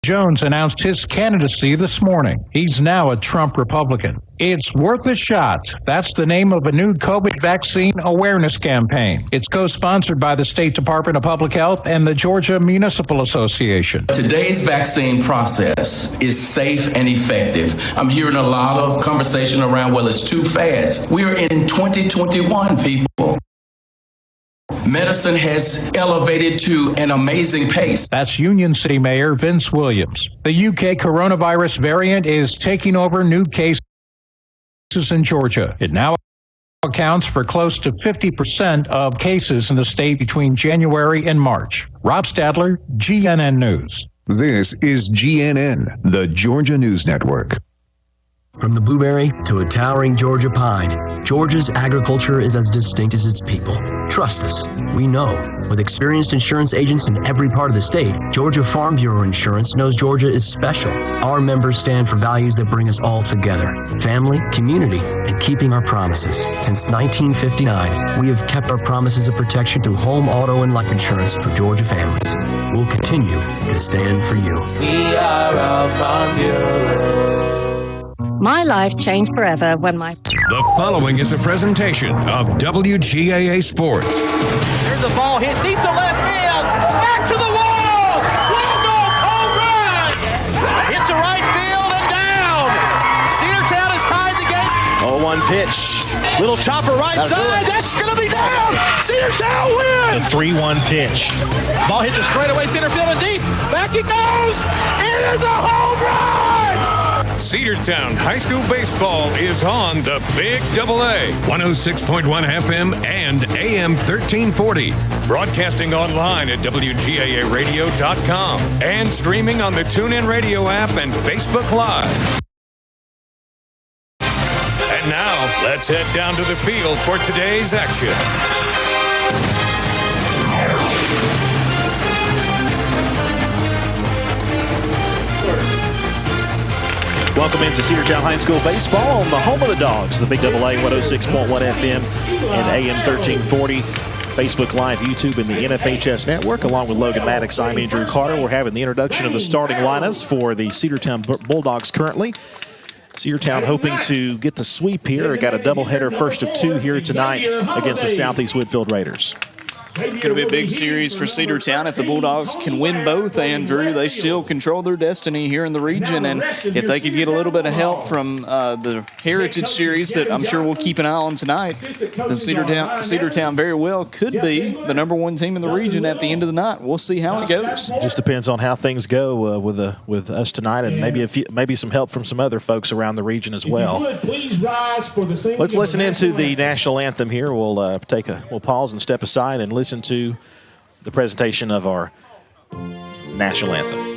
Jones announced his candidacy this morning. He's now a Trump Republican. It's worth a shot. That's the name of a new COVID vaccine awareness campaign. It's co-sponsored by the State Department of Public Health and the Georgia Municipal Association. Today's vaccine process is safe and effective. I'm hearing a lot of conversation around, well, it's too fast. We are in 2021, people. Medicine has elevated to an amazing pace. That's Union City Mayor Vince Williams. The UK coronavirus variant is taking over new cases in Georgia. It now accounts for close to 50% of cases in the state between January and March. Rob Stadler, GNN News. This is GNN, the Georgia News Network. From the blueberry to a towering Georgia pine, Georgia's agriculture is as distinct as its people. Trust us, we know. With experienced insurance agents in every part of the state, Georgia Farm Bureau Insurance knows Georgia is special. Our members stand for values that bring us all together: family, community, and keeping our promises. Since 1959, we have kept our promises of protection through home, auto, and life insurance for Georgia families. We'll continue to stand for you. We are a Farm Bureau. My life changed forever when The following is a presentation of WGAA Sports. Here's the ball hit deep to left field. Back to the wall. Walk-off home run. Hit to right field and down. Cedartown has tied the game. 0-1 pitch. Little chopper right side. That's going to be down. Cedartown wins. The 3-1 pitch. Ball hit to straightaway center field and deep. Back it goes. It is a home run. Cedartown High School Baseball is on the Big AA, 106.1 FM and AM 1340. Broadcasting online at WGAAradio.com and streaming on the TuneIn Radio app and Facebook Live. And now, let's head down to the field for today's action. Welcome into Cedartown High School Baseball on the home of the Dogs, the Big AA, 106.1 FM and AM 1340. Facebook Live, YouTube, and the NFHS Network. Along with Logan Maddox, I'm Andrew Carter. We're having the introduction of the starting lineups for the Cedartown Bulldogs currently. Cedartown hoping to get the sweep here. Got a doubleheader, first of two here tonight against the Southeast Whitfield Raiders. Going to be a big series for Cedartown. If the Bulldogs can win both, Andrew, they still control their destiny here in the region. And if they could get a little bit of help from the Heritage Series that I'm sure we'll keep an eye on tonight, then Cedartown very well could be the #1 team in the region at the end of the night. We'll see how it goes. Just depends on how things go with us tonight, and maybe some help from some other folks around the region as well. Let's listen into the national anthem here. We'll pause and step aside and listen to the presentation of our national anthem.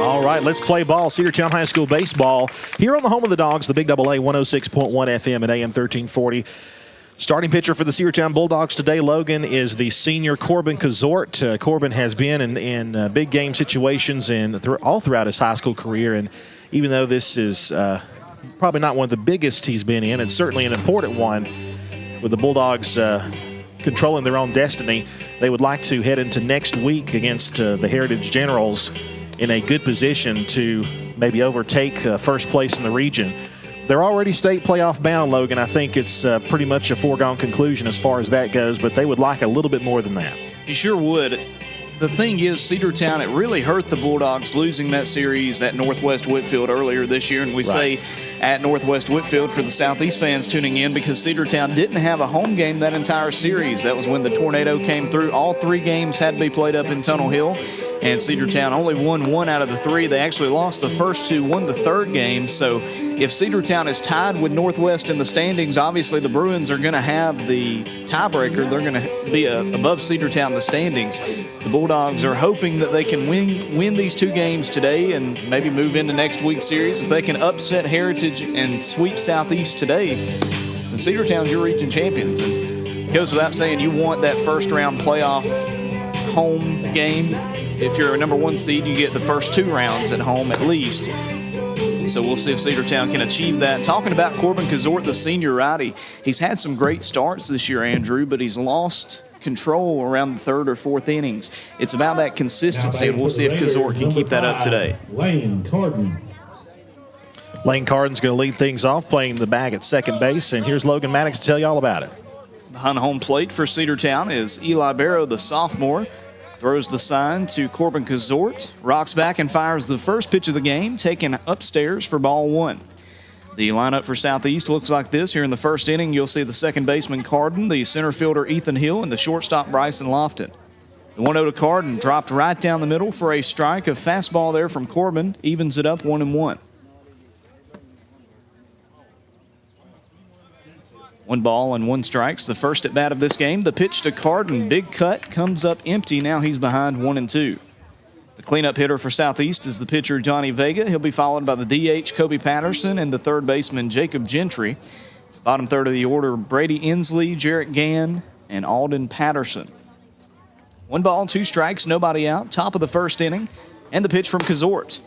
All right, let's play ball. Cedartown High School Baseball here on the home of the Dogs, the Big AA, 106.1 FM and AM 1340. Starting pitcher for the Cedartown Bulldogs today, Logan, is the senior Corbin Kazort. Corbin has been in big game situations and all throughout his high school career. And even though this is probably not one of the biggest he's been in, it's certainly an important one. With the Bulldogs controlling their own destiny, they would like to head into next week against the Heritage Generals in a good position to maybe overtake first place in the region. They're already state playoff bound, Logan. I think it's pretty much a foregone conclusion as far as that goes, but they would like a little bit more than that. You sure would. The thing is, Cedartown, it really hurt the Bulldogs losing that series at Northwest Whitfield earlier this year. And we say at Northwest Whitfield for the Southeast fans tuning in because Cedartown didn't have a home game that entire series. That was when the tornado came through. All 3 games had to be played up in Tunnel Hill. And Cedartown only won 1 out of the 3. They actually lost the first 2, won the 3rd game. So if Cedartown is tied with Northwest in the standings, obviously the Bruins are going to have the tiebreaker. They're going to be above Cedartown in the standings. The Bulldogs are hoping that they can win these 2 games today and maybe move into next week's series. If they can upset Heritage and sweep Southeast today, then Cedartown's your region champions. And it goes without saying you want that first-round playoff home game. If you're a number 1 seed, you get the first 2 rounds at home at least. So we'll see if Cedartown can achieve that. Talking about Corbin Kazort, the senior righty, he's had some great starts this year, Andrew, but he's lost control around the 3rd or 4th innings. It's about that consistency, and we'll see if Kazort can keep that up today. Lane Carden. Lane Carden's going to lead things off, playing the bag at second base, and here's Logan Maddox to tell you all about it. Behind home plate for Cedartown is Eli Barrow, the sophomore. Throws the sign to Corbin Kazort. Rocks back and fires the first pitch of the game, taken upstairs for ball 1. The lineup for Southeast looks like this. Here in the first inning, you'll see the second baseman Carden, the center fielder Ethan Hill, and the shortstop Bryson Lofton. The 1-0 to Carden dropped right down the middle for a strike. A fastball there from Corbin evens it up 1-1. 1 ball and 1 strikes. The first at bat of this game. The pitch to Carden. Big cut. Comes up empty. Now he's behind 1-2. The cleanup hitter for Southeast is the pitcher Johnny Vega. He'll be followed by the DH Kobe Patterson and the third baseman Jacob Gentry. Bottom third of the order, Brady Inslee, Jarrett Gann, and Alden Patterson. 1 ball, 2 strikes, nobody out. Top of the first inning. And the pitch from Kazort.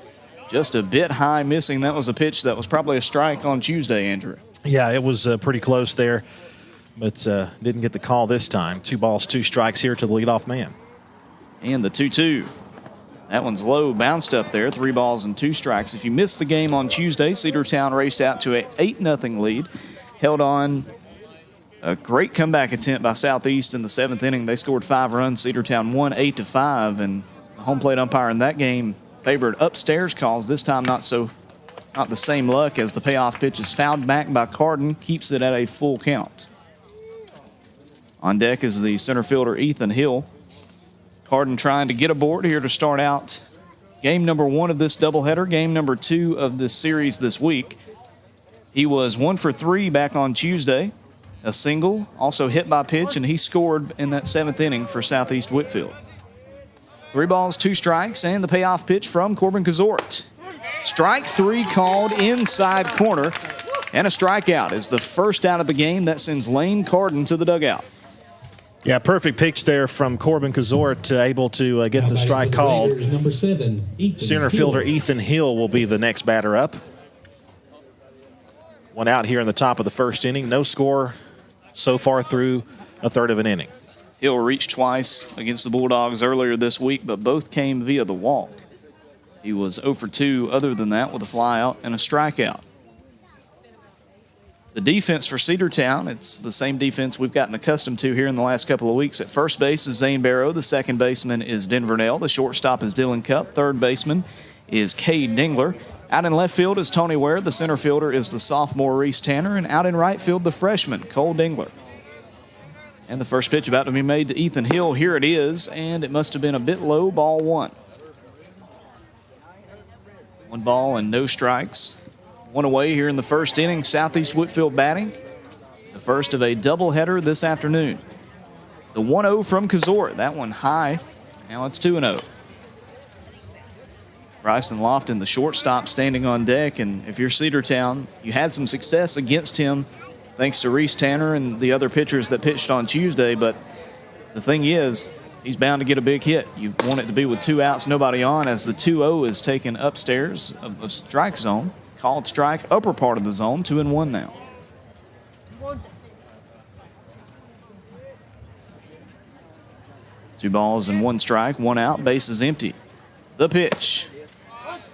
Just a bit high missing. That was a pitch that was probably a strike on Tuesday, Andrew. Yeah, it was pretty close there, but didn't get the call this time. 2 balls, 2 strikes here to the leadoff man. And the 2-2. That one's low, bounced up there. 3 balls and 2 strikes. If you missed the game on Tuesday, Cedartown raced out to an 8-0 lead. Held on a great comeback attempt by Southeast in the 7th inning. They scored 5 runs. Cedartown won 8-5, and the home plate umpire in that game favored upstairs calls. This time not the same luck as the payoff pitch is fouled back by Carden, keeps it at a full count. On deck is the center fielder Ethan Hill. Carden trying to get aboard here to start out game number 1 of this doubleheader, game number 2 of this series this week. He was 1 for 3 back on Tuesday, a single, also hit by pitch, and he scored in that 7th inning for Southeast Whitfield. 3 balls, 2 strikes, and the payoff pitch from Corbin Kazort. Strike 3 called inside corner, and a strikeout is the first out of the game. That sends Lane Carden to the dugout. Yeah, perfect pitch there from Corbin Kazort, able to get the strike called. Number 7, Center fielder Ethan Hill will be the next batter up. 1 out here in the top of the first inning. No score so far through a third of an inning. Hill reached twice against the Bulldogs earlier this week, but both came via the walk. He was 0 for 2 other than that with a flyout and a strikeout. The defense for Cedartown, it's the same defense we've gotten accustomed to here in the last couple of weeks. At first base is Zane Barrow. The second baseman is Denver Nell. The shortstop is Dylan Cupp. Third baseman is Cade Dingler. Out in left field is Tony Ware. The center fielder is the sophomore Reese Tanner. And out in right field, the freshman Cole Dingler. And the first pitch about to be made to Ethan Hill. Here it is, and it must have been a bit low, ball 1. 1 ball and no strikes. 1 away here in the first inning. Southeast Whitfield batting. The first of a doubleheader this afternoon. The 1-0 from Kazort. That one high. Now it's 2-0. Bryson Lofton, the shortstop, standing on deck. And if you're Cedartown, you had some success against him thanks to Reese Tanner and the other pitchers that pitched on Tuesday. But the thing is, he's bound to get a big hit. You want it to be with 2 outs, nobody on, as the 2-0 is taken upstairs of the strike zone. Called strike, upper part of the zone, 2-1 now. Two balls and 1 strike, 1 out, base is empty. The pitch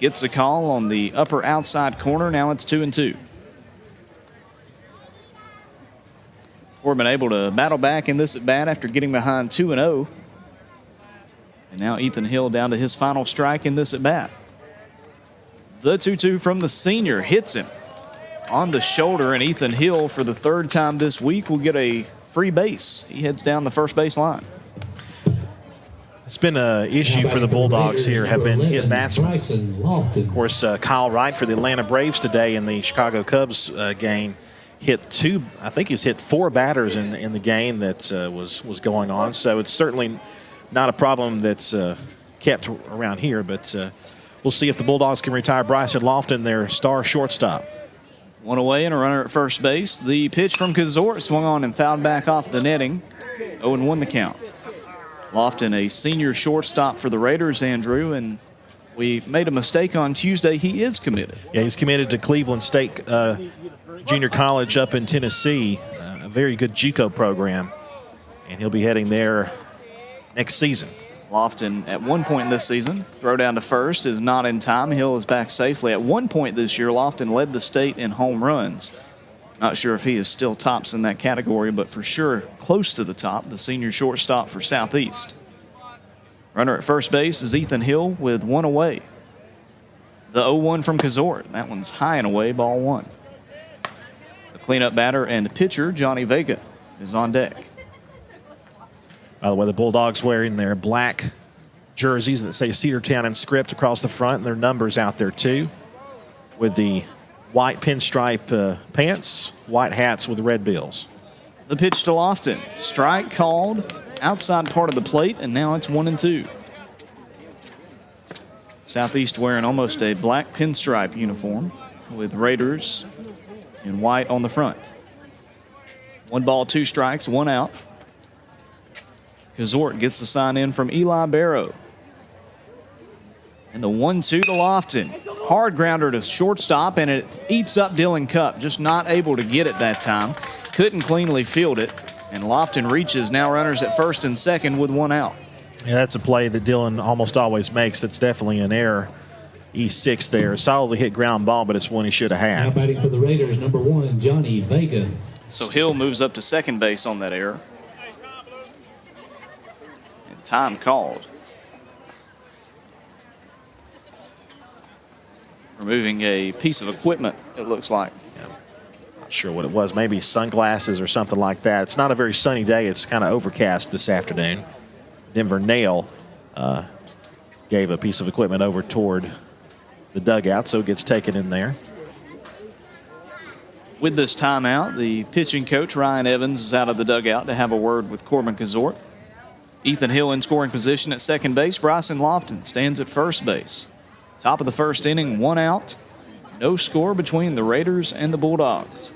gets a call on the upper outside corner. Now it's 2-2. Corbin able to battle back in this at bat after getting behind 2-0. And now Ethan Hill down to his final strike in this at bat. The 2-2 from the senior hits him on the shoulder, and Ethan Hill, for the third time this week, will get a free base. He heads down the first base line. It's been an issue for the Bulldogs here, have been hit batsmen. Of course, Kyle Wright for the Atlanta Braves today in the Chicago Cubs game hit he's hit 4 batters in the game that was going on. So it's certainly not a problem that's kept around here, but we'll see if the Bulldogs can retire Bryson Lofton, their star shortstop. One away and a runner at first base. The pitch from Kazort swung on and fouled back off the netting. 0-1 the count. Lofton, a senior shortstop for the Raiders, Andrew, and we made a mistake on Tuesday. He is committed. Yeah, he's committed to Cleveland State Junior College up in Tennessee, a very good JUCO program, and he'll be heading there next season. Lofton, at one point this season, throw down to first is not in time. Hill is back safely. At one point this year, Lofton led the state in home runs. Not sure if he is still tops in that category, but for sure close to the top, the senior shortstop for Southeast. Runner at first base is Ethan Hill with 1 away. The 0-1 from Kazort. That one's high and away, ball 1. The cleanup batter and pitcher, Johnny Vega, is on deck. By the way, the Bulldogs wearing their black jerseys that say Cedartown in script across the front, and their numbers out there too, with the white pinstripe pants, white hats with red bills. The pitch to Lofton. Strike called outside part of the plate, and now it's 1-2. Southeast wearing almost a black pinstripe uniform with Raiders in white on the front. 1 ball, 2 strikes, 1 out. Kazort gets the sign in from Eli Barrow. And the 1-2 to Lofton. Hard grounder to shortstop, and it eats up Dylan Cupp. Just not able to get it that time. Couldn't cleanly field it. And Lofton reaches, now runners at first and second with 1 out. Yeah, that's a play that Dylan almost always makes. That's definitely an error. E6 there. Solidly hit ground ball, but it's one he should have had. Now batting for the Raiders, number 1, Johnny Vega. So Hill moves up to second base on that error. And time called. Removing a piece of equipment, it looks like. Not sure what it was. Maybe sunglasses or something like that. It's not a very sunny day. It's kind of overcast this afternoon. Denver Nail gave a piece of equipment over toward the dugout, so it gets taken in there. With this timeout, the pitching coach, Ryan Evans, is out of the dugout to have a word with Corbin Kazort. Ethan Hill in scoring position at second base. Bryson Lofton stands at first base. Top of the first inning, 1 out. No score between the Raiders and the Bulldogs.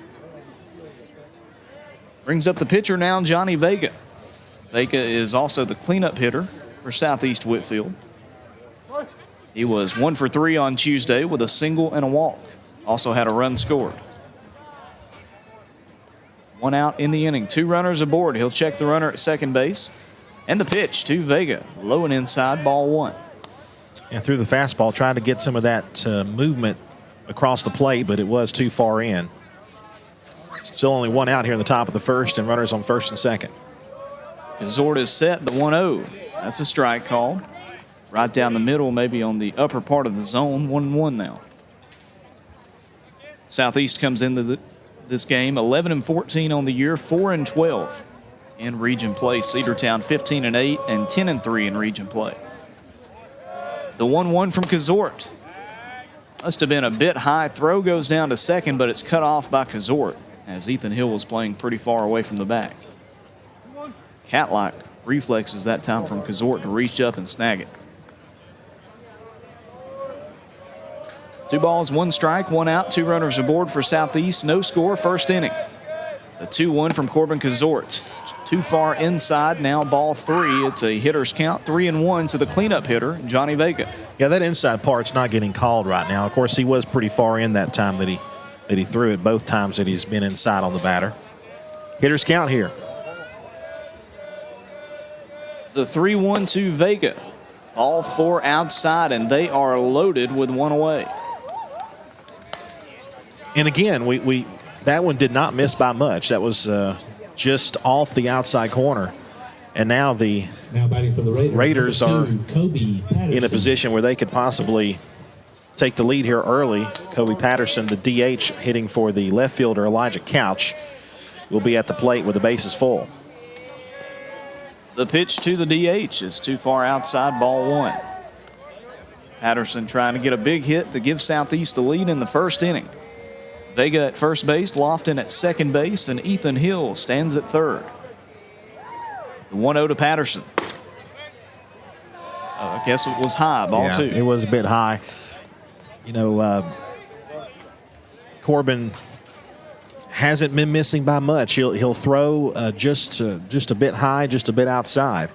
Brings up the pitcher now, Johnny Vega. Vega is also the cleanup hitter for Southeast Whitfield. He was 1 for 3 on Tuesday with a single and a walk. Also had a run scored. 1 out in the inning. 2 runners aboard. He'll check the runner at second base. And the pitch to Vega. Low and inside, ball 1. And threw the fastball, trying to get some of that movement across the plate, but it was too far in. Still only 1 out here in the top of the first, and runners on first and second. Kazort is set, the 1-0. That's a strike call. Right down the middle, maybe on the upper part of the zone. 1-1 now. Southeast comes into this game 11-14 on the year, 4-12 in region play. Cedartown 15-8 and 10-3 in region play. The 1-1 from Kazort. Must have been a bit high. Throw goes down to second, but it's cut off by Kazort as Ethan Hill was playing pretty far away from the back. Cat-like reflexes that time from Kazort to reach up and snag it. 2 balls, 1 strike, 1 out, 2 runners aboard for Southeast. No score, first inning. The 2-1 from Corbin Kazort. Too far inside, now ball 3. It's a hitter's count, 3-1 to the cleanup hitter, Johnny Vega. Yeah, that inside part's not getting called right now. Of course, he was pretty far in that time that he threw it, both times that he's been inside on the batter. Hitter's count here. The 3-1 to Vega. All 4 outside, and they are loaded with 1 away. And again, we that one did not miss by much. That was just off the outside corner. And now the batting for the Raiders are in a position where they could possibly take the lead here early. Kobe Patterson, the DH, hitting for the left fielder Elijah Couch, will be at the plate with the bases full. The pitch to the DH is too far outside, ball 1. Patterson trying to get a big hit to give Southeast the lead in the first inning. Vega at first base, Lofton at second base, and Ethan Hill stands at third. The 1-0 to Patterson. I guess it was high, ball 2. It was a bit high. You know, Corbin hasn't been missing by much. He'll throw just a bit high, just a bit outside.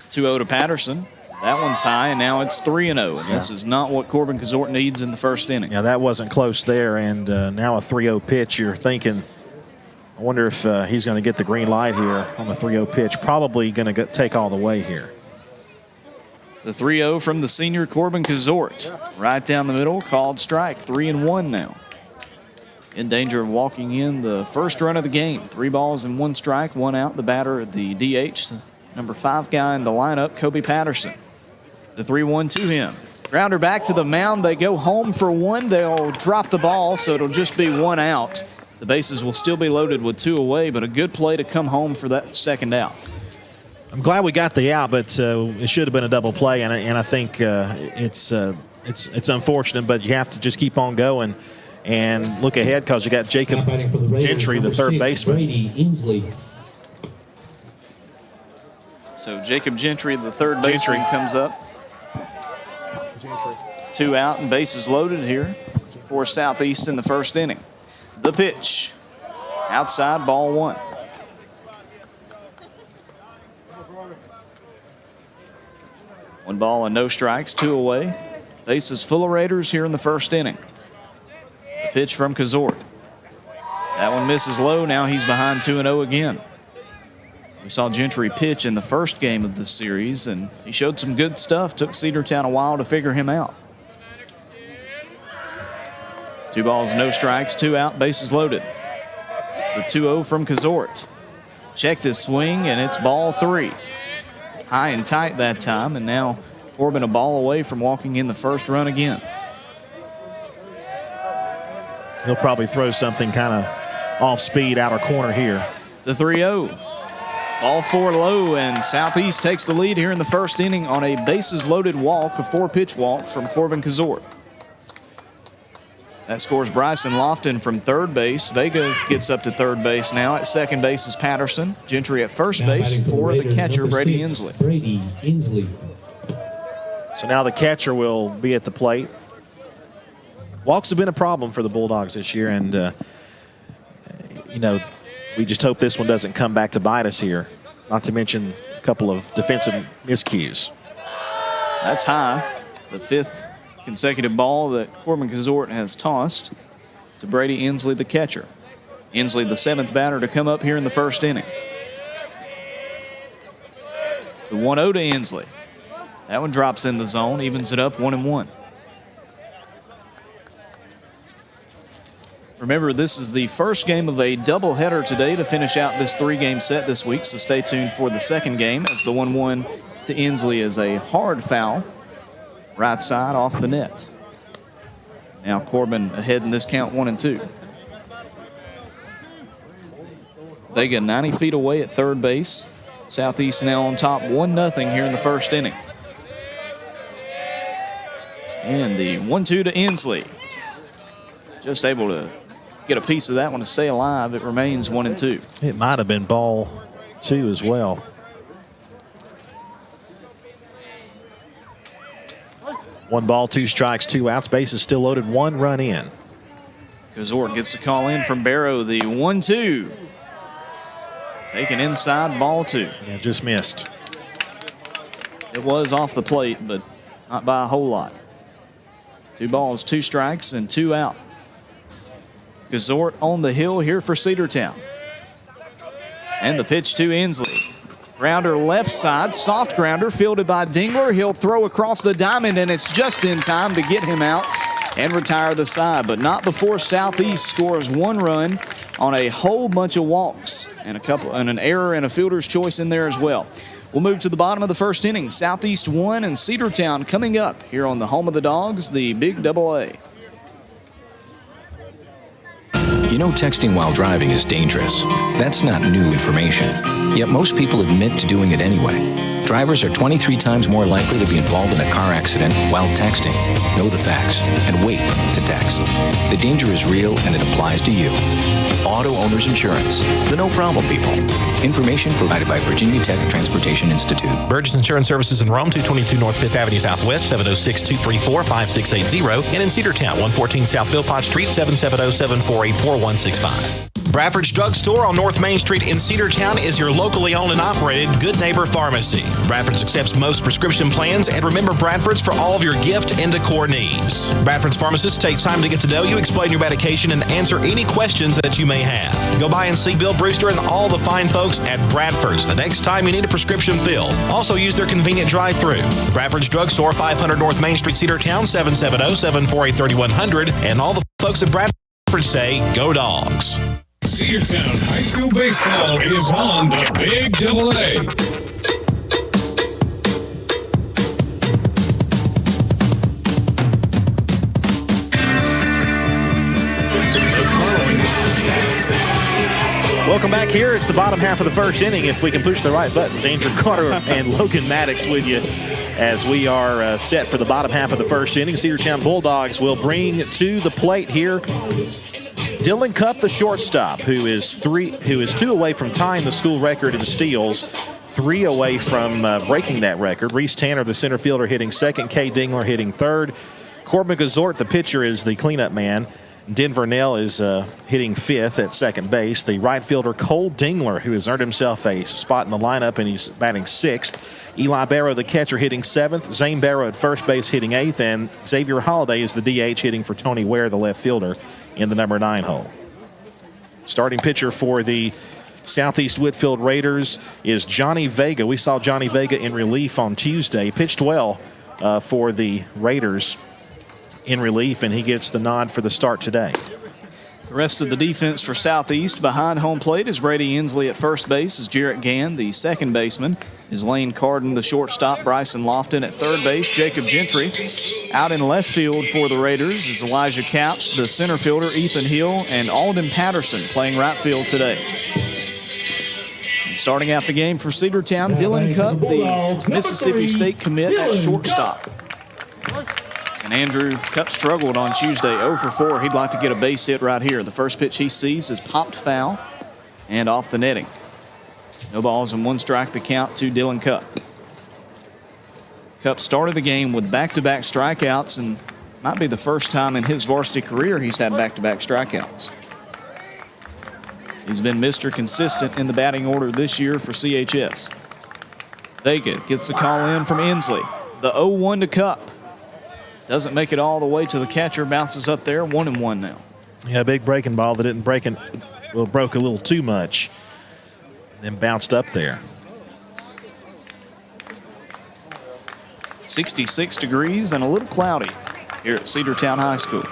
2-0 to Patterson. That one's high, and now it's 3-0. And this is not what Corbin Kazort needs in the first inning. Yeah, that wasn't close there, and now a 3-0 pitch. You're thinking, I wonder if he's going to get the green light here on the 3-0 pitch. Probably going to take all the way here. The 3-0 from the senior Corbin Kazort. Right down the middle, called strike. 3-1 now. In danger of walking in the first run of the game. 3 balls and 1 strike, 1 out. The batter, the DH, number 5 guy in the lineup, Kobe Patterson. The 3-1 to him. Grounder back to the mound. They go home for 1. They'll drop the ball, so it'll just be 1 out. The bases will still be loaded with 2 away, but a good play to come home for that second out. I'm glad we got the out, but it should have been a double play, and I think it's unfortunate, but you have to just keep on going and look ahead because you got Jacob Gentry, the third baseman. So Jacob Gentry, the third baseman, comes up. 2 out and bases loaded here for Southeast in the first inning. The pitch. Outside, ball 1. One ball and no strikes, 2 away. Bases full of Raiders here in the first inning. The pitch from Kazort. That one misses low. Now he's behind 2-0 again. We saw Gentry pitch in the first game of the series, and he showed some good stuff. Took Cedartown a while to figure him out. 2 balls, no strikes, 2 out, bases loaded. The 2-0 from Kazort. Checked his swing, and it's ball 3. High and tight that time, and now Corbin a ball away from walking in the first run again. He'll probably throw something kind of off speed, outer corner here. The 3-0. Ball 4 low, and Southeast takes the lead here in the first inning on a bases-loaded walk, a 4-pitch walk from Corbin Kazort. That scores Bryson Lofton from third base. Vega gets up to third base now. At second base is Patterson. Gentry at first base for the catcher, Brady Inslee. So now the catcher will be at the plate. Walks have been a problem for the Bulldogs this year, and, you know, we just hope this one doesn't come back to bite us here, not to mention a couple of defensive miscues. That's high. The 5th consecutive ball that Corbin Kazort has tossed to Brady Inslee, the catcher. Inslee, the 7th batter to come up here in the first inning. The 1-0 to Inslee. That one drops in the zone, evens it up 1-1. Remember, this is the first game of a doubleheader today to finish out this 3-game set this week, so stay tuned for the second game as the 1-1 to Inslee is a hard foul. Right side off the net. Now Corbin ahead in this count 1-2. Vega 90 feet away at third base. Southeast now on top 1-0 here in the first inning. And the 1-2 to Inslee. Just able to get a piece of that one to stay alive. It remains 1-2. It might have been ball 2 as well. 1 ball, 2 strikes, 2 outs. Bases still loaded, 1 run in. Kazort gets the call in from Barrow. The 1-2. Taken inside, ball 2. Yeah, just missed. It was off the plate, but not by a whole lot. 2 balls, 2 strikes, and 2 out. Kazort on the hill here for Cedartown. And the pitch to Inslee. Grounder left side, soft grounder fielded by Dingler. He'll throw across the diamond, and it's just in time to get him out and retire the side, but not before Southeast scores one run on a whole bunch of walks and an error and a fielder's choice in there as well. We'll move to the bottom of the first inning. Southeast 1 and Cedartown coming up here on the home of the Dogs, the Big Double A. You know, texting while driving is dangerous. That's not new information. Yet most people admit to doing it anyway. Drivers are 23 times more likely to be involved in a car accident while texting. Know the facts and wait to text. The danger is real and it applies to you. Auto Owners Insurance. The no problem people. Information provided by Virginia Tech Transportation Institute. Burgess Insurance Services in Rome, 222 North 5th Avenue Southwest, 706-234-5680. And in Cedartown, 114 South Philpott Street, 770-748-4165. Bradford's Drugstore on North Main Street in Cedartown is your locally owned and operated Good Neighbor Pharmacy. Bradford's accepts most prescription plans, and remember Bradford's for all of your gift and decor needs. Bradford's pharmacist takes time to get to know you, explain your medication, and answer any questions that you may have. Go by and see Bill Brewster and all the fine folks at Bradford's the next time you need a prescription filled. Also use their convenient drive-thru. Bradford's Drugstore, 500 North Main Street, Cedartown, 770-748-3100. And all the folks at Bradford say, go Dogs. Cedartown High School Baseball is on the Big Double A. Welcome back here. It's the bottom half of the first inning. If we can push the right buttons, Andrew Carter and Logan Maddox with you as we are set for the bottom half of the first inning. Cedartown Bulldogs will bring to the plate here Dylan Cupp, the shortstop, who is two away from tying the school record in steals, 3 away from breaking that record. Reese Tanner, the center fielder, hitting second. Kay Dingler hitting third. Corbin Gazort, the pitcher, is the cleanup man. Denver Nell is hitting fifth at second base. The right fielder, Cole Dingler, who has earned himself a spot in the lineup, and he's batting sixth. Eli Barrow, the catcher, hitting seventh. Zane Barrow at first base hitting eighth. And Xavier Holiday is the DH hitting for Tony Ware, the left fielder, in the number 9 hole. Starting pitcher for the Southeast Whitfield Raiders is Johnny Vega. We saw Johnny Vega in relief on Tuesday. Pitched well for the Raiders in relief, and he gets the nod for the start today. The rest of the defense for Southeast behind home plate is Brady Inslee at first base, is Jarrett Gann. The second baseman is Lane Carden. The shortstop, Bryson Lofton. At third base, Jacob Gentry. Out in left field for the Raiders is Elijah Couch. The center fielder, Ethan Hill, and Alden Patterson playing right field today. And starting out the game for Cedartown, Dylan Cupp, the Mississippi State commit at shortstop. And Andrew Cupp struggled on Tuesday, 0 for 4. He'd like to get a base hit right here. The first pitch he sees is popped foul and off the netting. No balls and 1 strike to count to Dylan Cupp. Cupp started the game with back-to-back strikeouts, and might be the first time in his varsity career he's had back-to-back strikeouts. He's been Mr. Consistent in the batting order this year for CHS. Vega gets the call in from Inslee. The 0-1 to Cupp. Doesn't make it all the way to the catcher. Bounces up there, 1-1 now. Yeah, big breaking ball that didn't broke a little too much. Then bounced up there. 66 degrees and a little cloudy here at Cedartown High School.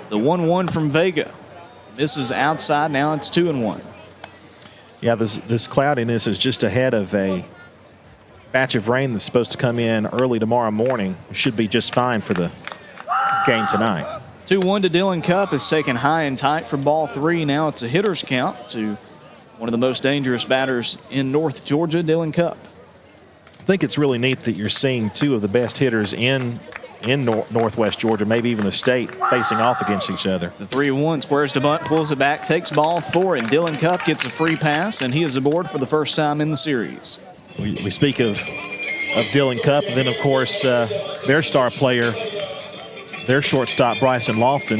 The 1-1 from Vega. This is outside. Now it's 2-1. Yeah, this cloudiness is just ahead of a batch of rain that's supposed to come in early tomorrow morning. Should be just fine for the game tonight. 2-1 to Dylan Cupp. It's taken high and tight for ball 3. Now it's a hitter's count to one of the most dangerous batters in North Georgia, Dylan Cupp. I think it's really neat that you're seeing 2 of the best hitters in Northwest Georgia, maybe even the state, facing off against each other. The 3-1 squares to bunt, pulls it back, takes ball 4, and Dylan Cupp gets a free pass, and he is aboard for the first time in the series. We speak of Dylan Cupp, and then, of course, their star player, their shortstop, Bryson Lofton,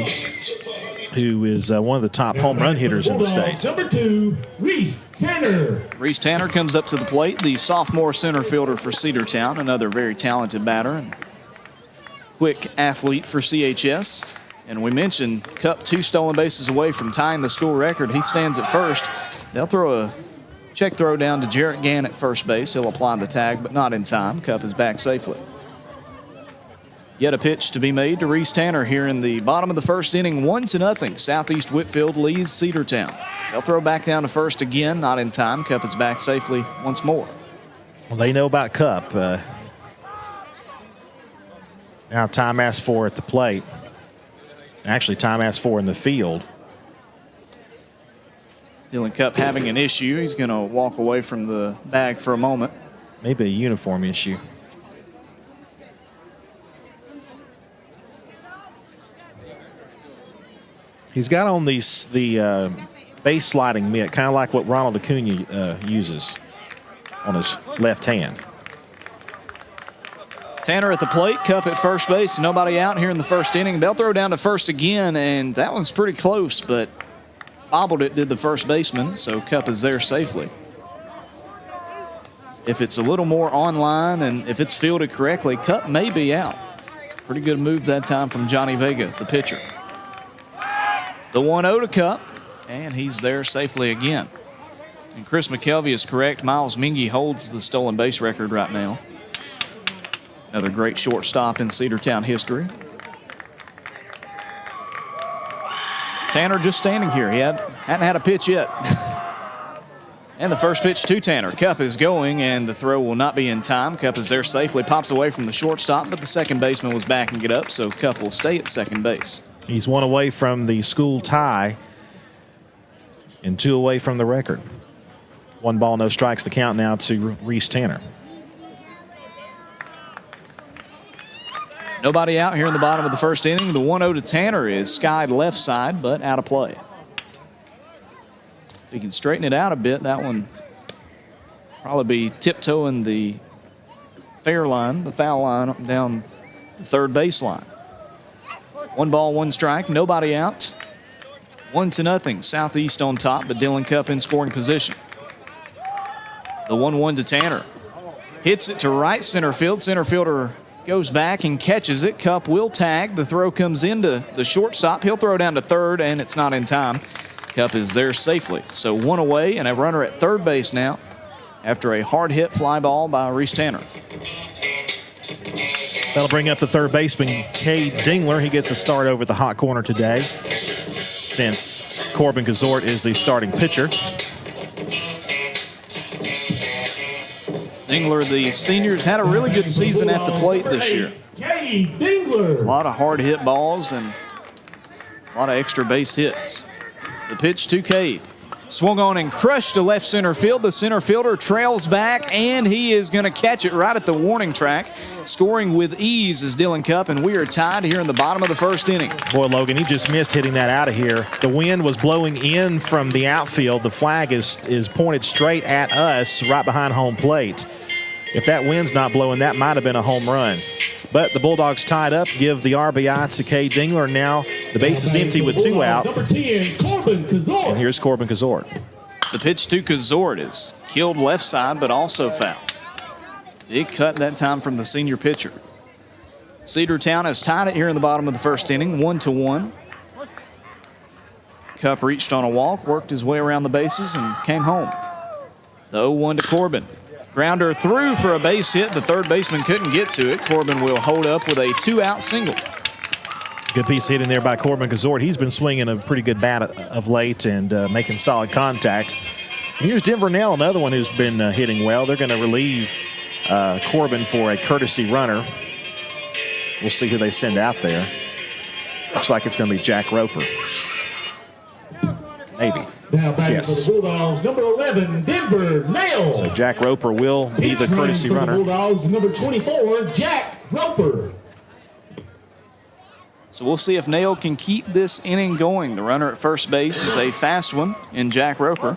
who is one of the top home run hitters in the state. Number 2, Reese Tanner. Reese Tanner comes up to the plate, the sophomore center fielder for Cedartown, another very talented batter and quick athlete for CHS. And we mentioned Cupp 2 stolen bases away from tying the school record. He stands at first. They'll throw a Check throw down to Jarrett Gann at first base. He'll apply the tag, but not in time. Cup is back safely. Yet a pitch to be made to Reese Tanner here in the bottom of the first inning, 1-0. Southeast Whitfield leads Cedartown. They'll throw back down to first again, not in time. Cup is back safely once more. Well, they know about Cup. Now time asked for at the plate. Actually, time asked for in the field. Dylan Cup having an issue. He's going to walk away from the bag for a moment. Maybe a uniform issue. He's got on the base sliding mitt, kind of like what Ronald Acuna uses on his left hand. Tanner at the plate, Cup at first base. Nobody out here in the first inning. They'll throw down to first again, and that one's pretty close, but bobbled it, did the first baseman, so Cup is there safely. If it's a little more online and if it's fielded correctly, Cup may be out. Pretty good move that time from Johnny Vega, the pitcher. The 1-0 to Cup, and he's there safely again. And Chris McKelvey is correct. Miles Mingy holds the stolen base record right now. Another great shortstop in Cedartown history. Tanner just standing here. He hadn't had a pitch yet. And the first pitch to Tanner. Cup is going, and the throw will not be in time. Cup is there safely, pops away from the shortstop, but the second baseman was back and get up, so Cup will stay at second base. He's one away from the school tie and 2 away from the record. 1 ball, no strikes, the count now to Reese Tanner. Nobody out here in the bottom of the first inning. The 1-0 to Tanner is skied left side, but out of play. If he can straighten it out a bit, that one probably be tiptoeing the fair line, the foul line, down the third baseline. 1 ball, 1 strike, nobody out. 1-0, Southeast on top, but Dylan Cup in scoring position. The 1-1 to Tanner. Hits it to right center field. Center fielder goes back and catches it. Cup will tag. The throw comes into the shortstop. He'll throw down to third, and it's not in time. Cup is there safely. So 1 away and a runner at third base now after a hard hit fly ball by Reese Tanner. That'll bring up the third baseman, Cade Dingler. He gets a start over at the hot corner today since Corbin Gazort is the starting pitcher. Dingler, the seniors, had a really good season at the plate this year. Cade Dingler. A lot of hard hit balls and a lot of extra base hits. The pitch to Cade. Swung on and crushed to left center field. The center fielder trails back, and he is going to catch it right at the warning track. Scoring with ease is Dylan Cup, and we are tied here in the bottom of the first inning. Boy, Logan, he just missed hitting that out of here. The wind was blowing in from the outfield. The flag is pointed straight at us right behind home plate. If that wind's not blowing, that might have been a home run. But the Bulldogs tied up, give the RBI to Cade Dingler. Now the base is empty with 2 out. Number 10, Corbin Gazort. And here's Corbin Gazort. The pitch to Gazort is killed left side, but also foul. Big cut that time from the senior pitcher. Cedartown has tied it here in the bottom of the first inning, 1-1. Cup reached on a walk, worked his way around the bases, and came home. The 0-1 to Corbin. Grounder through for a base hit. The third baseman couldn't get to it. Corbin will hold up with a 2-out single. Good piece hit in there by Corbin Gazort. He's been swinging a pretty good bat of late and making solid contact. And here's Denver Nell, another one who's been hitting well. They're going to relieve Corbin for a courtesy runner. We'll see who they send out there. Looks like it's going to be Jack Roper. Maybe. Now back Yes. for the Bulldogs, number 11, Denver Nell. So Jack Roper will be the courtesy For the runner. Bulldogs, number 24, Jack Roper. So we'll see if Nail can keep this inning going. The runner at first base is a fast one in Jack Roper.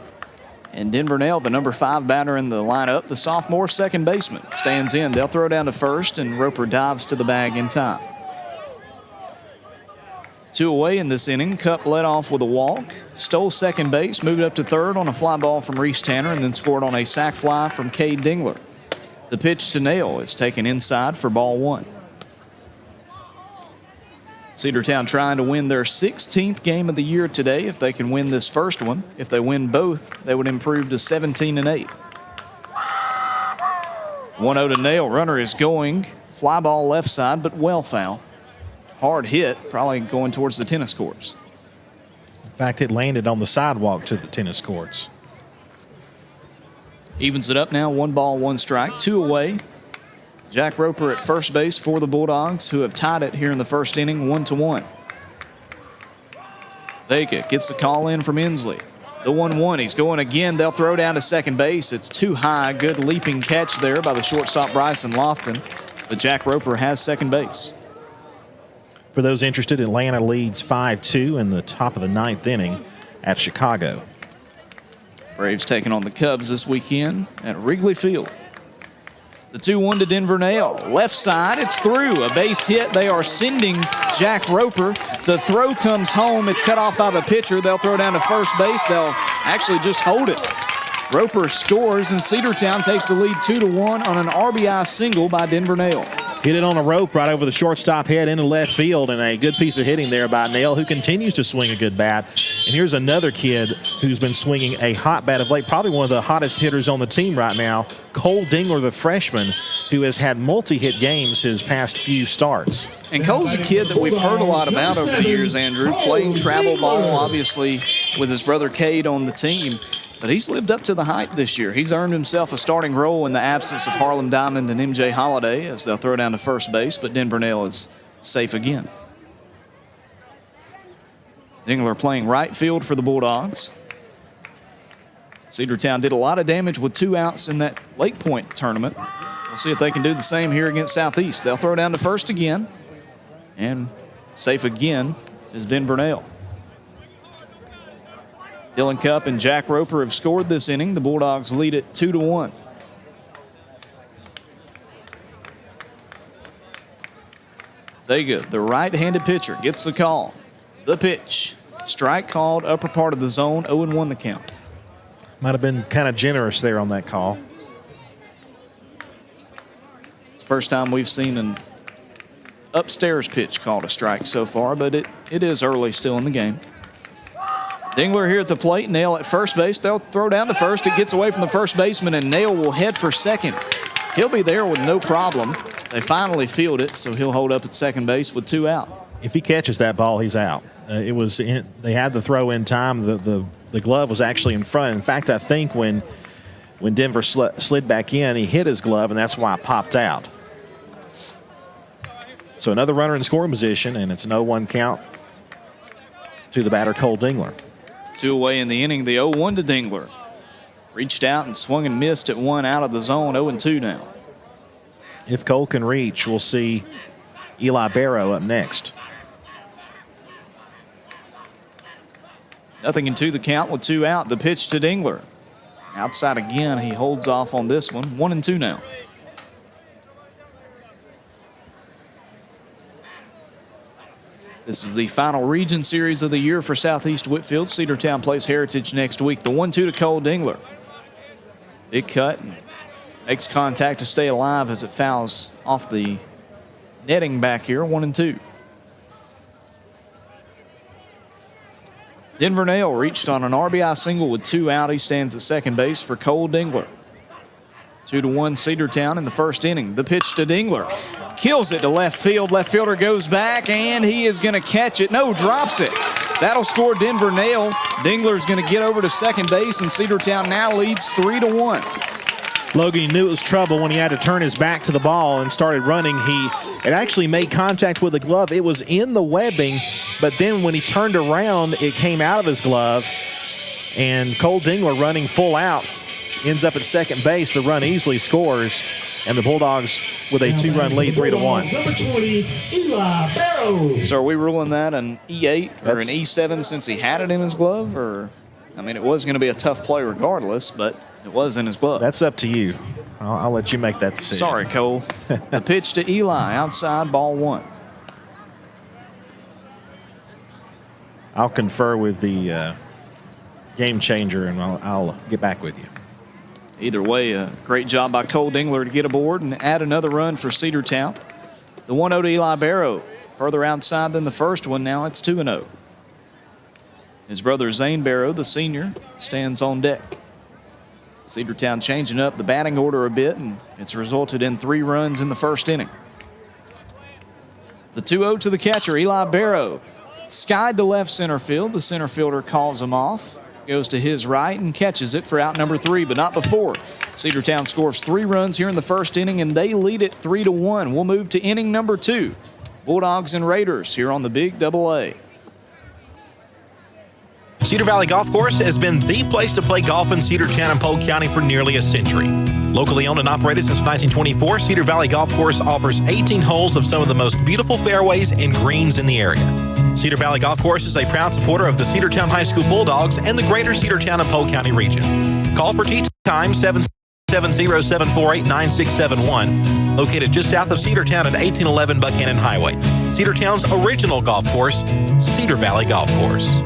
And Denver Nail, the number 5 batter in the lineup, the sophomore second baseman, stands in. They'll throw down to first, and Roper dives to the bag in time. 2 away in this inning. Cup led off with a walk, stole second base, moved up to third on a fly ball from Reese Tanner, and then scored on a sac fly from Cade Dingler. The pitch to Nail is taken inside for ball 1. Cedartown trying to win their 16th game of the year today. If they can win this first one, if they win both, they would improve to 17-8. 1-0 to Nail. Runner is going. Fly ball left side, but well foul. Hard hit, probably going towards the tennis courts. In fact, it landed on the sidewalk to the tennis courts. Evens it up now. 1 ball, 1 strike, 2 away. Jack Roper at first base for the Bulldogs, who have tied it here in the first inning, 1-1. Vega gets the call in from Inslee. The 1-1, he's going again. They'll throw down to second base. It's too high. Good leaping catch there by the shortstop Bryson Lofton. But Jack Roper has second base. For those interested, Atlanta leads 5-2 in the top of the 9th inning at Chicago. Braves taking on the Cubs this weekend at Wrigley Field. The 2-1 to Denver Nail. Left side, it's through. A base hit. They are sending Jack Roper. The throw comes home. It's cut off by the pitcher. They'll throw down to first base. They'll actually just hold it. Roper scores, and Cedartown takes the lead 2-1 on an RBI single by Denver Nail. Hit it on a rope right over the shortstop head into left field, and a good piece of hitting there by Nail, who continues to swing a good bat. And here's another kid who's been swinging a hot bat of late, probably one of the hottest hitters on the team right now, Cole Dingler, the freshman, who has had multi-hit games his past few starts. And Cole's a kid that we've heard a lot about over the years, Andrew, playing travel ball, obviously, with his brother Cade on the team. But he's lived up to the hype this year. He's earned himself a starting role in the absence of Harlem Diamond and MJ Holiday as they'll throw down to first base, but Denver Nail is safe again. Dingler playing right field for the Bulldogs. Cedartown did a lot of damage with 2 outs in that Lake Point tournament. We'll see if they can do the same here against Southeast. They'll throw down to first again, and safe again is Denver Nail. Dylan Cupp and Jack Roper have scored this inning. The Bulldogs lead it 2-1. Vega, the right-handed pitcher, gets the call. The pitch. Strike called, upper part of the zone, 0-1 the count. Might have been kind of generous there on that call. It's the first time we've seen an upstairs pitch called a strike so far, but it is early still in the game. Dingler here at the plate. Nail at first base. They'll throw down to first. It gets away from the first baseman, and Nail will head for second. He'll be there with no problem. They finally field it, so he'll hold up at second base with 2 out. If he catches that ball, he's out. They had the throw in time. The glove was actually in front. In fact, I think when Denver slid back in, he hit his glove, and that's why it popped out. So another runner in scoring position, and it's an 0-1 count to the batter, Cole Dingler. 2 away in the inning. The 0-1 to Dingler. Reached out and swung and missed at 1 out of the zone. 0-2 now. If Cole can reach, we'll see Eli Barrow up next. Nothing into the count with 2 out. The pitch to Dingler. Outside again. He holds off on this one. 1-2 now. This is the final region series of the year for Southeast Whitfield. Cedartown plays Heritage next week. The 1-2 to Cole Dingler. Big cut. And makes contact to stay alive as it fouls off the netting back here. 1-2. Denver Nail reached on an RBI single with 2 out. He stands at second base for Cole Dingler. 2-1 Cedartown in the first inning. The pitch to Dingler. Kills it to left field. Left fielder goes back, and he is going to catch it. No, drops it. That'll score Denver Nail. Dingler's going to get over to second base, and Cedartown now leads 3-1. Logan knew it was trouble when he had to turn his back to the ball and started running. It actually made contact with the glove. It was in the webbing, but then when he turned around, it came out of his glove, and Cole Dingler running full out ends up at second base. The run easily scores, and the Bulldogs with a 2-run lead, 3-1. Number 20, Eli Barrow. So are we ruling that an E8 or an E7 since he had it in his glove? Or, I mean, it was going to be a tough play regardless, but it was in his glove. That's up to you. I'll let you make that decision. Sorry, Cole. The pitch to Eli, outside, ball 1. I'll confer with the game changer, and I'll get back with you. Either way, a great job by Cole Dingler to get aboard and add another run for Cedartown. The 1-0 to Eli Barrow. further outside than the first one. Now it's 2-0. His brother Zane Barrow, the senior, stands on deck. Cedartown changing up the batting order a bit, and it's resulted in 3 runs in the first inning. The 2-0 to the catcher, Eli Barrow. Skied to left center field. The center fielder calls him off. Goes to his right and catches it for out number 3, but not before. Cedartown scores 3 runs here in the first inning, and they lead it 3-1. We'll move to inning number 2. Bulldogs and Raiders here on the Big AA. Cedar Valley Golf Course has been the place to play golf in Cedartown and Polk County for nearly a century. Locally owned and operated since 1924, Cedar Valley Golf Course offers 18 holes of some of the most beautiful fairways and greens in the area. Cedar Valley Golf Course is a proud supporter of the Cedartown High School Bulldogs and the greater Cedartown and Polk County region. Call for tee time 770-748-9671, located just south of Cedartown at 1811 Buchanan Highway. Cedartown's original golf course, Cedar Valley Golf Course.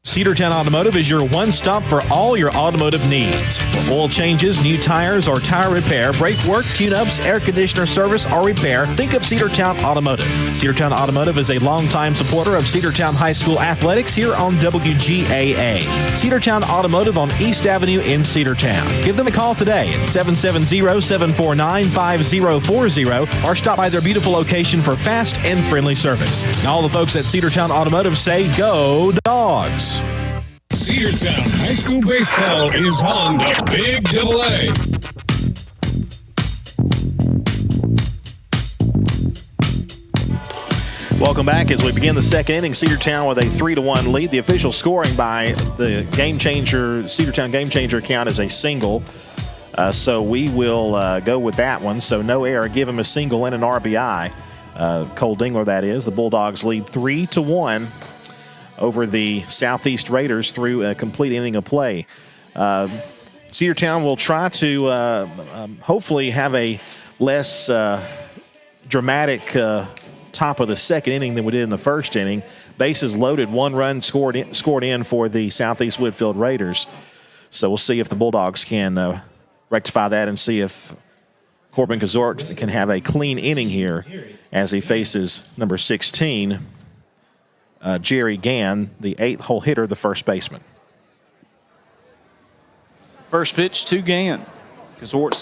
Cedartown Automotive is your one-stop for all your automotive needs. Oil changes, new tires, or tire repair, brake work, tune-ups, air conditioner service, or repair, think of Cedartown Automotive. Cedartown Automotive is a longtime supporter of Cedartown High School athletics here on WGAA. Cedartown Automotive on East Avenue in Cedartown. Give them a call today at 770-749-5040 or stop by their beautiful location for fast and friendly service. And all the folks at Cedartown Automotive say, go Dogs! Cedartown High School Baseball is on the Big AA. Welcome back as we begin the second inning. Cedartown with a 3-1 lead. The official scoring by the Game Changer, Cedartown Game Changer account is a single. So we will go with that one. So no error. Give him a single and an RBI. Cole Dingler, that is. The Bulldogs lead 3-1 over the Southeast Raiders through a complete inning of play. Cedartown will try to hopefully have a less dramatic top of the second inning than we did in the first inning. Bases loaded, 1 run scored in for the Southeast Whitfield Raiders. So we'll see if the Bulldogs can rectify that and see if Corbin Kazort can have a clean inning here as he faces number 16, Jerry Gann, the 8th hole hitter, the first baseman. First pitch to Gann. Kazort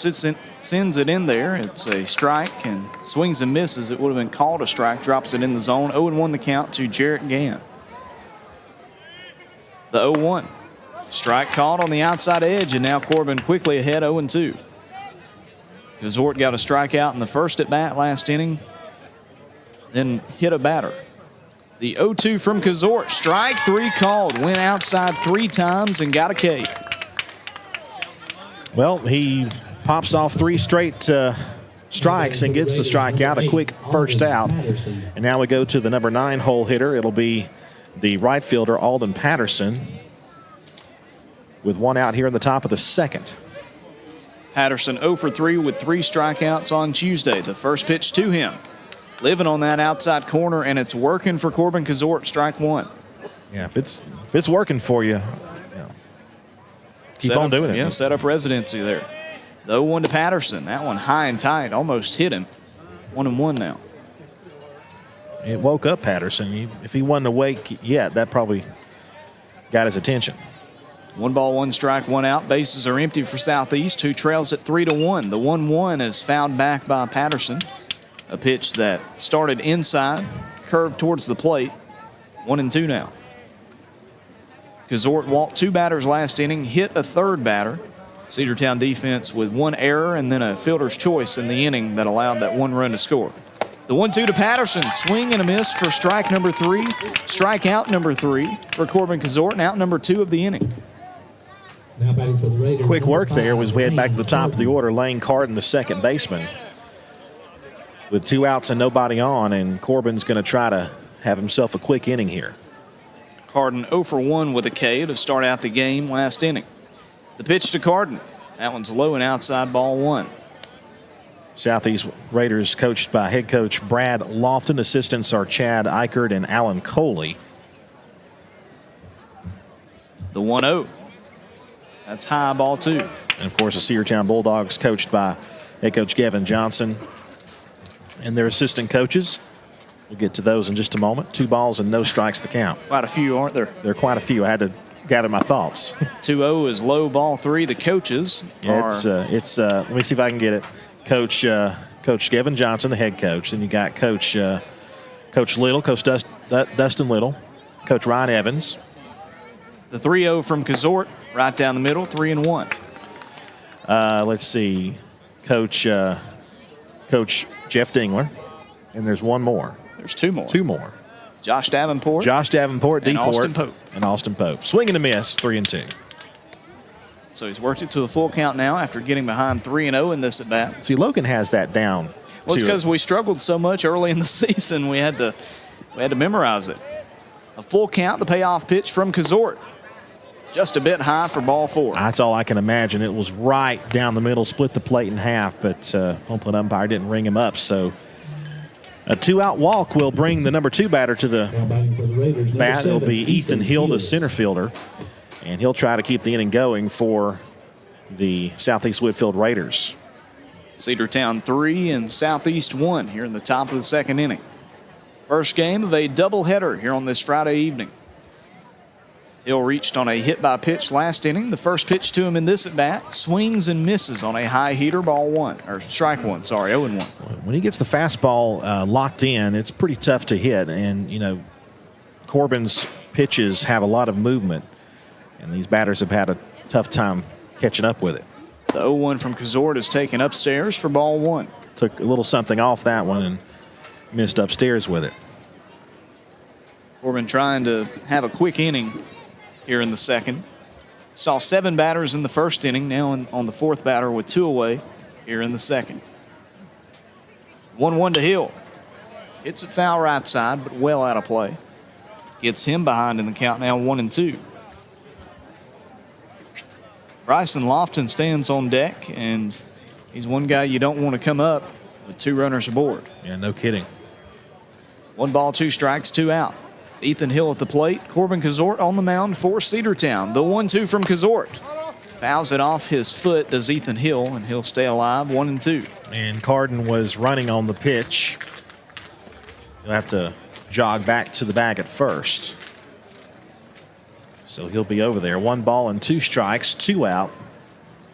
sends it in there. It's a strike and swings and misses. It would have been called a strike. Drops it in the zone. 0-1 the count to Jarrett Gann. The 0-1. Strike called on the outside edge, and now Corbin quickly ahead 0-2. Kazort got a strikeout in the first at bat last inning, then hit a batter. The 0-2 from Kazort. Strike 3 called. Went outside 3 times and got a K. Well, he pops off 3 straight strikes and gets the strikeout, a quick first out. And now we go to the number 9 hole hitter. It'll be the right fielder, Alden Patterson, with 1 out here in the top of the second. Patterson 0 for 3 with 3 strikeouts on Tuesday. The first pitch to him. Living on that outside corner, and it's working for Corbin Kazort. Strike 1. Yeah, if it's working for you, keep on doing it. Yeah, set up residency there. The 0-1 to Patterson. That one high and tight. Almost hit him. 1-1 now. It woke up Patterson. If he wasn't awake yet, that probably got his attention. 1 ball, 1 strike, 1 out. Bases are empty for Southeast, who trails at 3-1. The 1-1 is fouled back by Patterson. A pitch that started inside, curved towards the plate. 1-2 now. Kazort walked 2 batters last inning, hit a 3rd batter. Cedartown defense with 1 error and then a fielder's choice in the inning that allowed that 1 run to score. The 1-2 to Patterson. Swing and a miss for strike number 3. Strikeout number 3 for Corbin Kazort, and out number 2 of the inning. Quick work there as we head back to the top of the order. Lane Carden, the second baseman, with 2 outs and nobody on, and Corbin's going to try to have himself a quick inning here. Carden 0 for 1 with a K to start out the game last inning. The pitch to Carden. That one's low and outside, ball 1. Southeast Raiders coached by head coach Brad Lofton. Assistants are Chad Eichert and Alan Coley. The 1-0. That's high, ball 2. And, of course, the Cedartown Bulldogs coached by head coach Gavin Johnson and their assistant coaches, We'll get to those in just a moment. 2 balls and no strikes to count. Quite a few, aren't there? There are quite a few. I had to gather my thoughts. 2-0 is low, ball 3. The coaches are... It's let me see if I can get it. Coach Kevin Johnson, the head coach. Then you got Coach Little, Coach Dustin Little, Coach Ryan Evans. The 3-0 from Kazort, right down the middle, 3-1. Let's see, Coach Jeff Dingler, and there's one more. There's 2 more. 2 more. Josh Davenport, D. Austin Pope. And Austin Pope. Swing and a miss, 3-2. So he's worked it to a full count now after getting behind 3-0 in this at bat. See, Logan has that down. Well, it's because we struggled so much early in the season, we had to memorize it. A full count, the payoff pitch from Kazort. Just a bit high for ball 4. That's all I can imagine. It was right down the middle, split the plate in half, but home umpire didn't ring him up. So a 2-out walk will bring the number 2 batter to the bat. It'll be Ethan Hill, the center fielder, and he'll try to keep the inning going for the Southeast Whitfield Raiders. Cedartown 3 and Southeast 1 here in the top of the 2nd inning. First game of a doubleheader here on this Friday evening. Hill reached on a hit by pitch last inning. The first pitch to him in this at bat swings and misses on a high heater, ball 1, or strike 1, sorry, 0-1. When he gets the fastball locked in, it's pretty tough to hit. And, you know, Corbin's pitches have a lot of movement, and these batters have had a tough time catching up with it. The 0-1 from Kazort is taken upstairs for ball 1. Took a little something off that one and missed upstairs with it. Corbin trying to have a quick inning here in the second. Saw 7 batters in the first inning, now on the 4th batter with 2 away here in the second. 1-1 to Hill. Hits it foul right side, but well out of play. Gets him behind in the count now, 1-2. Bryson Lofton stands on deck, and he's one guy you don't want to come up with 2 runners aboard. Yeah, no kidding. 1 ball, 2 strikes, 2 out. Ethan Hill at the plate. Corbin Kazort on the mound for Cedartown. The 1-2 from Kazort. Fouls it off his foot, does Ethan Hill, and he'll stay alive, 1-2. And Carden was running on the pitch. He'll have to jog back to the bag at first. So he'll be over there. 1 ball and 2 strikes, 2 out.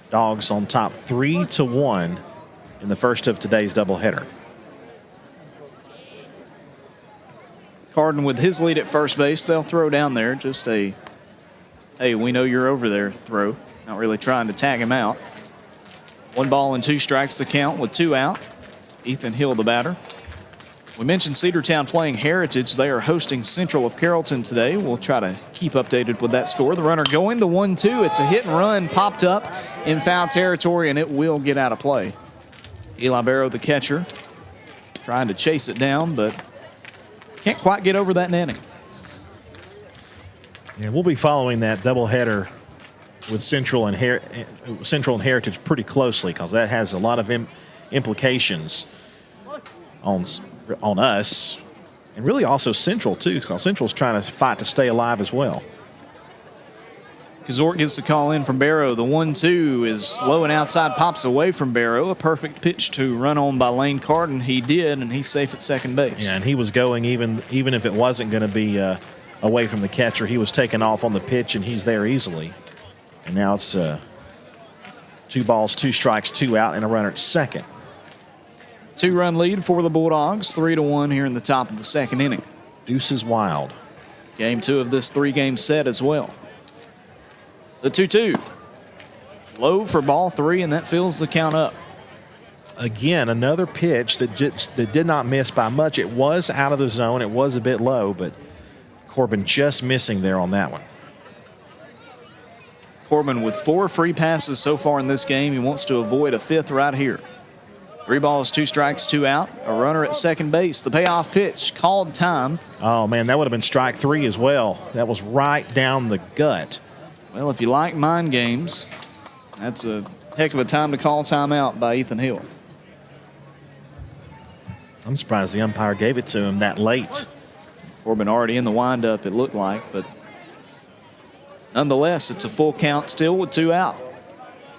Dogs on top 3-1 in the first of today's doubleheader. Carden with his lead at first base. They'll throw down there. Just a, hey, we know you're over there throw. Not really trying to tag him out. 1 ball and 2 strikes to count with 2 out. Ethan Hill, the batter. We mentioned Cedartown playing Heritage. They are hosting Central of Carrollton today. We'll try to keep updated with that score. The runner going, the 1-2. It's a hit and run, popped up in foul territory, and it will get out of play. Eli Barrow, the catcher, trying to chase it down, but can't quite get over that netting. Yeah, we'll be following that doubleheader with Central and Heritage pretty closely, because that has a lot of implications on us, and really also Central too, because Central's trying to fight to stay alive as well. Kazort gets the call in from Barrow. The 1-2 is low and outside, pops away from Barrow. A perfect pitch to run on by Lane Carden. He did, and he's safe at second base. Yeah, and he was going even if it wasn't going to be away from the catcher. He was taking off on the pitch, and he's there easily. And now it's 2 balls, 2 strikes, 2 out, and a runner at second. 2-run lead for the Bulldogs, 3-1 here in the top of the second inning. Deuce is wild. Game 2 of this 3-game set as well. The 2-2. Low for ball 3, and that fills the count up. Again, another pitch that did not miss by much. It was out of the zone. It was a bit low, but Corbin just missing there on that one. Corbin with 4 free passes so far in this game. He wants to avoid a 5th right here. 3 balls, 2 strikes, 2 out. A runner at second base. The payoff pitch, called time. Oh, man, that would have been strike 3 as well. That was right down the gut. Well, if you like mind games, that's a heck of a time to call timeout by Ethan Hill. I'm surprised the umpire gave it to him that late. Corbin already in the windup, it looked like, but nonetheless, it's a full count still with 2 out.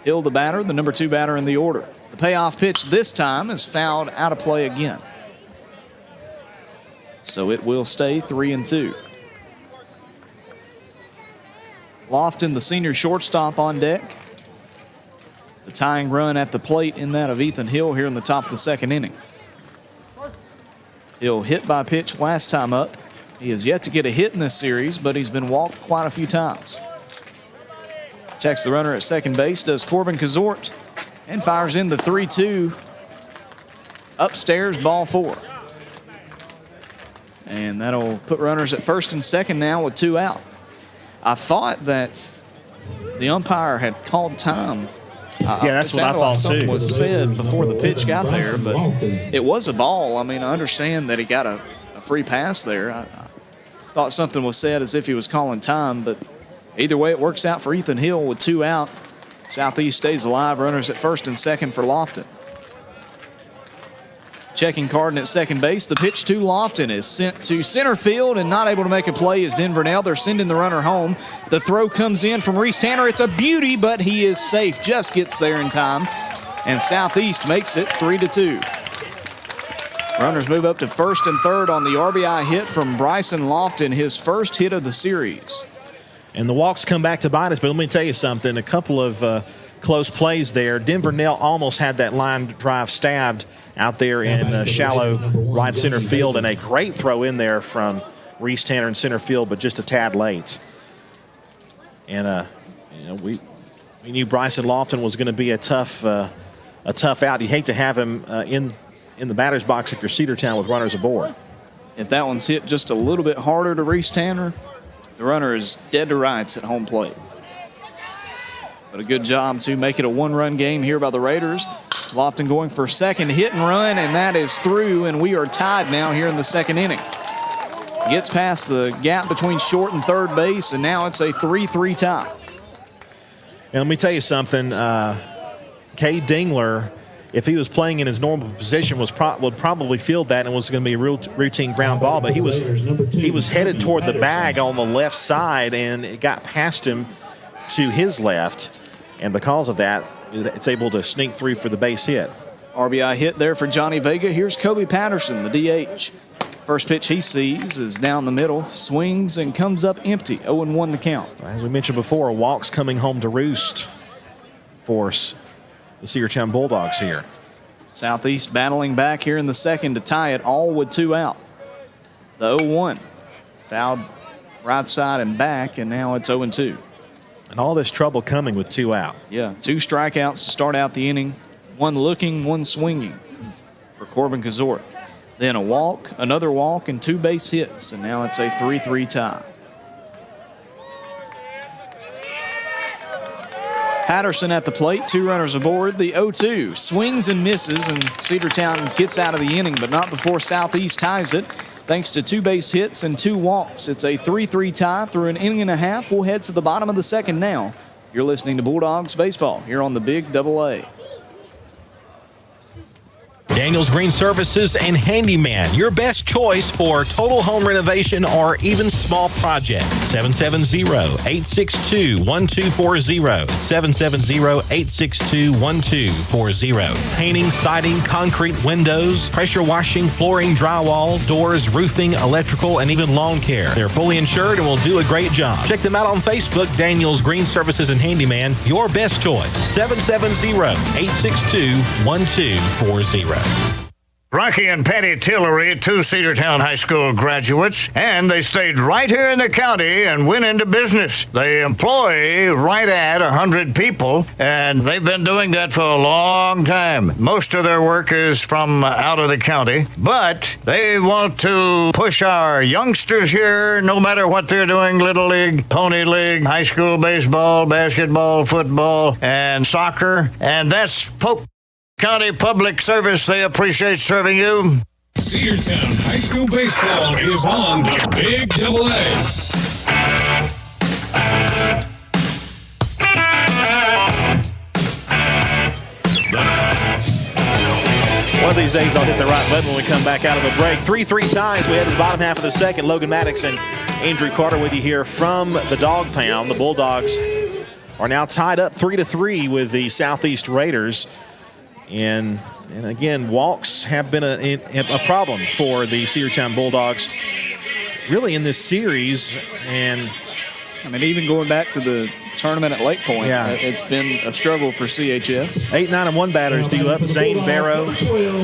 Hill, the batter, the number 2 batter in the order. The payoff pitch this time is fouled out of play again. So it will stay 3-2. Lofton, the senior shortstop, on deck. The tying run at the plate in that of Ethan Hill here in the top of the second inning. Hill hit by pitch last time up. He has yet to get a hit in this series, but he's been walked quite a few times. Checks the runner at second base, does Corbin Kazort, and fires in the 3-2. Upstairs, ball 4. And that'll put runners at first and second now with 2 out. I thought that the umpire had called time. Yeah, that's what I thought something too. was said before the pitch got there, but it was a ball. I mean, I understand that he got a free pass there. I thought something was said as if he was calling time, but either way, it works out for Ethan Hill with 2 out. Southeast stays alive, runners at first and second for Lofton. Checking Carden at second base. The pitch to Lofton is sent to center field and not able to make a play is Denvernell. They're sending the runner home. The throw comes in from Reese Tanner. It's a beauty, but he is safe. Just gets there in time. And Southeast makes it 3-2. Runners move up to first and third on the RBI hit from Bryson Lofton, his first hit of the series. And the walks come back to bite us, but let me tell you something. A couple of close plays there. Denvernell almost had that line drive stabbed out there in shallow right center field, and a great throw in there from Reese Tanner in center field, but just a tad late. And we knew Bryson Lofton was going to be a tough out. You hate to have him in the batter's box if you're Cedartown with runners aboard. If that one's hit just a little bit harder to Reese Tanner, the runner is dead to rights at home plate. But a good job to make it a 1-run game here by the Raiders. Lofton going for second hit and run, and that is through, and we are tied now here in the second inning. Gets past the gap between short and third base, and now it's a 3-3 tie. And let me tell you something. Cade Dingler, if he was playing in his normal position, would probably field that and was going to be a real routine ground ball. But he was headed toward the bag on the left side, and it got past him to his left. And because of that, it's able to sneak through for the base hit. RBI hit there for Johnny Vega. Here's Kobe Patterson, the DH. First pitch he sees is down the middle, swings and comes up empty. 0-1 the count. As we mentioned before, walks coming home to roost for the Cedartown Bulldogs here. Southeast battling back here in the second to tie it all with 2 out. The 0-1 fouled right side and back, and now it's 0-2. And all this trouble coming with 2 out. Yeah, 2 strikeouts to start out the inning. 1 looking, 1 swinging for Corbin Kazort. Then a walk, another walk, and 2 base hits. And now it's a 3-3 tie. Patterson at the plate, 2 runners aboard. The 0-2 swings and misses, and Cedartown gets out of the inning, but not before Southeast ties it. Thanks to 2 base hits and 2 walks. It's a 3-3 tie through an inning and a half. We'll head to the bottom of the second now. You're listening to Bulldogs Baseball here on the Big Double A. Daniels Green Services and Handyman, your best choice for total home renovation or even small projects. 770-862-1240. 770-862-1240. Painting, siding, concrete, windows, pressure washing, flooring, drywall, doors, roofing, electrical, and even lawn care. They're fully insured and will do a great job. Check them out on Facebook, Daniels Green Services and Handyman, your best choice. 770-862-1240. Rocky and Patty Tillery, 2 Cedartown High School graduates, and they stayed right here in the county and went into business. They employ right at 100 people, and they've been doing that for a long time. Most of their work is from out of the county, but they want to push our youngsters here, no matter what they're doing, Little League, Pony League, high school baseball, basketball, football, and soccer, and that's Polk County Public Service. They appreciate serving you. Cedartown High School Baseball is on the Big Double A. One of these days I'll hit the right button when we come back out of a break. 3-3 ties. We head to the bottom half of the second. Logan Maddox and Andrew Carter with you here from the Dog Pound. The Bulldogs are now tied up 3-3 with the Southeast Raiders. And And again, walks have been a problem for the Cedartown Bulldogs really in this series. And I mean, even going back to the tournament at Lake Point, it's been a struggle for CHS. 8, 9, and 1 batters due up. Zane Barrow,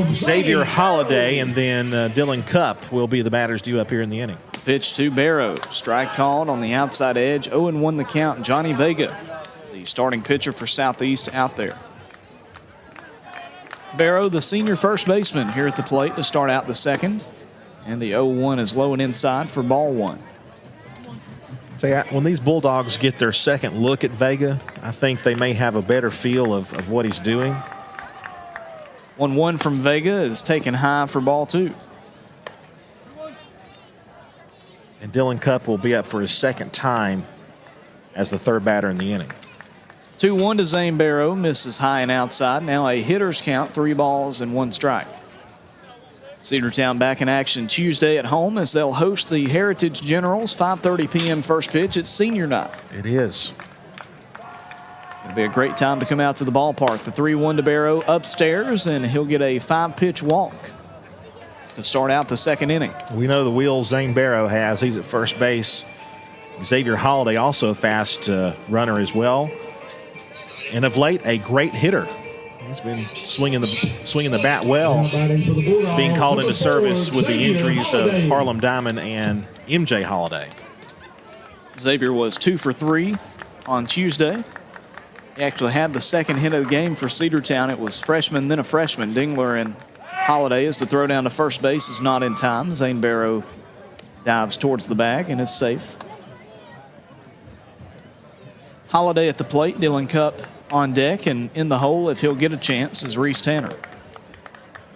Xavier Holiday, and then Dylan Cupp will be the batters due up here in the inning. Pitch to Barrow. Strike called on the outside edge. 0-1 the count. Johnny Vega, the starting pitcher for Southeast, out there. Barrow, the senior first baseman, here at the plate to start out the second. And the 0-1 is low and inside for ball one. When these Bulldogs get their second look at Vega, I think they may have a better feel of what he's doing. 1-1 from Vega is taken high for ball two. And Dylan Cupp will be up for his second time as the third batter in the inning. 2-1 to Zane Barrow, misses high and outside. Now a hitter's count, 3 balls and 1 strike. Cedartown back in action Tuesday at home as they'll host the Heritage Generals. 5:30 p.m. first pitch. It's senior night. It is. It'll be a great time to come out to the ballpark. The 3-1 to Barrow upstairs, and he'll get a 5-pitch walk to start out the second inning. We know the wheels Zane Barrow has. He's at first base. Xavier Holiday, also a fast runner as well. And of late, a great hitter. He's been swinging the bat well, being called into service with the injuries of Harlem Diamond and MJ Holiday. Xavier was 2 for 3 on Tuesday. He actually had the second hit of the game for Cedartown. It was freshman, then a freshman. Dingler and Holiday is to throw down to first base is not in time. Zane Barrow dives towards the bag and is safe. Holiday at the plate, Dylan Cupp on deck, and in the hole, if he'll get a chance, is Reese Tanner.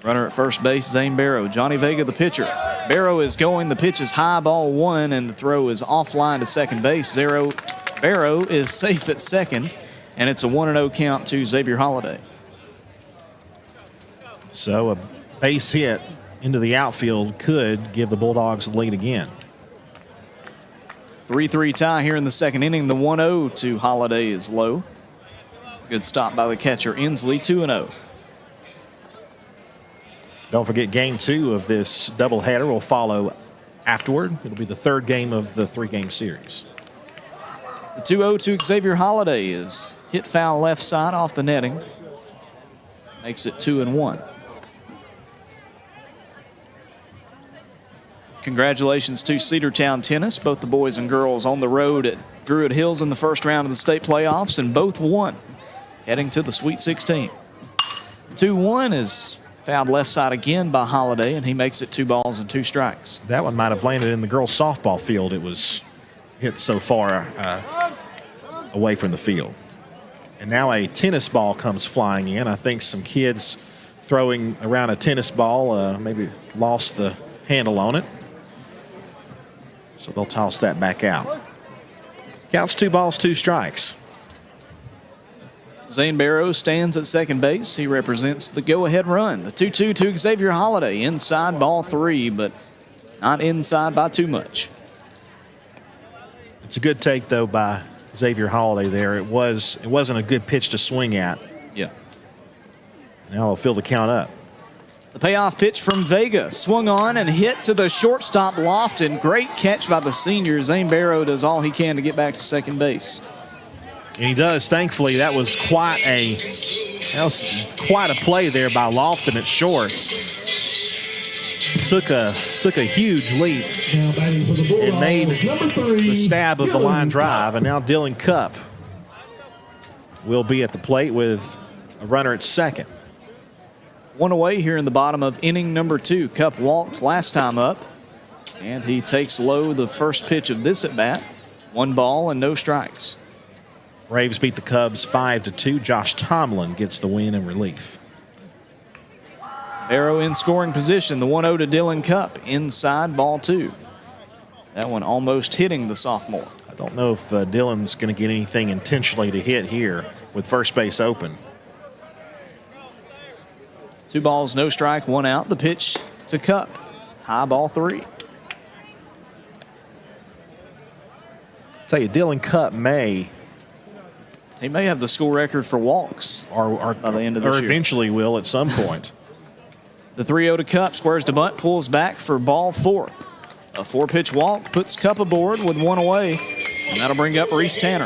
Runner at first base, Zane Barrow. Johnny Vega, the pitcher. Barrow is going. The pitch is high, ball one, and the throw is offline to second base. Barrow is safe at second, and it's a 1-0 count to Xavier Holiday. So a base hit into the outfield could give the Bulldogs the lead again. 3-3 tie here in the second inning. The 1-0 to Holiday is low. Good stop by the catcher, Inslee, 2-0. Don't forget, game 2 of this doubleheader will follow afterward. It'll be the third game of the 3-game series. The 2-0 to Xavier Holiday is hit foul left side off the netting. Makes it 2-1. Congratulations to Cedartown Tennis. Both the boys and girls on the road at Druid Hills in the first round of the state playoffs, and both won, heading to the Sweet 16. 2-1 is fouled left side again by Holiday, and he makes it 2 balls and 2 strikes. That one might have landed in the girls' softball field. It was hit so far away from the field. And now a tennis ball comes flying in. I think some kids throwing around a tennis ball maybe lost the handle on it. So they'll toss that back out. Counts 2 balls, 2 strikes. Zane Barrow stands at second base. He represents the go-ahead run. The 2-2 to Xavier Holiday. Inside ball 3, but not inside by too much. It's a good take, though, by Xavier Holiday there. It wasn't a good pitch to swing at. Yeah. Now he'll fill the count up. The payoff pitch from Vega. Swung on and hit to the shortstop Lofton. Great catch by the senior. Zane Barrow does all he can to get back to second base. And he does, thankfully. That was quite a play there by Lofton at short. Took a huge leap and made the stab of the line drive. And now Dylan Cupp will be at the plate with a runner at second. 1 away here in the bottom of inning number 2. Cupp walked last time up, and he takes low the first pitch of this at bat. 1 ball and no strikes. Braves beat the Cubs 5-2. Josh Tomlin gets the win in relief. Barrow in scoring position. The 1-0 to Dylan Cupp. Inside ball 2. That one almost hitting the sophomore. I don't know if Dylan's going to get anything intentionally to hit here with first base open. 2 balls, no strike, 1 out. The pitch to Cupp. High ball 3. Tell you, Dylan Cupp may have the school record for walks or by the end of this year. Or eventually will at some point. The 3-0 to Cup, squares to bunt, pulls back for ball 4. A 4-pitch walk puts Cup aboard with 1 away, and that'll bring up Reese Tanner.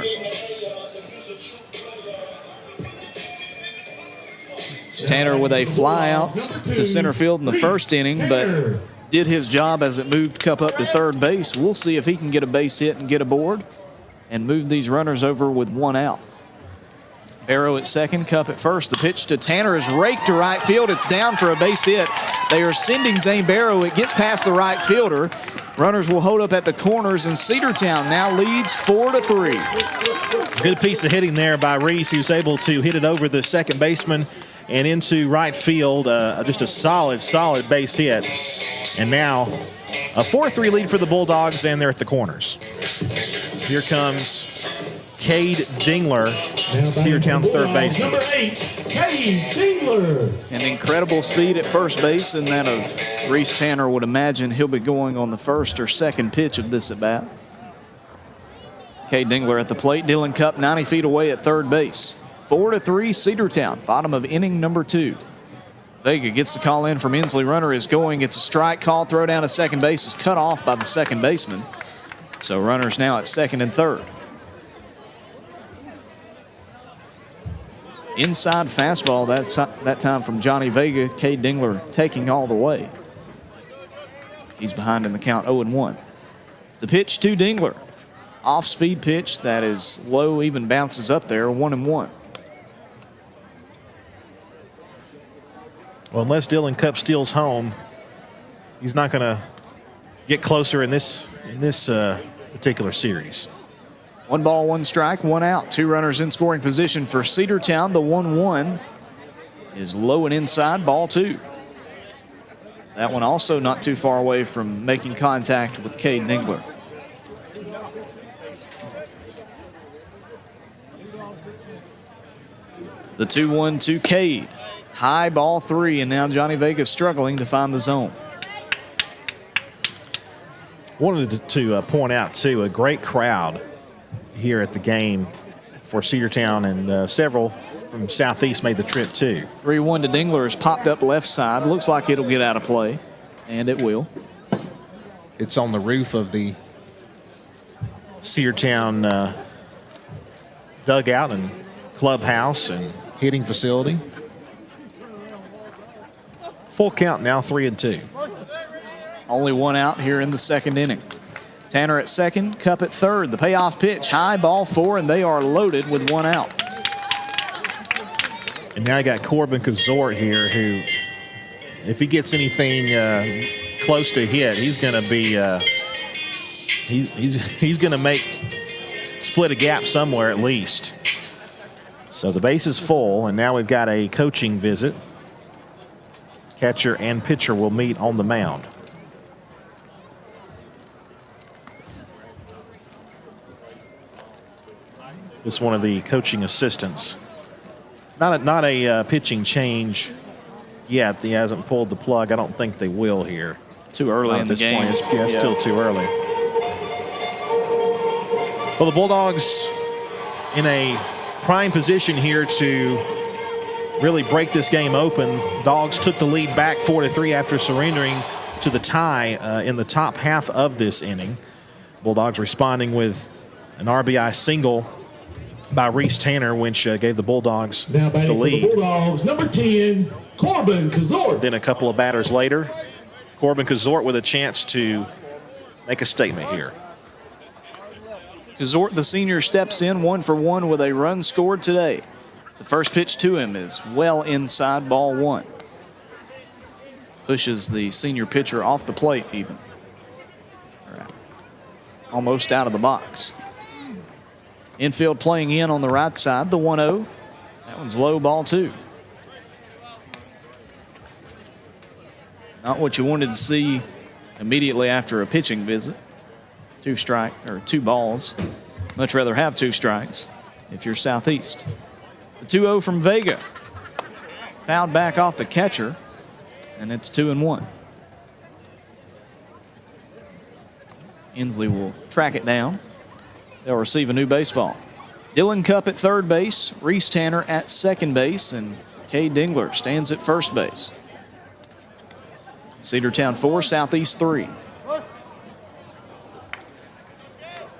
Tanner with a fly out to center field in the first inning, but did his job as it moved Cup up to third base. We'll see if he can get a base hit and get aboard and move these runners over with 1 out. Barrow at second, Cup at first. The pitch to Tanner is raked to right field. It's down for a base hit. They are sending Zane Barrow. It gets past the right fielder. Runners will hold up at the corners, and Cedartown now leads 4-3. Good piece of hitting there by Reese. He was able to hit it over the second baseman and into right field. Just a solid base hit. And now a 4-3 lead for the Bulldogs, and they're at the corners. Here comes Cade Dingler, Cedartown's third baseman. Number 8, Cade Dingler. An incredible speed at first base, and that of Reese Tanner. Would imagine he'll be going on the first or second pitch of this at bat. Cade Dingler at the plate. Dylan Cup 90 feet away at third base. 4-3 Cedartown, bottom of inning number 2. Vega gets the call in from Inslee. Runner is going. It's a strike call. Throw down to second base is cut off by the second baseman. So runners now at second and third. Inside fastball that time from Johnny Vega. Cade Dingler taking all the way. He's behind in the count 0-1. The pitch to Dingler. Off-speed pitch that is low, even bounces up there, 1-1. Well, unless Dylan Cup steals home, he's not going to get closer in this particular series. 1 ball, 1 strike, 1 out. 2 runners in scoring position for Cedartown. The 1-1 is low and inside, ball 2. That one also not too far away from making contact with Cade Dingler. The 2-1 to Cade. High, ball 3, and now Johnny Vega struggling to find the zone. Wanted to point out, too, a great crowd here at the game for Cedartown, and several from Southeast made the trip, too. 3-1 to Dingler is popped up left side. Looks like it'll get out of play, and it will. It's on the roof of the Cedartown dugout and clubhouse and hitting facility. Full count now, 3-2. Only 1 out here in the second inning. Tanner at second, Cup at third. The payoff pitch, high, ball 4, and they are loaded with 1 out. And now you got Corbin Kazort here, who, if he gets anything close to hit, he's going to be he's going to split a gap somewhere at least. So the base is full, and now we've got a coaching visit. Catcher and pitcher will meet on the mound. This is one of the coaching assistants. Not a pitching change yet. He hasn't pulled the plug. I don't think they will here. Too early in the game. It's still too early. Well, the Bulldogs in a prime position here to really break this game open. Dogs took the lead back 4-3 after surrendering to the tie in the top half of this inning. Bulldogs responding with an RBI single by Reese Tanner, which gave the Bulldogs now the lead. For the Bulldogs, number 10, Corbin Kazort. Then a couple of batters later, Corbin Kazort with a chance to make a statement here. Kazort, the senior, steps in 1 for 1 with a run scored today. The first pitch to him is well inside, ball 1. Pushes the senior pitcher off the plate even. Almost out of the box. Infield playing in on the right side, the 1-0. That one's low, ball 2. Not what you wanted to see immediately after a pitching visit. 2 balls. Much rather have 2 strikes if you're Southeast. The 2-0 from Vega. Fouled back off the catcher, and it's 2-1. Inslee will track it down. They'll receive a new baseball. Dylan Cup at third base, Reese Tanner at second base, and Cade Dingler stands at first base. Cedartown 4, Southeast 3.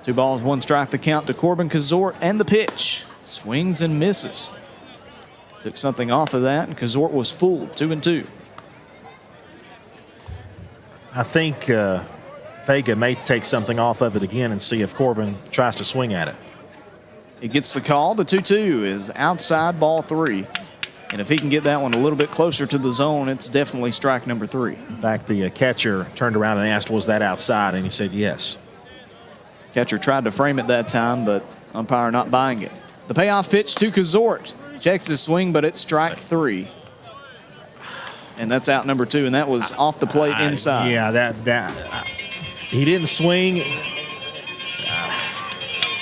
2 balls, 1 strike the count to Corbin Kazort, and the pitch. Swings and misses. Took something off of that, and Kazort was fooled, 2-2. I think Vega may take something off of it again and see if Corbin tries to swing at it. He gets the call. The 2-2 is outside, ball 3. And if he can get that one a little bit closer to the zone, it's definitely strike number 3. In fact, the catcher turned around and asked, was that outside? And he said yes. Catcher tried to frame it that time, but umpire not buying it. The payoff pitch to Kazort. Checks his swing, but it's strike 3. And that's out number 2, and that was off the plate inside. Yeah, that he didn't swing.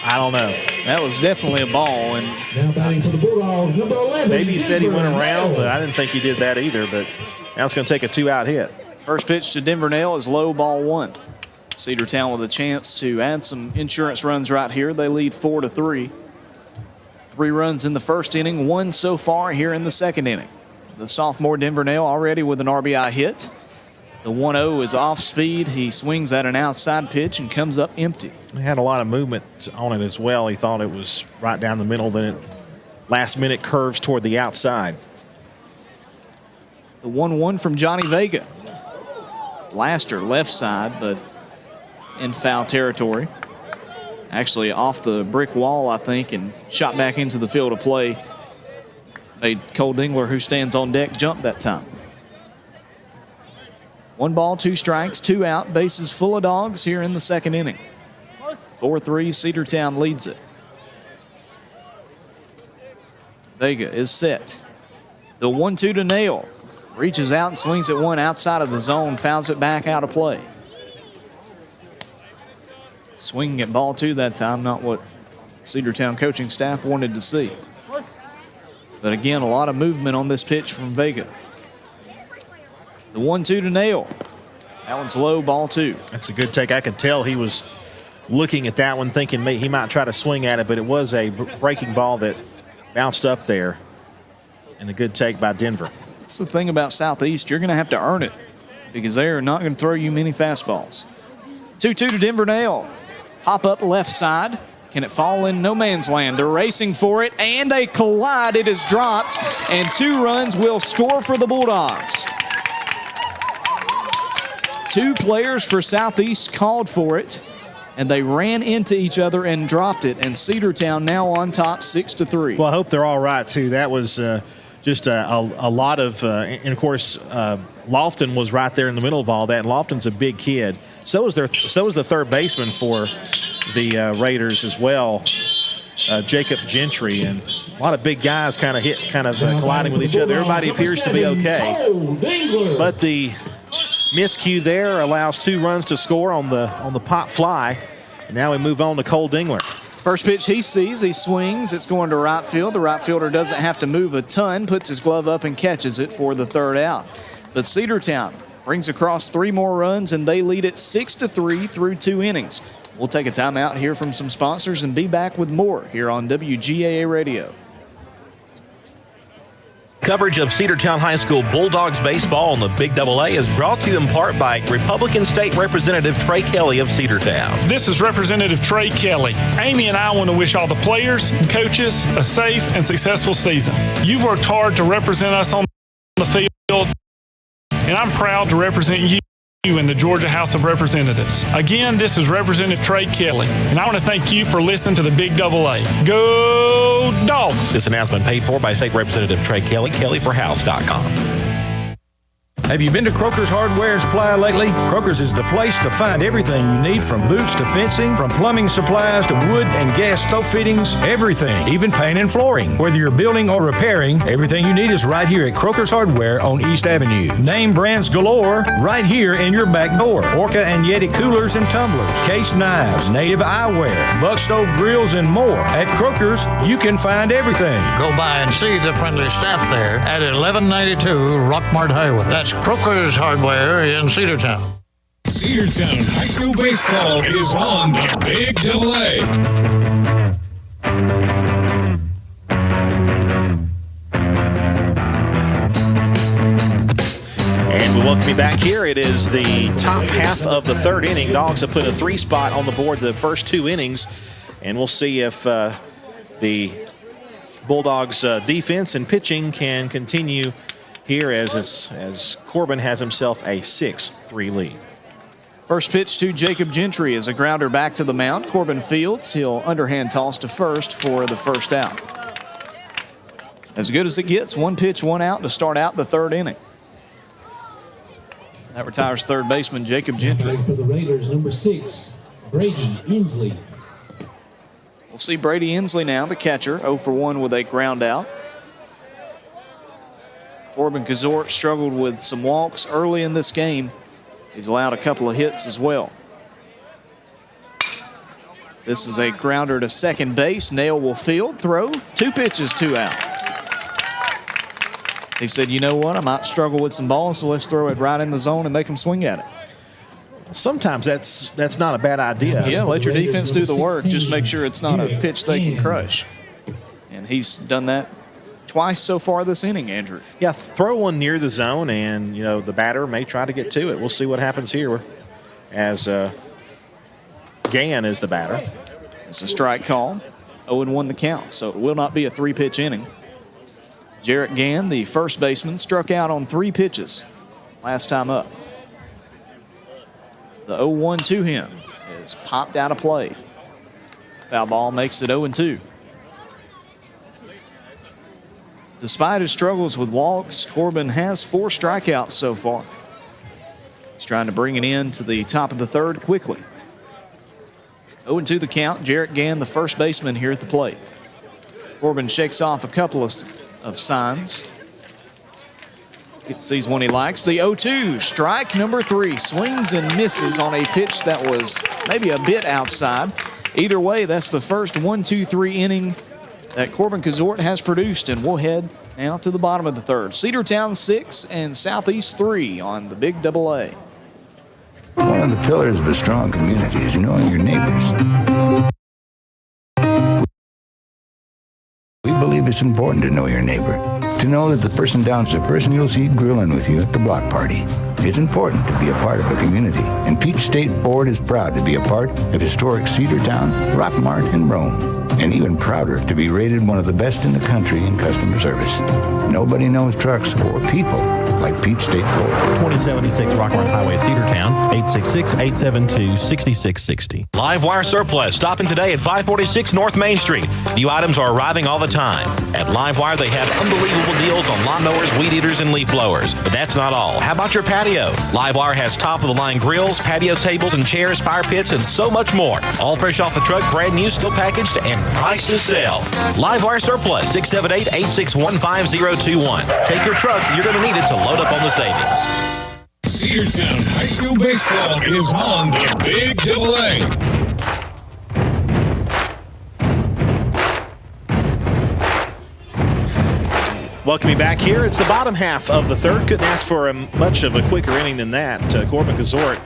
I don't know. That was definitely a ball. And Now batting for the Bulldogs, number 11. Maybe he said he went around, but I didn't think he did that either. But now it's going to take a 2-out hit. First pitch to Denver Nail is low, ball 1. Cedartown with a chance to add some insurance runs right here. They lead 4-3. 3 runs in the first inning, 1 so far here in the second inning. The sophomore Denver Nail already with an RBI hit. The 1-0 is off speed. He swings at an outside pitch and comes up empty. He had a lot of movement on it as well. He thought it was right down the middle, then it last minute curves toward the outside. The 1-1 from Johnny Vega. Blaster left side, but in foul territory. Actually off the brick wall, I think, and shot back into the field of play. Made Cole Dingler, who stands on deck, jump that time. 1 ball, 2 strikes, 2 out, bases full of dogs here in the second inning. 4-3, Cedartown leads it. Vega is set. The 1-2 to Nail. Reaches out and swings at one outside of the zone, fouls it back out of play. Swinging at ball 2 that time, not what Cedartown coaching staff wanted to see. But again, a lot of movement on this pitch from Vega. The 1-2 to Nail. That one's low, ball 2. That's a good take. I could tell he was looking at that one thinking he might try to swing at it, but it was a breaking ball that bounced up there. And a good take by Denver. That's the thing about Southeast. You're going to have to earn it because they are not going to throw you many fastballs. 2-2 to Denver Nail. Hop up left side. Can it fall in no man's land? They're racing for it, and they collide. It is dropped, and 2 runs will score for the Bulldogs. 2 players for Southeast called for it, and they ran into each other and dropped it, and Cedartown now on top 6-3. Well, I hope they're all right, too. That was just a lot of and, of course, Lofton was right there in the middle of all that, and Lofton's a big kid. So is the third baseman for the Raiders as well, Jacob Gentry, and a lot of big guys kind of colliding with each other. Everybody appears to be okay, but the miscue there allows 2 runs to score on the pop fly. And now we move on to Cole Dingler. First pitch he sees, he swings. It's going to right field. The right fielder doesn't have to move a ton, puts his glove up and catches it for the 3rd out. But Cedartown brings across 3 more runs, and they lead it 6-3 through 2 innings. We'll take a timeout, hear from some sponsors, and be back with more here on WGAA Radio. Coverage of Cedartown High School Bulldogs baseball on the Big AA is brought to you in part by Republican State Representative Trey Kelly of Cedartown. This is Representative Trey Kelly. Amy and I want to wish all the players and coaches a safe and successful season. You've worked hard to represent us on the field, and I'm proud to represent you in the Georgia House of Representatives. Again, this is Representative Trey Kelly, and I want to thank you for listening to the Big AA. Go Dogs! This announcement paid for by State Representative Trey Kelly, kellyforhouse.com. Have you been to Croker's Hardware and Supply lately? Croker's is the place to find everything you need, from boots to fencing, from plumbing supplies to wood and gas stove fittings, everything, even paint and flooring. Whether you're building or repairing, everything you need is right here at Croker's Hardware on East Avenue. Name brands galore right here in your back door. Orca and Yeti coolers and tumblers, case knives, native eyewear, buck stove grills, and more. At Croker's, you can find everything. Go by and see the friendly staff there at 1192 Rockmart Highway. That's Croker's Hardware in Cedartown. Cedartown High School Baseball is on the Big AA. And we Welcome me back here. It is the top half of the third inning. Dogs have put a 3 spot on the board the first 2 innings, and we'll see if the Bulldogs' defense and pitching can continue here as Corbin has himself a 6-3 lead. First pitch to Jacob Gentry is a grounder back to the mound. Corbin fields. He'll underhand toss to first for the first out. As good as it gets, 1 pitch, 1 out to start out the third inning. That retires third baseman Jacob Gentry. For the Raiders, number 6, Brady Inslee. We'll see Brady Inslee now, the catcher, 0 for 1 with a ground out. Corbin Kazort struggled with some walks early in this game. He's allowed a couple of hits as well. This is a grounder to second base. Nail will field, throw, 2 pitches, 2 out. He said, you know what, I might struggle with some balls, so let's throw it right in the zone and make them swing at it. Sometimes that's not a bad idea. Yeah, let your defense do the work. Just make sure it's not a pitch they can crush. And he's done that twice so far this inning, Andrew. Yeah, throw one near the zone, and the batter may try to get to it. We'll see what happens here as Gann is the batter. It's a strike call. 0-1 the count, so it will not be a 3-pitch inning. Jarrett Gann, the first baseman, struck out on 3 pitches last time up. The 0-1 to him is popped out of play. Foul ball makes it 0-2. Despite his struggles with walks, Corbin has 4 strikeouts so far. He's trying to bring it in to the top of the third quickly. 0-2 the count. Jarrett Gann, the first baseman here at the plate. Corbin shakes off a couple of signs. Sees one he likes. The 0-2, strike number 3. Swings and misses on a pitch that was maybe a bit outside. Either way, that's the first 1-2-3 inning that Corbin Kazort has produced, and we'll head now to the bottom of the third. Cedartown 6 and Southeast 3 on the Big AA. One of the pillars of a strong community is knowing your neighbors. We believe it's important to know your neighbor, to know that the person down's the person you'll see grilling with you at the block party. It's important to be a part of a community, and Peach State Ford is proud to be a part of historic Cedartown, Rockmart, and Rome, and even prouder to be rated one of the best in the country in customer service. Nobody knows trucks or people like Peach State Ford. 2076 Rockmart Highway, Cedartown, 866-872-6660. Live Wire Surplus, stopping today at 546 North Main Street. New items are arriving all the time. At Live Wire, they have unbelievable deals on lawnmowers, weed eaters, and leaf blowers. But that's not all. How about your patio? Live Wire has top-of-the-line grills, patio tables and chairs, fire pits, and so much more. All fresh off the truck, brand new, still packaged, and price to sell. Live Wire Surplus, 678-861-5021. Take your truck. You're going to need it to load up on the savings. Cedartown High School Baseball is on the Big AA. Welcome me back here. It's the bottom half of the third. Couldn't ask for much of a quicker inning than that. Corbin Kazort,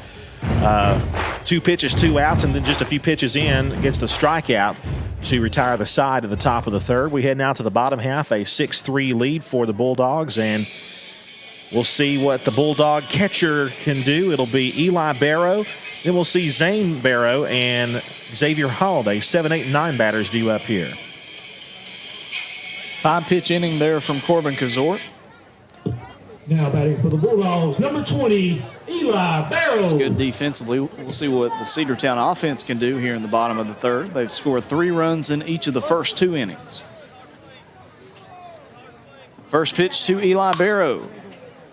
2 pitches, 2 outs, and then just a few pitches in gets the strikeout to retire the side of the top of the third. We head now to the bottom half, a 6-3 lead for the Bulldogs, and we'll see what the Bulldog catcher can do. It'll be Eli Barrow. Then we'll see Zane Barrow and Xavier Holiday. 7, 8, and 9 batters due up here. 5-pitch inning there from Corbin Kazort. Now batting for the Bulldogs, number 20, Eli Barrow. It's good defensively. We'll see what the Cedartown offense can do here in the bottom of the third. They've scored 3 runs in each of the first 2 innings. First pitch to Eli Barrow.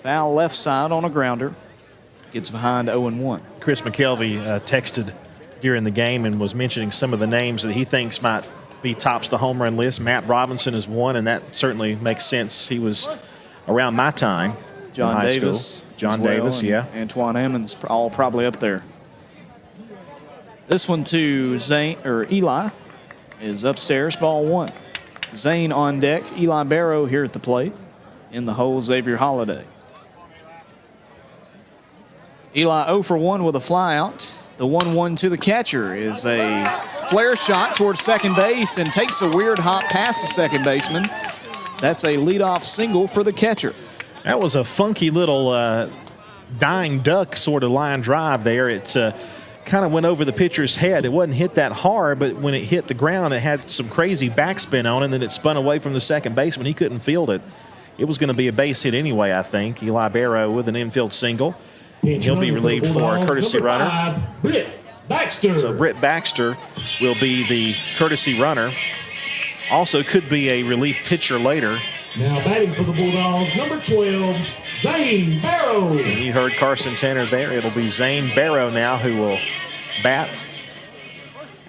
Foul left side on a grounder. Gets behind 0-1. Chris McKelvey texted during the game and was mentioning some of the names that he thinks might be tops the home run list. Matt Robinson is one, and that certainly makes sense. He was around my time. John Davis. John Davis, yeah. Antoine Emmons, all probably up there. This one to Eli is upstairs, ball 1. Zane on deck. Eli Barrow here at the plate. In the hole, Xavier Holiday. Eli 0 for 1 with a fly out. The 1-1 to the catcher is a flare shot towards second base and takes a weird hop past the second baseman. That's a leadoff single for the catcher. That was a funky little dying duck sort of line drive there. It's kind of went over the pitcher's head. It wasn't hit that hard, but when it hit the ground, it had some crazy backspin on it, and then it spun away from the second baseman. He couldn't field it. It was going to be a base hit anyway, I think. Eli Barrow with an infield single. And he'll be relieved for a courtesy runner. Britt Baxter. So Britt Baxter will be the courtesy runner. Also could be a relief pitcher later. Now batting for the Bulldogs, number 12, Zane Barrow. And you heard Carson Tanner there. It'll be Zane Barrow now who will bat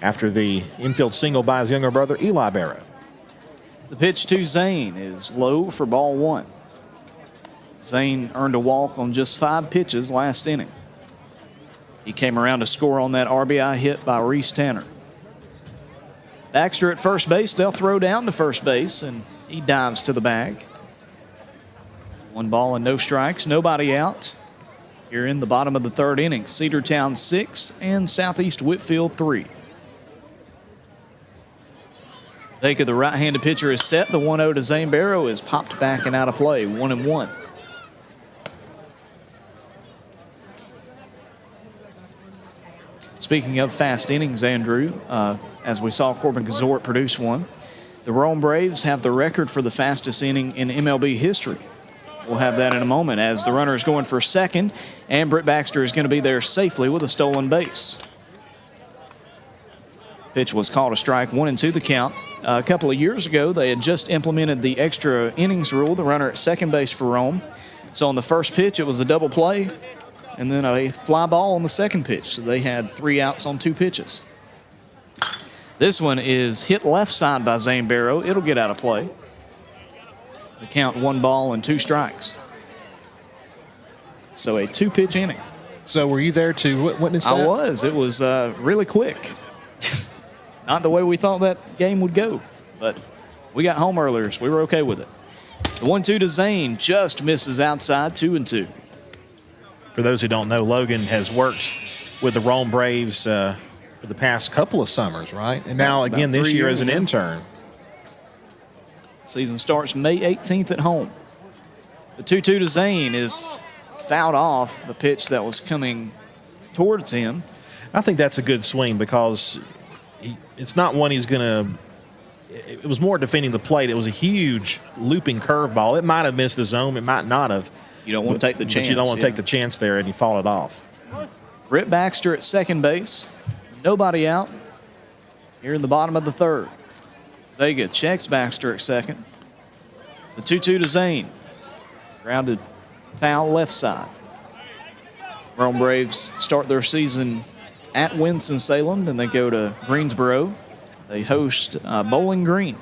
after the infield single by his younger brother, Eli Barrow. The pitch to Zane is low for ball 1. Zane earned a walk on just 5 pitches last inning. He came around to score on that RBI hit by Reese Tanner. Baxter at first base. They'll throw down to first base, and he dives to the bag. 1 ball and no strikes, nobody out. Here in the bottom of the 3rd inning, Cedartown 6 and Southeast Whitfield 3. Vega, the right-handed pitcher, is set. The 1-0 to Zane Barrow is popped back and out of play, 1-1. Speaking of fast innings, Andrew, as we saw Corbin Gazort produce one, the Rome Braves have the record for the fastest inning in MLB history. We'll have that in a moment as the runner is going for second, and Britt Baxter is going to be there safely with a stolen base. Pitch was called a strike, 1-2 the count. A couple of years ago, they had just implemented the extra innings rule, the runner at second base for Rome. So on the first pitch, it was a double play, and then a fly ball on the second pitch. So they had 3 outs on 2 pitches. This one is hit left side by Zane Barrow. It'll get out of play. The count 1 ball and 2 strikes. So a 2-pitch inning. So were you there to witness that? I was. It was really quick. Not the way we thought that game would go, but we got home earlier, so we were okay with it. The 1-2 to Zane just misses outside, 2-2. For those who don't know, Logan has worked with the Rome Braves for the past couple of summers, right? And now again this year as an intern. Season starts May 18th at home. The 2-2 to Zane is fouled off the pitch that was coming towards him. I think that's a good swing because it's not one he's going to – it was more defending the plate. It was a huge looping curveball. It might have missed the zone. It might not have. You don't want to take the chance. But you don't want to take the chance there, and you foul it off. Britt Baxter at second base. Nobody out here in the bottom of the 3rd. Vega checks Baxter at second. The 2-2 to Zane. Grounded foul left side. Rome Braves start their season at Winston-Salem. Then they go to Greensboro. They host Bowling Green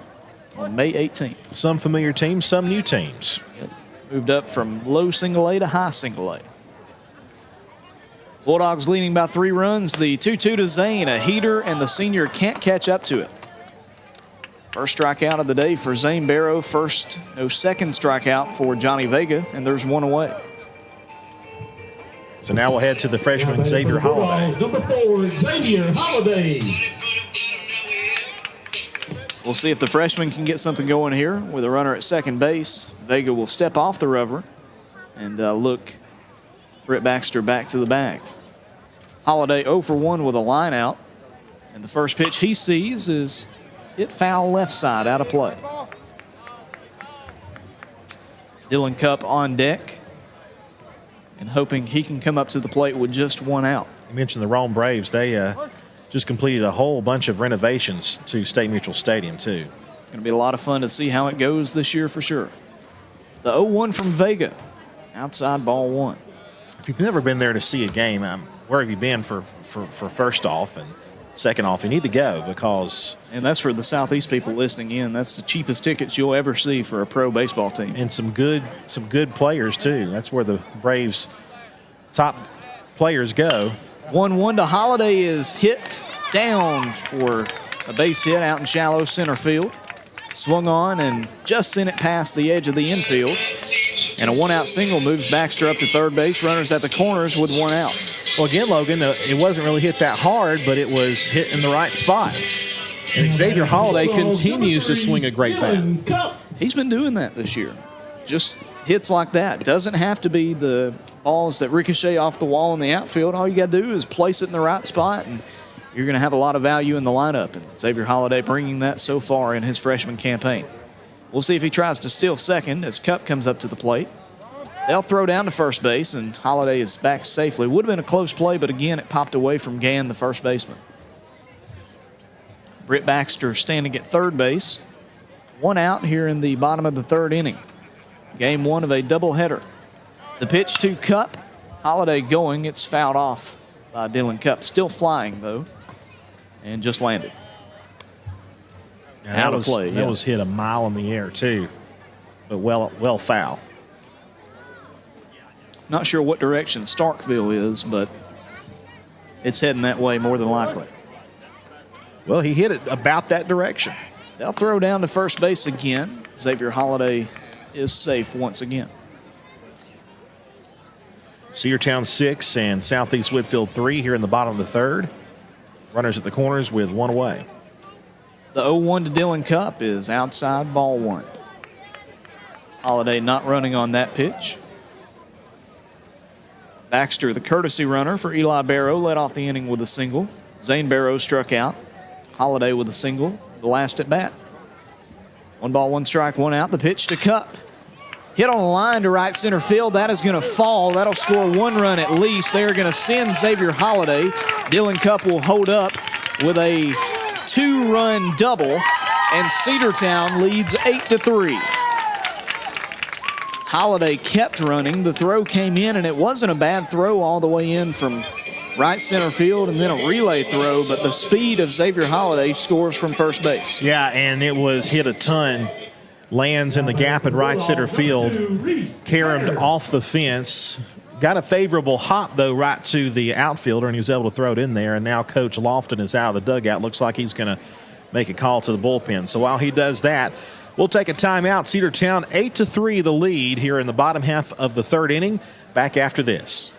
on May 18th. Some familiar teams, some new teams. Yep. Moved up from low single A to high single A. Bulldogs leading by 3 runs. The 2-2 to Zane, a heater, and the senior can't catch up to it. First strikeout of the day for Zane Barrow. Second strikeout for Johnny Vega, and there's 1 away. So now we'll head to the freshman Xavier Holiday. Number 4, Xavier Holiday. We'll see if the freshman can get something going here with a runner at second base. Vega will step off the rover and look Britt Baxter back to the bag. Holiday 0 for 1 with a line out. And the first pitch he sees is hit foul left side, out of play. Dylan Cupp on deck and hoping he can come up to the plate with just 1 out. You mentioned the Rome Braves. They just completed a whole bunch of renovations to State Mutual Stadium, too. Going to be a lot of fun to see how it goes this year for sure. The 0-1 from Vega. Outside ball 1. If you've never been there to see a game, where have you been for first off and second off? You need to go because... And that's for the Southeast people listening in. That's the cheapest tickets you'll ever see for a pro baseball team. And some good players, too. That's where the Braves' top players go. 1-1 to Holiday is hit down for a base hit out in shallow center field. Swung on and just sent it past the edge of the infield. And a 1-out single moves Baxter up to third base. Runners at the corners with 1 out. Well, again, Logan, it wasn't really hit that hard, but it was hit in the right spot. And Xavier Holiday continues to swing a great bat. He's been doing that this year. Just hits like that. Doesn't have to be the balls that ricochet off the wall in the outfield, all you got to do is place it in the right spot, and you're going to have a lot of value in the lineup. And Xavier Holiday bringing that so far in his freshman campaign. We'll see if he tries to steal second as Cup comes up to the plate. They'll throw down to first base, and Holiday is back safely. Would have been a close play, but again, it popped away from Gann, the first baseman. Britt Baxter standing at third base. One out here in the bottom of the third inning. Game one of a doubleheader. The pitch to Cup. Holiday going. It's fouled off by Dylan Cup. Still flying, though, and just landed. Now Out of play. That was hit a mile in the air, too, but well foul. Not sure what direction Starkville is, but it's heading that way more than likely. Well, he hit it about that direction. They'll throw down to first base again. Xavier Holiday is safe once again. Cedartown 6 and Southeast Whitfield 3 here in the bottom of the third. Runners at the corners with one away. The 0-1 to Dylan Cup is outside, ball one. Holiday not running on that pitch. Baxter, the courtesy runner for Eli Barrow, led off the inning with a single. Zane Barrow struck out. Holiday with a single, the last at bat. 1 ball, 1 strike, 1 out. The pitch to Cup. Hit on a line to right center field. That is going to fall. That'll score 1 run at least. They're going to send Xavier Holiday. Dylan Cup will hold up with a 2-run double, and Cedartown leads 8-3. Holiday kept running. The throw came in, and it wasn't a bad throw all the way in from right center field, and then a relay throw, but the speed of Xavier Holiday scores from first base. Yeah, and it was hit a ton. Lands in the gap in right center field. Caromed off the fence. Got a favorable hop, though, right to the outfielder, and he was able to throw it in there. And now Coach Lofton is out of the dugout. Looks like he's going to make a call to the bullpen. So while he does that, we'll take a timeout. Cedartown 8-3 the lead here in the bottom half of the third inning. Back after this.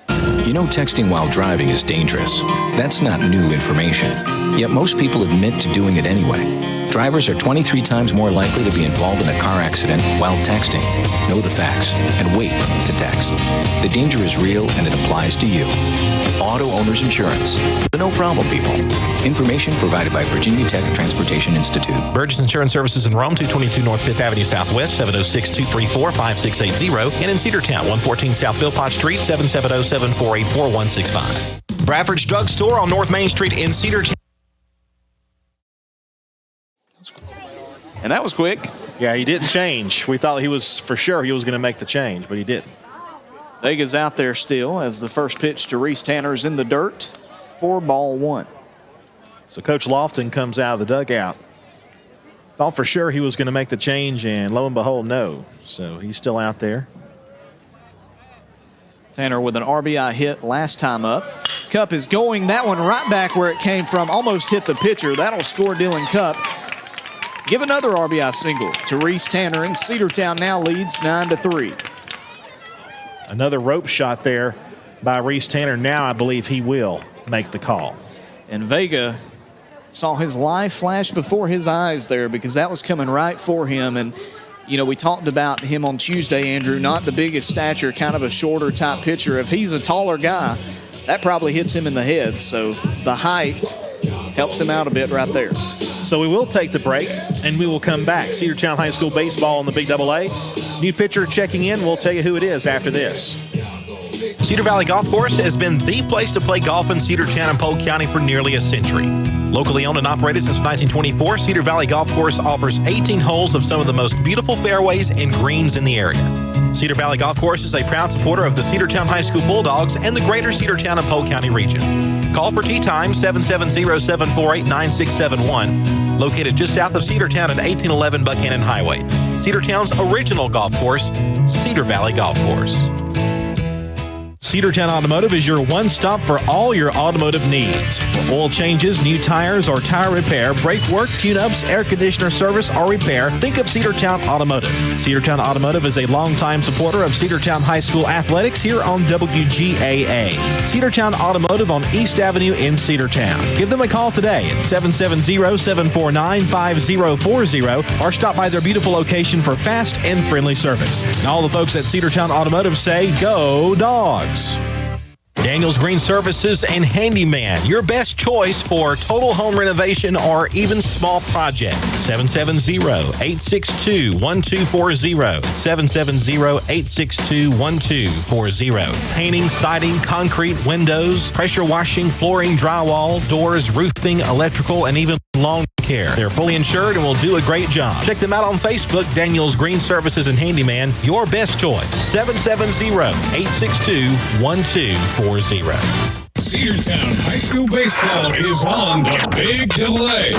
You know texting while driving is dangerous. That's not new information. Yet most people admit to doing it anyway. Drivers are 23 times more likely to be involved in a car accident while texting. Know the facts and wait to text. The danger is real and it applies to you. Auto Owners Insurance. The no problem people. Information provided by Virginia Tech Transportation Institute. Burgess Insurance Services in Rome, 222 North 5th Avenue Southwest, 706-234-5680. And in Cedartown, 114 South Philpott Street, 770-748-4165. Bradford's Drugstore on North Main Street in Cedartown. And that was quick. Yeah, he didn't change. We thought he was for sure he was going to make the change, but he didn't. Vega's out there still as the first pitch to Reese Tanner's in the dirt. 4 ball 1. So Coach Lofton comes out of the dugout. Thought for sure he was going to make the change, and lo and behold, no. So he's still out there. Tanner with an RBI hit last time up. Cup is going that one right back where it came from. Almost hit the pitcher. That'll score Dylan Cup. Give another RBI single to Reese Tanner, and Cedartown now leads 9-3. Another rope shot there by Reese Tanner. Now I believe he will make the call. And Vega saw his life flash before his eyes there because that was coming right for him. And, you know, we talked about him on Tuesday, Andrew, not the biggest stature, kind of a shorter type pitcher. If he's a taller guy, that probably hits him in the head. So the height helps him out a bit right there. So we will take the break, and we will come back. Cedartown High School baseball in the Big AA. New pitcher checking in. We'll tell you who it is after this. Cedar Valley Golf Course has been the place to play golf in Cedartown and Polk County for nearly a century. Locally owned and operated since 1924, Cedar Valley Golf Course offers 18 holes of some of the most beautiful fairways and greens in the area. Cedar Valley Golf Course is a proud supporter of the Cedartown High School Bulldogs and the greater Cedartown and Polk County region. Call for tee time 770-748-9671, located just south of Cedartown at 1811 Buchanan Highway. Cedartown's original golf course, Cedar Valley Golf Course. Cedartown Automotive is your one stop for all your automotive needs. For oil changes, new tires, or tire repair, brake work, tune-ups, air conditioner service, or repair, think of Cedartown Automotive. Cedartown Automotive is a longtime supporter of Cedartown High School athletics here on WGAA. Cedartown Automotive on East Avenue in Cedartown. Give them a call today at 770-749-5040 or stop by their beautiful location for fast and friendly service. And all the folks at Cedartown Automotive say, go Dogs! Daniel's Green Services and Handyman, your best choice for total home renovation or even small projects. 770-862-1240. 770-862-1240. Painting, siding, concrete, windows, pressure washing, flooring, drywall, doors, roofing, electrical, and even lawn care. They're fully insured and will do a great job. Check them out on Facebook, Daniel's Green Services and Handyman, your best choice. 770-862-1240. Cedartown High School Baseball is on the Big AA.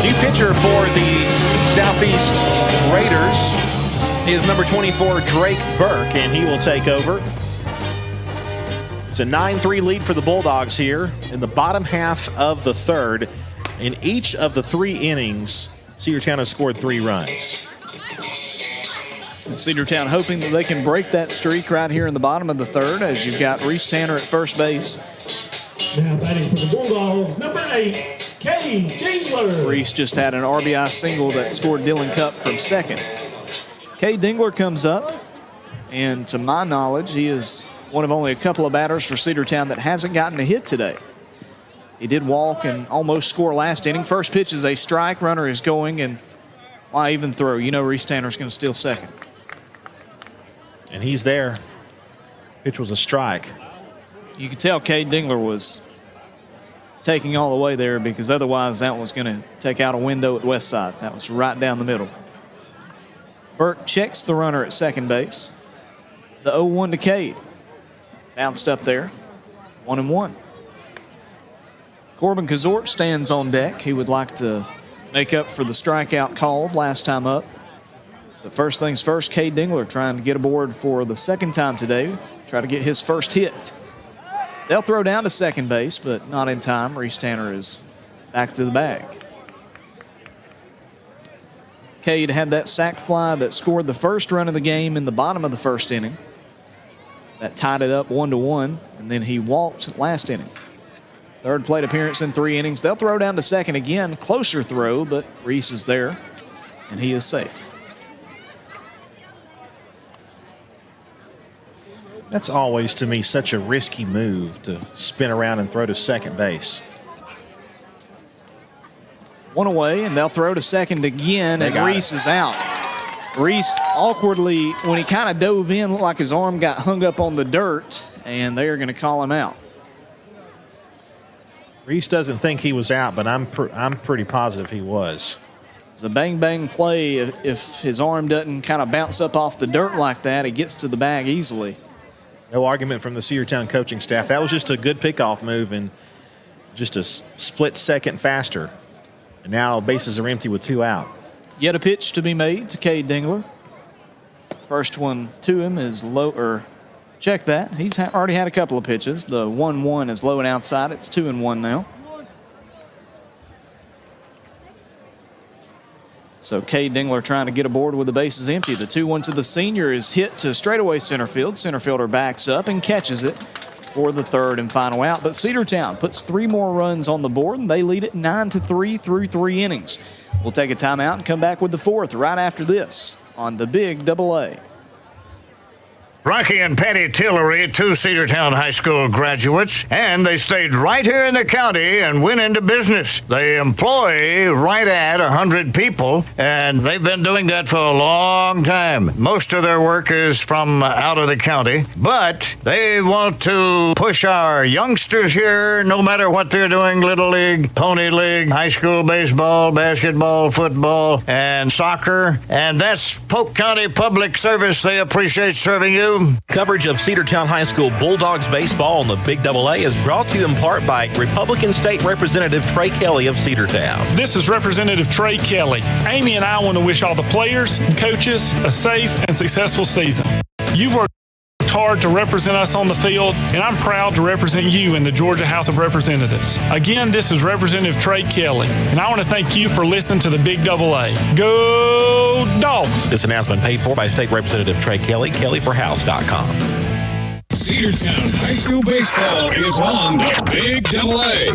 New pitcher for the Southeast Raiders is number 24, Drake Burke, and he will take over. It's a 9-3 lead for the Bulldogs here in the bottom half of the third. In each of the 3 innings, Cedartown has scored 3 runs. And Cedartown hoping that they can break that streak right here in the bottom of the third, as you've got Reese Tanner at first base. Now batting for the Bulldogs, number 8, Cade Dingler. Reese just had an RBI single that scored Dylan Cupp from second. Cade Dingler comes up, and to my knowledge, he is one of only a couple of batters for Cedartown that hasn't gotten a hit today. He did walk and almost score last inning. First pitch is a strike, runner is going, and why even throw? You know Reese Tanner's going to steal second. And he's there. Pitch was a strike. You could tell Cade Dingler was taking all the way there, because otherwise that was going to take out a window at West Side. That was right down the middle. Burke checks the runner at second base. The 0-1 to Cade. Bounced up there. 1-1. Corbin Kazort stands on deck. He would like to make up for the strikeout called last time up. But first things first, Cade Dingler trying to get aboard for the second time today. Try to get his first hit. They'll throw down to second base, but not in time. Reese Tanner is back to the bag. Cade had that sac fly that scored the first run of the game in the bottom of the first inning. That tied it up 1-1, and then he walked last inning. Third plate appearance in 3 innings. They'll throw down to second again. Closer throw, but Reese is there, and he is safe. That's always, to me, such a risky move to spin around and throw to second base. 1 away, and they'll throw to second again, and Reese is out. Reese awkwardly, when he kind of dove in, looked like his arm got hung up on the dirt, and they're going to call him out. Reese doesn't think he was out, but I'm pretty positive he was. It's a bang-bang play. If his arm doesn't kind of bounce up off the dirt like that, he gets to the bag easily. No argument from the Cedartown coaching staff. That was just a good pickoff move and just a split second faster. And now bases are empty with 2 out. Yet a pitch to be made to Cade Dingler. First one to him is low, or check that. He's already had a couple of pitches. The 1-1 is low and outside. It's 2-1 now. So Cade Dingler trying to get aboard with the bases empty. The 2-1 to the senior is hit to straightaway center field. Center fielder backs up and catches it for the third and final out. But Cedartown puts 3 more runs on the board, and they lead it 9-3 through 3 innings. We'll take a timeout and come back with the 4th right after this on the Big AA. Rocky and Patty Tillery, 2 Cedartown High School graduates, and they stayed right here in the county and went into business. They employ right at 100 people, and they've been doing that for a long time. Most of their work is from out of the county, but they want to push our youngsters here, no matter what they're doing, Little League, Pony League, high school baseball, basketball, football, and soccer. And that's Polk County Public Service. They appreciate serving you. you. Coverage of Cedartown High School Bulldogs baseball on the Big AA is brought to you in part by Republican State Representative Trey Kelly of Cedartown. This is Representative Trey Kelly. Amy and I want to wish all the players and coaches a safe and successful season. You've worked hard to represent us on the field, and I'm proud to represent you in the Georgia House of Representatives. Again, this is Representative Trey Kelly, and I want to thank you for listening to the Big AA. Go Dogs! This announcement paid for by State Representative Trey Kelly, kellyforhouse.com. Cedartown High School baseball is on the Big AA.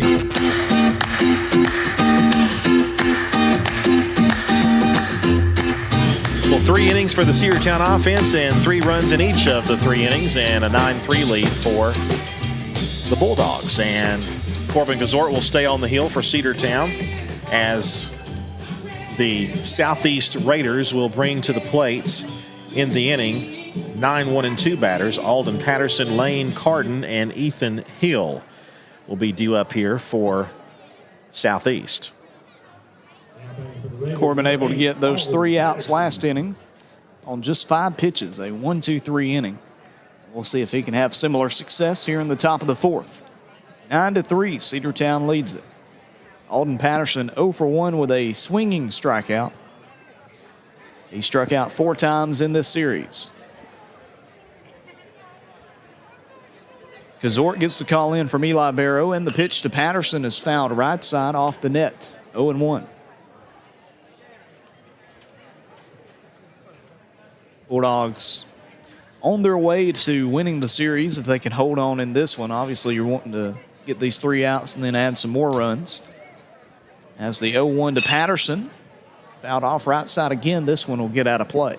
Well, 3 innings for the Cedartown offense and 3 runs in each of the 3 innings and a 9-3 lead for the Bulldogs. And Corbin Gazort will stay on the hill for Cedartown as the Southeast Raiders will bring to the plates in the inning 9 1-2 batters. Alden Patterson, Lane Carden, and Ethan Hill will be due up here for Southeast. Corbin able to get those 3 outs last inning on just 5 pitches, a 1-2-3 inning. We'll see if he can have similar success here in the top of the 4th. 9-3, Cedartown leads it. Alden Patterson 0 for 1 with a swinging strikeout. He struck out 4 times in this series. Gazort gets the call in from Eli Barrow, and the pitch to Patterson is fouled right side off the net. 0-1. Bulldogs on their way to winning the series if they can hold on in this one. Obviously, you're wanting to get these 3 outs and then add some more runs. As the 0-1 to Patterson, fouled off right side again. This one will get out of play.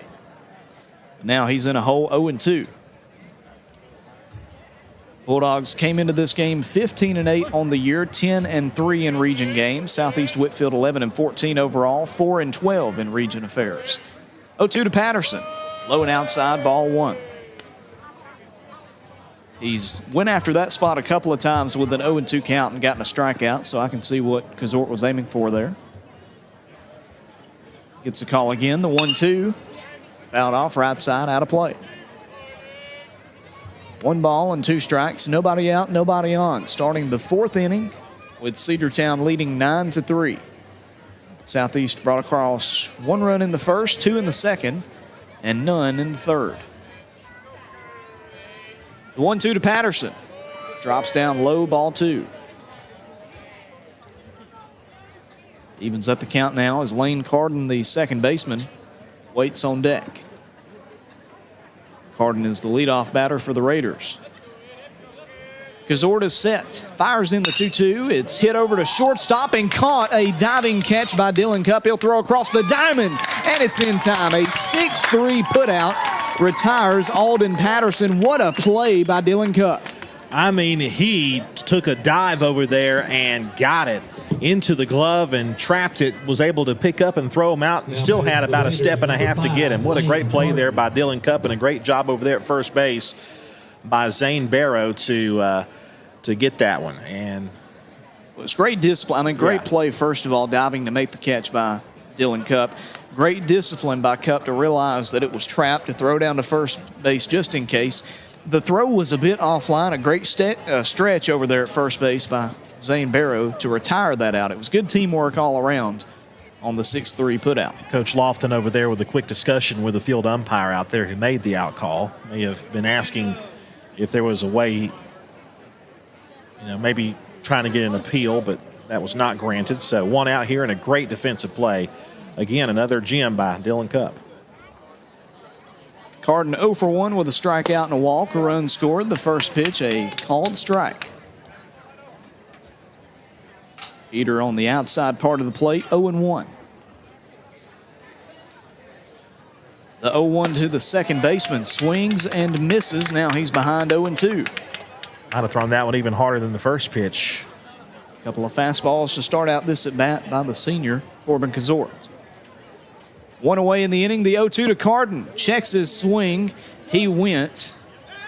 Now he's in a hole, 0-2. Bulldogs came into this game 15-8 on the year, 10-3 in region games. Southeast Whitfield 11-14 overall, 4-12 in region affairs. 0-2 to Patterson. Low and outside, ball 1. He's went after that spot a couple of times with an 0-2 count and gotten a strikeout, so I can see what Gazort was aiming for there. Gets a call again, the 1-2. Fouled off right side, out of play. 1 ball and 2 strikes, nobody out, nobody on. Starting the 4th inning with Cedartown leading 9-3. Southeast brought across 1 run in the first, 2 in the second, and none in the third. The 1-2 to Patterson. Drops down low, ball 2. Evens up the count now as Lane Carden, the second baseman, waits on deck. Carden is the leadoff batter for the Raiders. Gazort is set, fires in the 2-2. It's hit over to shortstop and caught. A diving catch by Dylan Cupp. He'll throw across the diamond, and it's in time. A 6-3 putout retires Alden Patterson. What a play by Dylan Cupp. I mean, he took a dive over there and got it into the glove and trapped it, was able to pick up and throw him out, and still had about a step and a half to get him. What a great play there by Dylan Cupp, and a great job over there at first base by Zane Barrow to get that one. And it was great discipline. I mean, great play, first of all, diving to make the catch by Dylan Cupp. Great discipline by Cupp to realize that it was trapped, to throw down to first base just in case. The throw was a bit offline. A great stretch over there at first base by Zane Barrow to retire that out. It was good teamwork all around on the 6-3 putout. Coach Lofton over there with a quick discussion with the field umpire out there who made the out call. May have been asking if there was a way, maybe trying to get an appeal, but that was not granted. So 1 out here and a great defensive play. Again, another gem by Dylan Cupp. Carden 0 for 1 with a strikeout and a walk. A run scored. The first pitch, a called strike. Peter on the outside part of the plate, 0-1. The 0-1 to the second baseman, swings and misses. Now he's behind 0-2. I'd have thrown that one even harder than the first pitch. A couple of fastballs to start out this at bat by the senior, Corbin Gazort. 1 away in the inning, the 0-2 to Carden. Checks his swing. He went,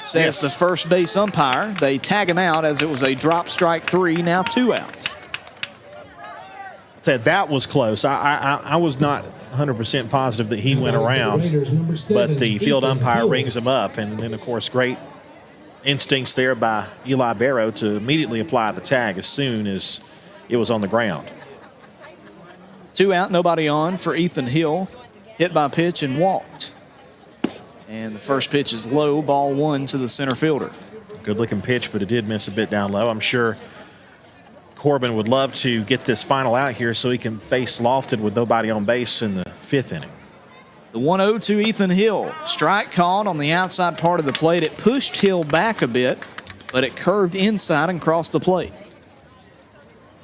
says the first base umpire. They tag him out as it was a drop strike 3, now 2 out. said that was close. I was not 100% positive that he went around, but the field umpire rings him up, and then, of course, great instincts there by Eli Barrow to immediately apply the tag as soon as it was on the ground. 2 out, nobody on for Ethan Hill. Hit by pitch and walked. And the first pitch is low, ball 1 to the center fielder. Good looking pitch, but it did miss a bit down low. I'm sure Corbin would love to get this final out here so he can face Lofton with nobody on base in the 5th inning. The 1-0 to Ethan Hill. Strike called on the outside part of the plate. It pushed Hill back a bit, but it curved inside and crossed the plate.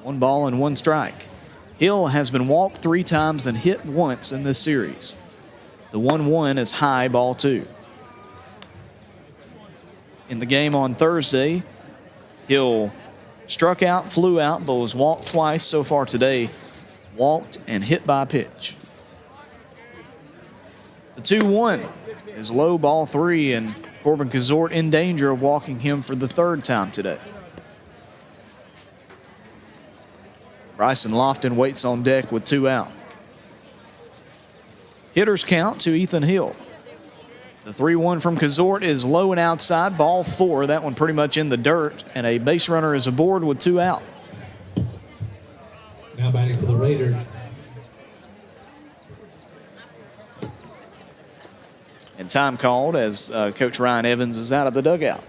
1 ball and 1 strike. Hill has been walked 3 times and hit once in this series. The 1-1 is high, ball 2. In the game on Thursday, Hill struck out, flew out, but was walked twice so far today. Walked and hit by pitch. The 2-1 is low, ball 3, and Corbin Kazort in danger of walking him for the 3rd time today. Bryson Lofton waits on deck with 2 out. Hitters count to Ethan Hill. The 3-1 from Kazort is low and outside, ball 4. That one pretty much in the dirt, and a base runner is aboard with 2 out. Now batting for the Raiders. And time called as Coach Ryan Evans is out of the dugout.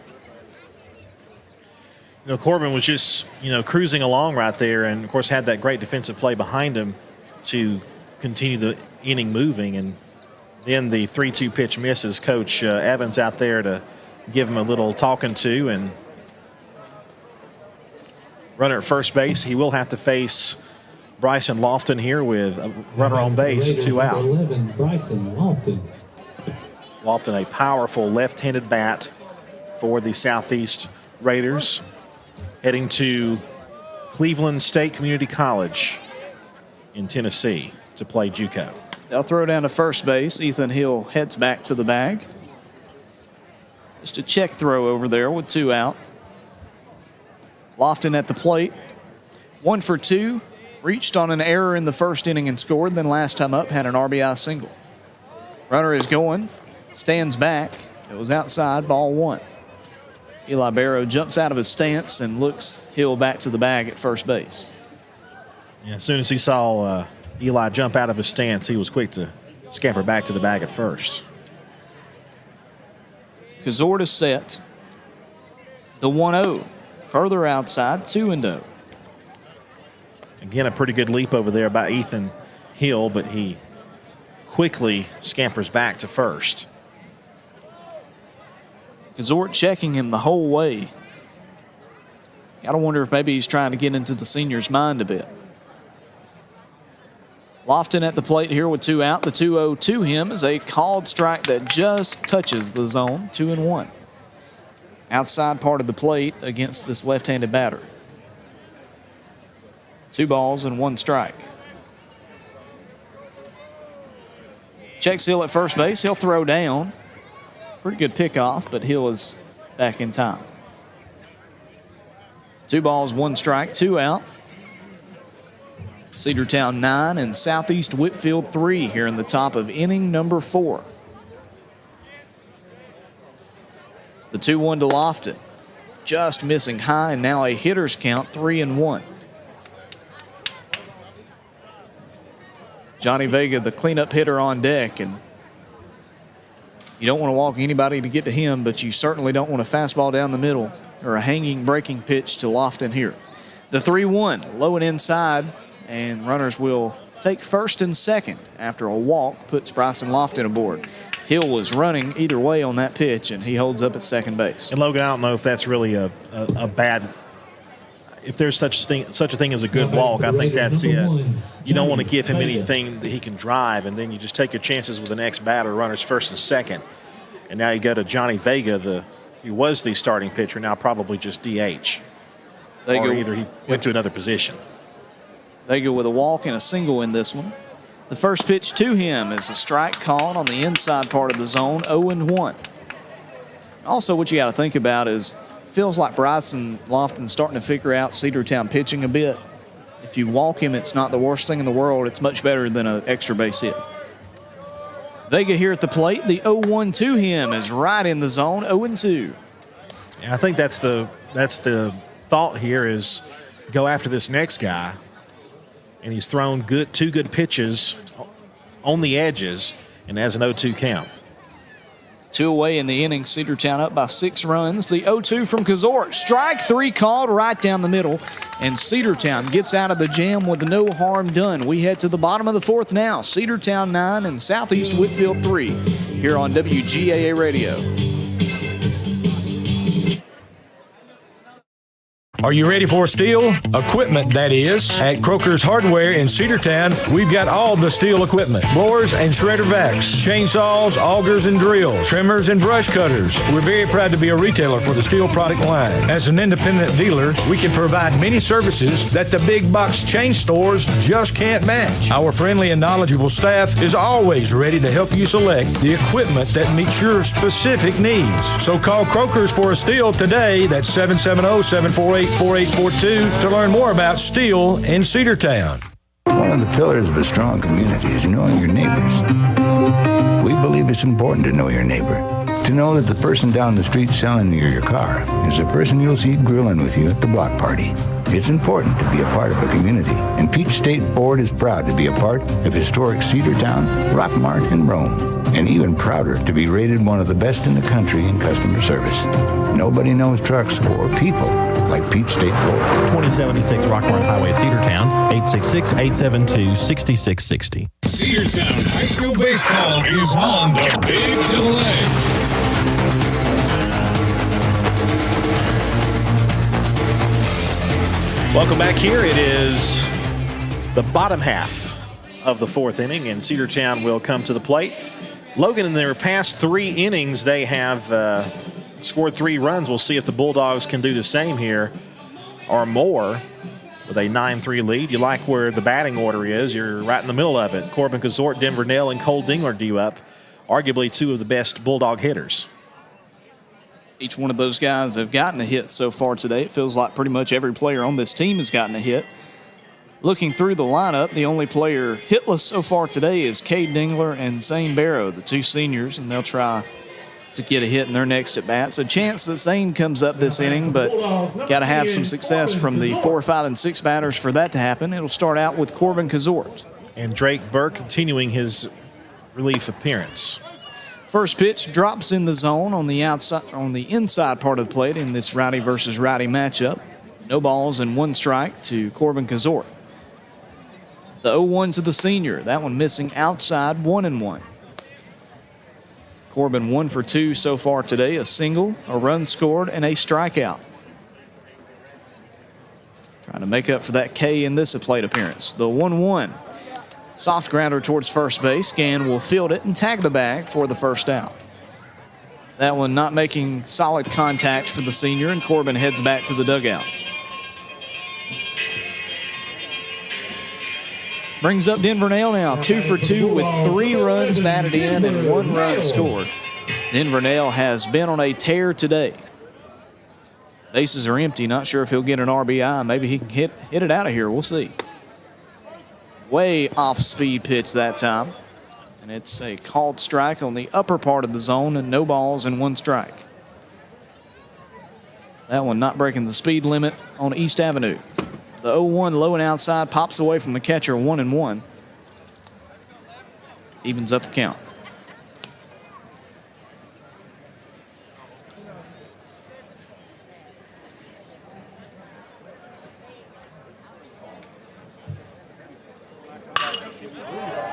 You know, Corbin was just, cruising along right there, and, of course, had that great defensive play behind him to continue the inning moving. And then the 3-2 pitch misses. Coach Evans out there to give him a little talking to. And runner at first base, he will have to face Bryson Lofton here with a runner on base and 2 out. 11, Bryson Lofton. Lofton, a powerful left-handed bat for the Southeast Raiders, heading to Cleveland State Community College in Tennessee to play JUCO. They'll throw down to first base. Ethan Hill heads back to the bag. Just a check throw over there with 2 out. Lofton at the plate. 1 for 2. Reached on an error in the first inning and scored. Then last time up had an RBI single. Runner is going. Stands back. It was outside, ball 1. Eli Barrow jumps out of his stance and looks Hill back to the bag at first base. Yeah, as soon as he saw Eli jump out of his stance, he was quick to scamper back to the bag at first. Kazort is set. The 1-0. Further outside, 2-0. Again, a pretty good leap over there by Ethan Hill, but he quickly scampers back to first. Kazort checking him the whole way. Gotta wonder if maybe he's trying to get into the senior's mind a bit. Lofton at the plate here with 2 out. The 2-0 to him is a called strike that just touches the zone. 2-1. Outside part of the plate against this left-handed batter. 2 balls and 1 strike. Checks Hill at first base. He'll throw down. Pretty good pickoff, but Hill is back in time. 2 balls, 1 strike, 2 out. Cedartown 9 and Southeast Whitfield 3 here in the top of inning number 4. The 2-1 to Lofton. Just missing high, and now a hitter's count, 3-1. Johnny Vega, the cleanup hitter on deck, and you don't want to walk anybody to get to him, but you certainly don't want a fastball down the middle or a hanging breaking pitch to Lofton here. The 3-1, low and inside, and runners will take first and second after a walk puts Bryson Lofton aboard. Hill was running either way on that pitch, and he holds up at second base. And Logan, I don't know if that's really a bad, if there's such a thing as a good walk. I think that's it. You don't want to give him anything that he can drive, and then you just take your chances with the next batter, runners first and second. And now you go to Johnny Vega, who was the starting pitcher, now probably just DH. Or either he went to another position. Vega with a walk and a single in this one. The first pitch to him is a strike called on the inside part of the zone, 0-1. Also, what you got to think about is, feels like Bryson Lofton's starting to figure out Cedartown pitching a bit. If you walk him, it's not the worst thing in the world. It's much better than an extra base hit. Vega here at the plate. The 0-1 to him is right in the zone, 0-2. I think that's the thought here is go after this next guy. And he's thrown two good pitches on the edges and has an 0-2 count. 2 away in the inning. Cedartown up by 6 runs. The 0-2 from Kazort. Strike 3 called right down the middle. And Cedartown gets out of the jam with no harm done. We head to the bottom of the 4th now. Cedartown 9 and Southeast Whitfield 3 here on WGAA Radio. Are you ready for steel? Equipment, that is. At Croker's Hardware in Cedartown, we've got all the steel equipment. Blowers and shredder vacs, chainsaws, augers and drills, trimmers and brush cutters. We're very proud to be a retailer for the steel product line. As an independent dealer, we can provide many services that the big box chain stores just can't match. Our friendly and knowledgeable staff is always ready to help you select the equipment that meets your specific needs. So call Croker's for a steel today. That's 770-748-4842 to learn more about steel in Cedartown. One of the pillars of a strong community is knowing your neighbors. We believe it's important to know your neighbor. To know that the person down the street selling you your car is the person you'll see grilling with you at the block party. It's important to be a part of a community, and Peach State Ford is proud to be a part of historic Cedartown, Rockmart, and Rome, and even prouder to be rated one of the best in the country in customer service. Nobody knows trucks or people like Peach State Ford. 2076 Rockmart Highway, Cedartown, 866-872-6660. Cedartown High School Baseball is on the Big Double A. Welcome back here. It is the bottom half of the 4th inning, and Cedartown will come to the plate. Logan, in their past 3 innings, they have scored 3 runs. We'll see if the Bulldogs can do the same here or more with a 9-3 lead. You like where the batting order is. You're right in the middle of it. Corbin Kazort, Denver Nell, and Cole Dingler due up. Arguably 2 of the best Bulldog hitters. Each one of those guys have gotten a hit so far today. It feels like pretty much every player on this team has gotten a hit. Looking through the lineup, the only player hitless so far today is Cade Dingler and Zane Barrow, the 2 seniors, and they'll try to get a hit in their next at-bat. So chance that Zane comes up this inning, but got to have some success from the 4, 5, and 6 batters for that to happen. It'll start out with Corbin Kazort. And Drake Burke continuing his relief appearance. First pitch drops in the zone on the inside part of the plate in this righty versus righty matchup. No balls and 1 strike to Corbin Kazort. The 0-1 to the senior. That one missing outside, 1-1. Corbin 1 for 2 so far today. A single, a run scored, and a strikeout. Trying to make up for that K in this plate appearance. The 1-1. Soft grounder towards first base. Gann will field it and tag the bag for the first out. That one not making solid contact for the senior, and Corbin heads back to the dugout. Brings up Denver Nell now, 2 for 2 with 3 runs batted in and 1 run scored. Denver Nell has been on a tear today. Bases are empty. Not sure if he'll get an RBI. Maybe he can hit it out of here. We'll see. Way off speed pitch that time. And it's a called strike on the upper part of the zone and no balls and 1 strike. That one not breaking the speed limit on East Avenue. The 0-1 low and outside pops away from the catcher, 1-1. Evens up the count.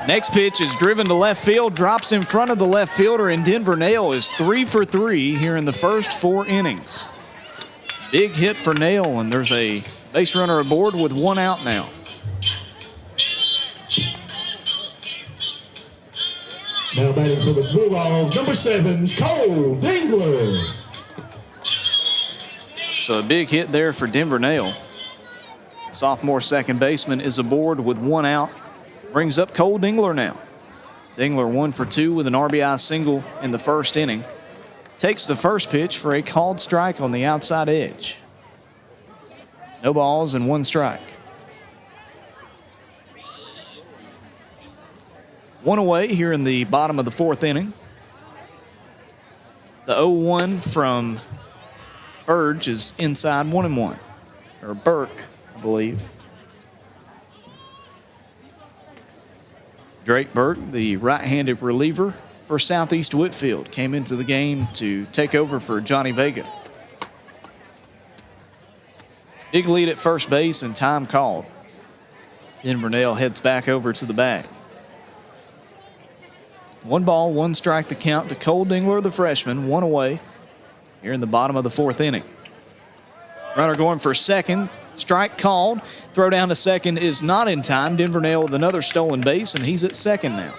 Next pitch is driven to left field, drops in front of the left fielder, and Denver Nell is 3 for 3 here in the first 4 innings. Big hit for Nell, and there's a base runner aboard with 1 out now. Now batting for the Bulldogs, number 7, Cole Dingler. So a big hit there for Denver Nell. Sophomore second baseman is aboard with 1 out. Brings up Cole Dingler now. Dingler 1 for 2 with an RBI single in the first inning. Takes the first pitch for a called strike on the outside edge. No balls and 1 strike. One away here in the bottom of the fourth inning. The 0-1 from Burge is inside 1-1. Or Burke, I believe. Drake Burke, the right-handed reliever for Southeast Whitfield, came into the game to take over for Johnny Vega. Big lead at first base and time called. Invernale heads back over to the bag. 1 ball, 1 strike the count to Cole Dingler, the freshman, 1 away here in the bottom of the fourth inning. Runner going for second. Strike called. Throw down to second is not in time. Invernale with another stolen base, and he's at second now.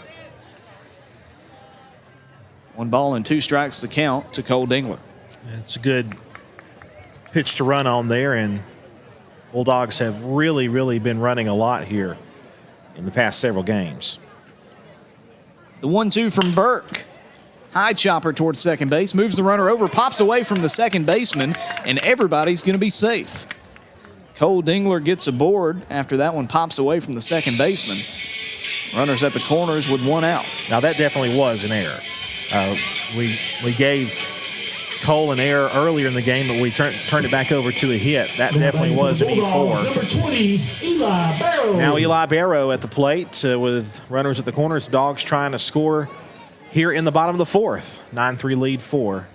1 ball and 2 strikes to count to Cole Dingler. It's a good pitch to run on there, and Bulldogs have really been running a lot here in the past several games. The 1-2 from Burke. High chopper towards second base. Moves the runner over. Pops away from the second baseman. And everybody's going to be safe. Cole Dingler gets aboard after that one pops away from the second baseman. Runners at the corners with 1 out. Now, that definitely was an error. We gave Cole an error earlier in the game, but we turned it back over to a hit. That definitely was an E4. Number 20, Eli Barrow. Now Eli Barrow at the plate with runners at the corners. Dogs trying to score here in the bottom of the fourth. 9-3 lead for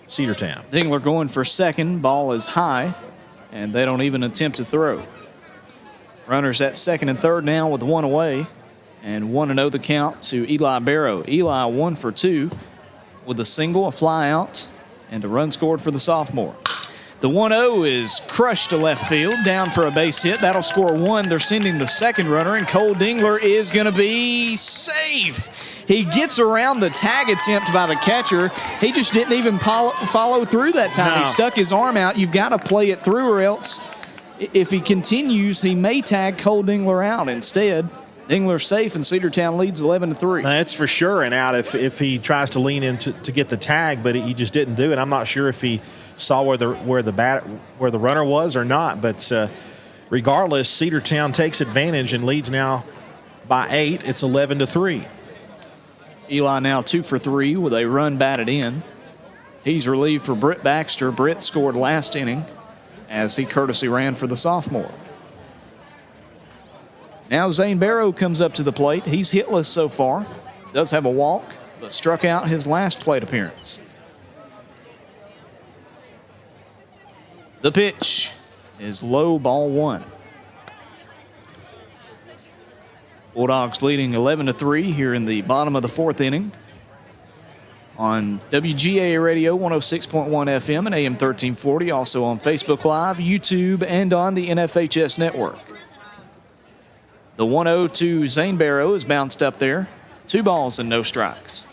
Cedartown. Dingler going for second. Ball is high, and they don't even attempt to throw. Runners at second and third now with 1 away, and 1-0 the count to Eli Barrow. Eli 1 for 2 with a single, a fly out, and a run scored for the sophomore. The 1-0 is crushed to left field, down for a base hit. That'll score 1. They're sending the second runner, and Cole Dingler is going to be safe. He gets around the tag attempt by the catcher. He just didn't even follow through that time. No. He stuck his arm out. You've got to play it through, or else if he continues, he may tag Cole Dingler out. Instead, Dingler safe, and Cedartown leads 11-3. That's for sure an out if he tries to lean in to get the tag, but he just didn't do it. I'm not sure if he saw where the runner was or not, but regardless, Cedartown takes advantage and leads now by 8. It's 11-3. Eli now 2 for 3 with a run batted in. He's relieved for Britt Baxter. Britt scored last inning as he courtesy ran for the sophomore. Now Zane Barrow comes up to the plate. He's hitless so far. Does have a walk, but struck out his last plate appearance. The pitch is low, ball 1. Bulldogs leading 11-3 here in the bottom of the fourth inning. On WGAA Radio 106.1 FM and AM 1340, also on Facebook Live, YouTube, and on the NFHS network. The 1-0 to Zane Barrow is bounced up there. 2 balls and no strikes.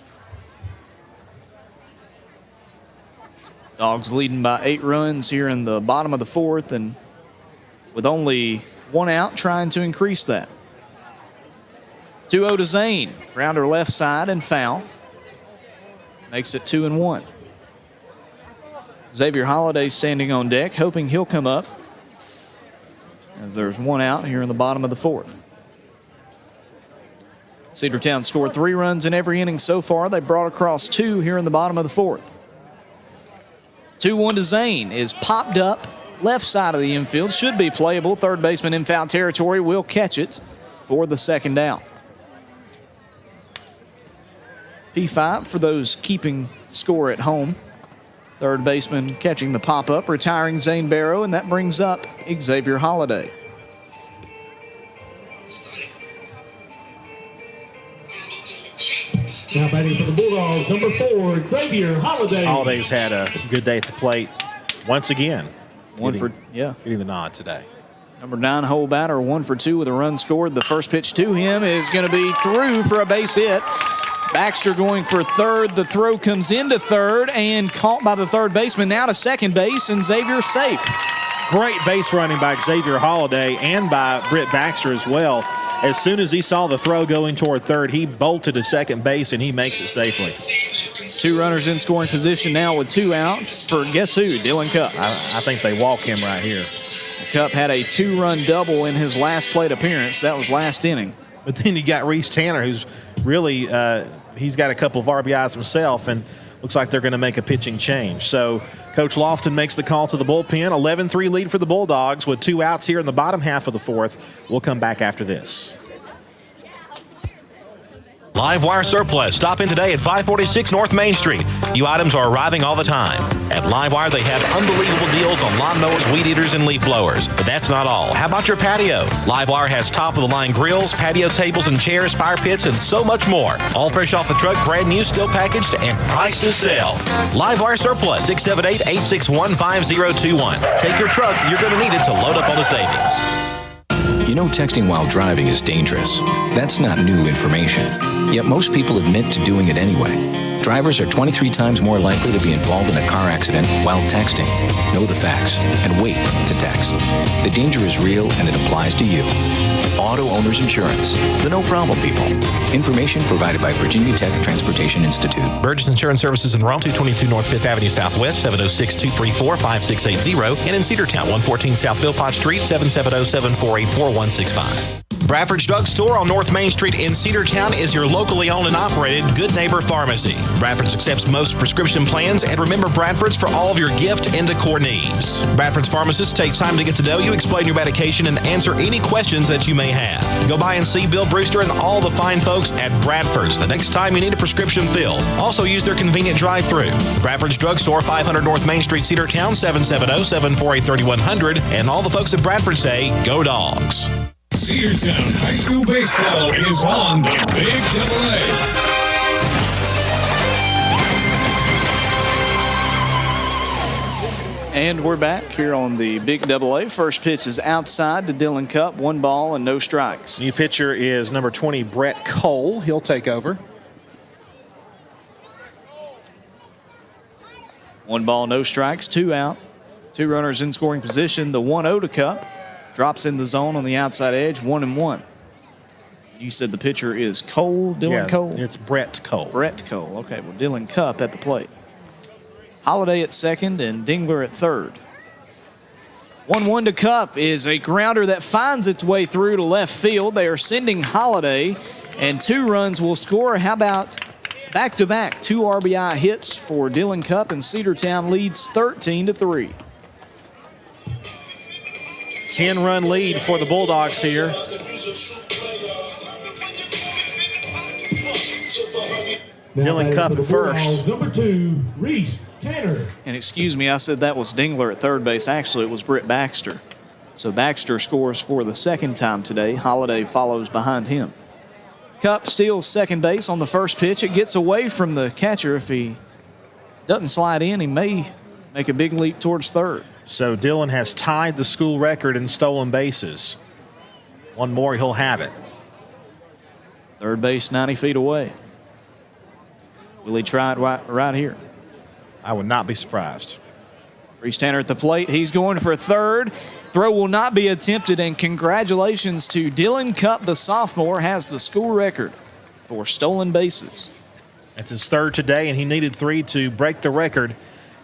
Dogs leading by 8 runs here in the bottom of the fourth, and with only 1 out, trying to increase that. 2-0 to Zane. Grounder left side and foul. Makes it 2-1. Xavier Holliday standing on deck, hoping he'll come up, as there's 1 out here in the bottom of the fourth. Cedartown scored 3 runs in every inning so far. They brought across 2 here in the bottom of the fourth. 2-1 to Zane is popped up left side of the infield. Should be playable. Third baseman in foul territory will catch it for the second out. P5 for those keeping score at home. Third baseman catching the pop-up, retiring Zane Barrow, and that brings up Xavier Holliday. Now batting for the Bulldogs, number 4, Xavier Holliday. Holliday's had a good day at the plate once again. Getting the nod today. Number 9 hole batter, 1 for 2 with a run scored. The first pitch to him is going to be through for a base hit. Baxter going for third. The throw comes into third and caught by the third baseman. Now to second base, and Xavier safe. Great base running by Xavier Holliday and by Britt Baxter as well. As soon as he saw the throw going toward third, he bolted to second base, and he makes it safely. 2 runners in scoring position now with 2 out for guess who? Dylan Cup. I think they walk him right here. Cup had a 2-run double in his last plate appearance. That was last inning. But then you got Reese Tanner, who's really, he's got a couple of RBIs himself, and looks like they're going to make a pitching change. So Coach Lofton makes the call to the bullpen. 11-3 lead for the Bulldogs with 2 outs here in the bottom half of the fourth. We'll come back after this. Live Wire Surplus. Stop in today at 546 North Main Street. New items are arriving all the time. At Live Wire, they have unbelievable deals on lawnmowers, weed eaters, and leaf blowers. But that's not all. How about your patio? Live Wire has top-of-the-line grills, patio tables and chairs, fire pits, and so much more. All fresh off the truck, brand new, still packaged, and priced to sell. Live Wire Surplus, 678-861-5021. Take your truck. You're going to need it to load up on the savings. You know texting while driving is dangerous. That's not new information. Yet most people admit to doing it anyway. Drivers are 23 times more likely to be involved in a car accident while texting. Know the facts and wait to text. The danger is real and it applies to you. Auto Owners Insurance. The no problem people. Information provided by Virginia Tech Transportation Institute. Burgess Insurance Services in Rome, 222 North 5th Avenue Southwest, 706-234-5680. And in Cedartown, 114 South Philpott Street, 770-748-4165. Bradford's Drug Store on North Main Street in Cedartown is your locally owned and operated Good Neighbor Pharmacy. Bradford's accepts most prescription plans, and remember Bradford's for all of your gift and decor needs. Bradford's pharmacist takes time to get to know you, explain your medication, and answer any questions that you may have. Go by and see Bill Brewster and all the fine folks at Bradford's the next time you need a prescription filled. Also use their convenient drive-thru. Bradford's Drug Store, 500 North Main Street, Cedartown, 770-748-3100. And all the folks at Bradford say, go Dogs. Cedartown High School Baseball is on the Big Double-A. And we're back here on the Big Double-A. First pitch is outside to Dylan Cupp. 1 ball and no strikes. New pitcher is number 20, Brett Cole. He'll take over. 1 ball, no strikes, 2 out. 2 runners in scoring position. The 1-0 to Cupp. Drops in the zone on the outside edge, 1-1. You said the pitcher is Cole, Dylan Cole? It's Brett Cole. Brett Cole. Okay, well, Dylan Cupp at the plate. Holiday at second and Dingler at third. 1-1 to Cupp is a grounder that finds its way through to left field. They are sending Holiday, and 2 runs will score. How about back-to-back 2 RBI hits for Dylan Cupp, and Cedartown leads 13-3. 10-run lead for the Bulldogs here. Dylan Cupp at first. Number 2, Reese Tanner. And excuse me, I said that was Dingler at third base. Actually, it was Britt Baxter. So Baxter scores for the second time today. Holiday follows behind him. Cupp steals second base on the first pitch. It gets away from the catcher. If he doesn't slide in, he may make a big leap towards third. So Dylan has tied the school record in stolen bases. 1 more, he'll have it. Third base 90 feet away. Will he try it right here? I would not be surprised. Reese Tanner at the plate. He's going for third. Throw will not be attempted, and congratulations to Dylan Cupp, the sophomore, has the school record for stolen bases. That's his third today, and he needed 3 to break the record.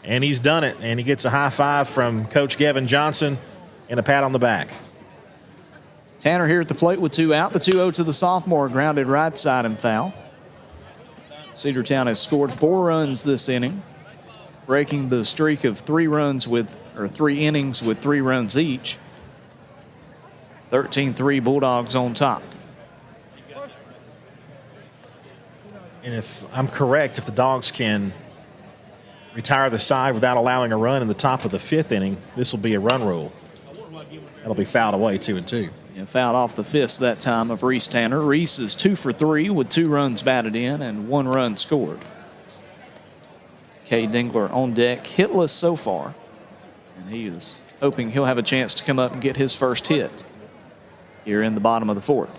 And he's done it, and he gets a high five from Coach Gavin Johnson and a pat on the back. Tanner here at the plate with 2 out. The 2-0 to the sophomore, grounded right side and foul. Cedartown has scored 4 runs this inning, breaking the streak of 3 innings with 3 runs each. 13-3 Bulldogs on top. And if I'm correct, if the Dogs can retire the side without allowing a run in the top of the 5th inning, this will be a run rule. That'll be fouled away, 2-2. And fouled off the fists that time of Reese Tanner. Reese is 2 for 3 with 2 runs batted in and 1 run scored. Cade Dingler on deck, hitless so far. And he is hoping he'll have a chance to come up and get his first hit here in the bottom of the 4th.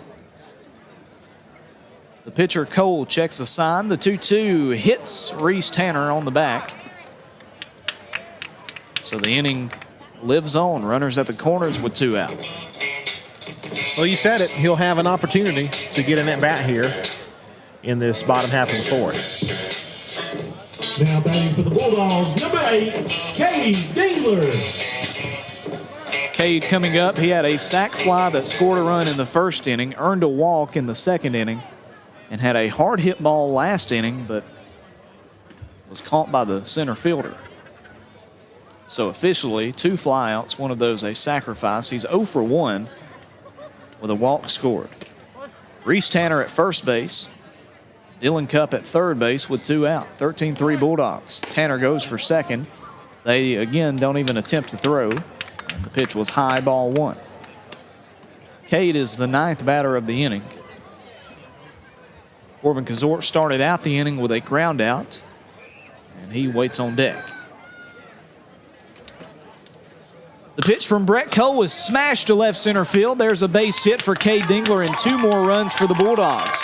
The pitcher Cole checks a sign. The 2-2 hits Reese Tanner on the back. So the inning lives on. Runners at the corners with 2 out. Well, you said it. He'll have an opportunity to get an at-bat here in this bottom half of the 4th. Now batting for the Bulldogs, number 8, Cade Dingler. Cade coming up. He had a sac fly that scored a run in the first inning, earned a walk in the second inning, and had a hard hit ball last inning, but was caught by the center fielder. So officially, 2 flyouts, one of those a sacrifice. He's 0 for 1 with a walk scored. Reese Tanner at first base. Dylan Cupp at third base with 2 out. 13-3 Bulldogs. Tanner goes for second. They, again, don't even attempt to throw. The pitch was high, ball 1. Cade is the 9th batter of the inning. Corbin Kazort started out the inning with a ground out, and he waits on deck. The pitch from Brett Cole is smashed to left center field. There's a base hit for Cade Dingler and 2 more runs for the Bulldogs.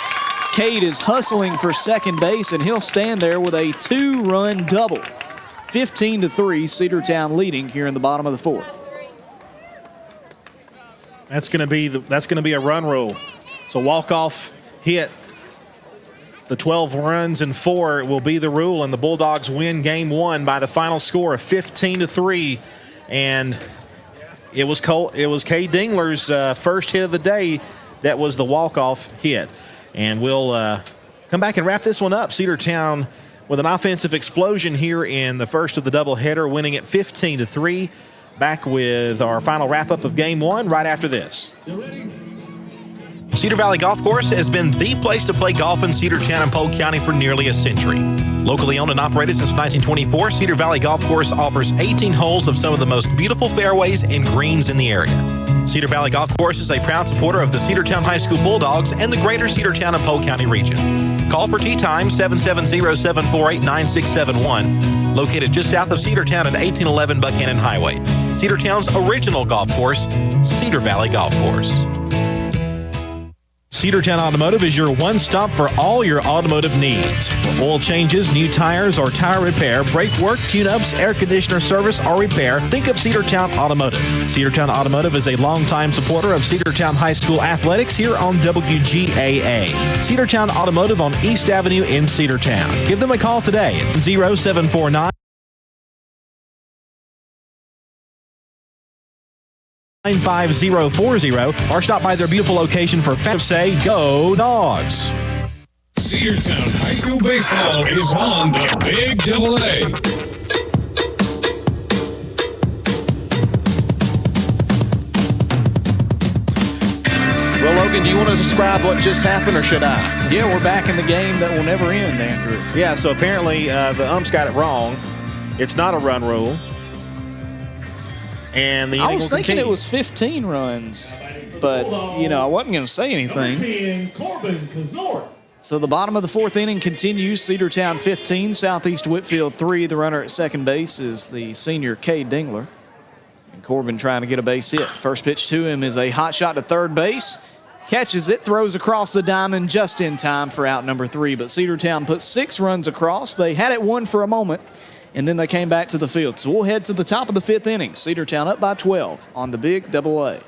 Cade is hustling for second base, and he'll stand there with a 2-run double. 15-3, Cedartown leading here in the bottom of the 4th. That's going to be a run rule. So walk-off hit. The 12 runs and 4 will be the rule, and the Bulldogs win game 1 by the final score of 15-3. And it was Cade Dingler's first hit of the day that was the walk-off hit. And we'll come back and wrap this one up. Cedartown with an offensive explosion here in the first of the doubleheader, winning it 15-3. Back with our final wrap-up of Game 1 right after this. Cedar Valley Golf Course has been the place to play golf in Cedartown and Polk County for nearly a century. Locally owned and operated since 1924, Cedar Valley Golf Course offers 18 holes of some of the most beautiful fairways and greens in the area. Cedar Valley Golf Course is a proud supporter of the Cedartown High School Bulldogs and the greater Cedartown and Polk County region. Call for tee time 770-748-9671, located just south of Cedartown at 1811 Buchanan Highway. Cedartown's original golf course, Cedar Valley Golf Course. Cedartown Automotive is your one-stop for all your automotive needs. For oil changes, new tires, or tire repair, brake work, tune-ups, air conditioner service, or repair, think of Cedartown Automotive. Cedartown Automotive is a longtime supporter of Cedartown High School athletics here on WGAA. Cedartown Automotive on East Avenue in Cedartown. Give them a call today. It's 0749 95040 or stop by their beautiful location for say Go Dogs. Cedartown High School baseball is on the Big Double A. Well, Logan, do you want to describe what just happened, or should I? Yeah, we're back in the game that will never end, Andrew. Yeah, so apparently the umps got it wrong. It's not a run rule. And I was thinking it was 15 runs, but, I wasn't going to say anything. So the bottom of the 4th inning continues. Cedartown 15, Southeast Whitfield 3. The runner at second base is the senior Cade Dingler. And Corbin trying to get a base hit. First pitch to him is a hot shot to third base. Catches it, throws across the diamond just in time for out number 3. But Cedartown put 6 runs across. They had it won for a moment, and then they came back to the field. So we'll head to the top of the 5th inning. Cedartown up by 12 on the Big Double A.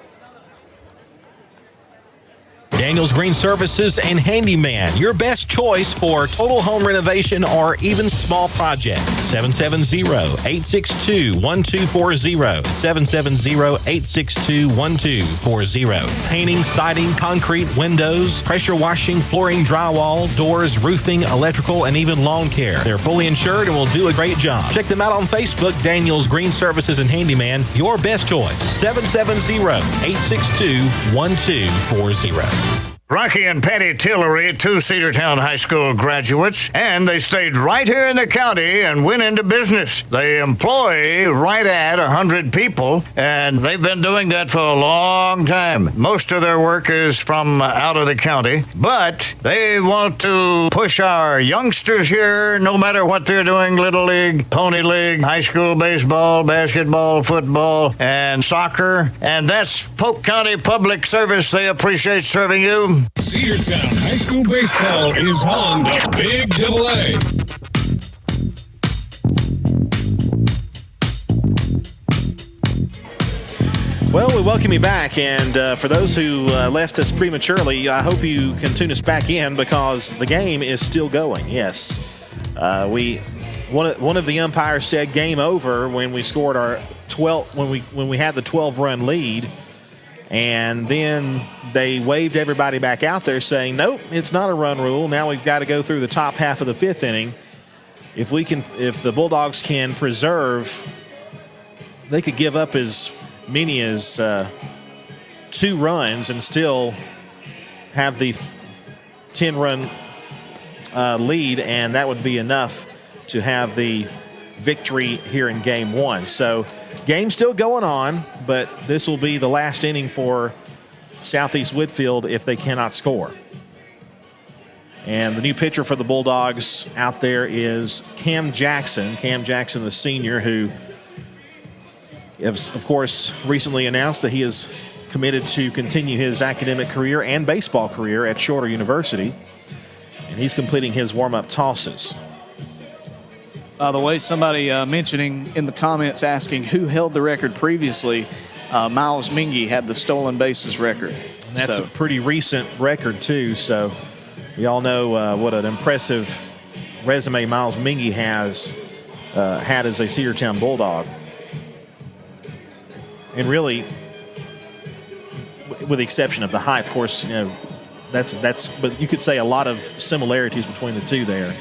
Daniels Green Services and Handyman, your best choice for total home renovation or even small projects. 770-862-1240. 770-862-1240. Painting, siding, concrete, windows, pressure washing, flooring, drywall, doors, roofing, electrical, and even lawn care. They're fully insured and will do a great job. Check them out on Facebook, Daniels Green Services and Handyman, your best choice. 770-862-1240. Rocky and Patty Tillery, 2 Cedartown High School graduates, and they stayed right here in the county and went into business. They employ right at 100 people, and they've been doing that for a long time. Most of their work is from out of the county, but they want to push our youngsters here, no matter what they're doing, Little League, Pony League, high school baseball, basketball, football, and soccer, and that's Polk County Public Service. They appreciate serving you. Cedartown High School baseball is on the Big Double A. Well, we welcome you back, and for those who left us prematurely, I hope you can tune us back in because the game is still going. Yes, one of the umpires said game over when we scored our 12 when we had the 12-run lead. And then they waved everybody back out there saying, nope, it's not a run rule. Now we've got to go through the top half of the 5th inning. If the Bulldogs can preserve, they could give up as many as 2 runs and still have the 10-run lead, and that would be enough to have the victory here in Game 1. So game still going on, but this will be the last inning for Southeast Whitfield if they cannot score. And the new pitcher for the Bulldogs out there is Cam Jackson. Cam Jackson, the senior, who has, of course, recently announced that he is committed to continue his academic career and baseball career at Shorter University. And he's completing his warm-up tosses. By the way, somebody mentioning in the comments asking who held the record previously, Miles Mingy had the stolen bases record. And that's a pretty recent record, too, so we all know what an impressive resume Miles Mingy has had as a Cedartown Bulldog. And really, with the exception of the height, of course, but you could say a lot of similarities between the two there.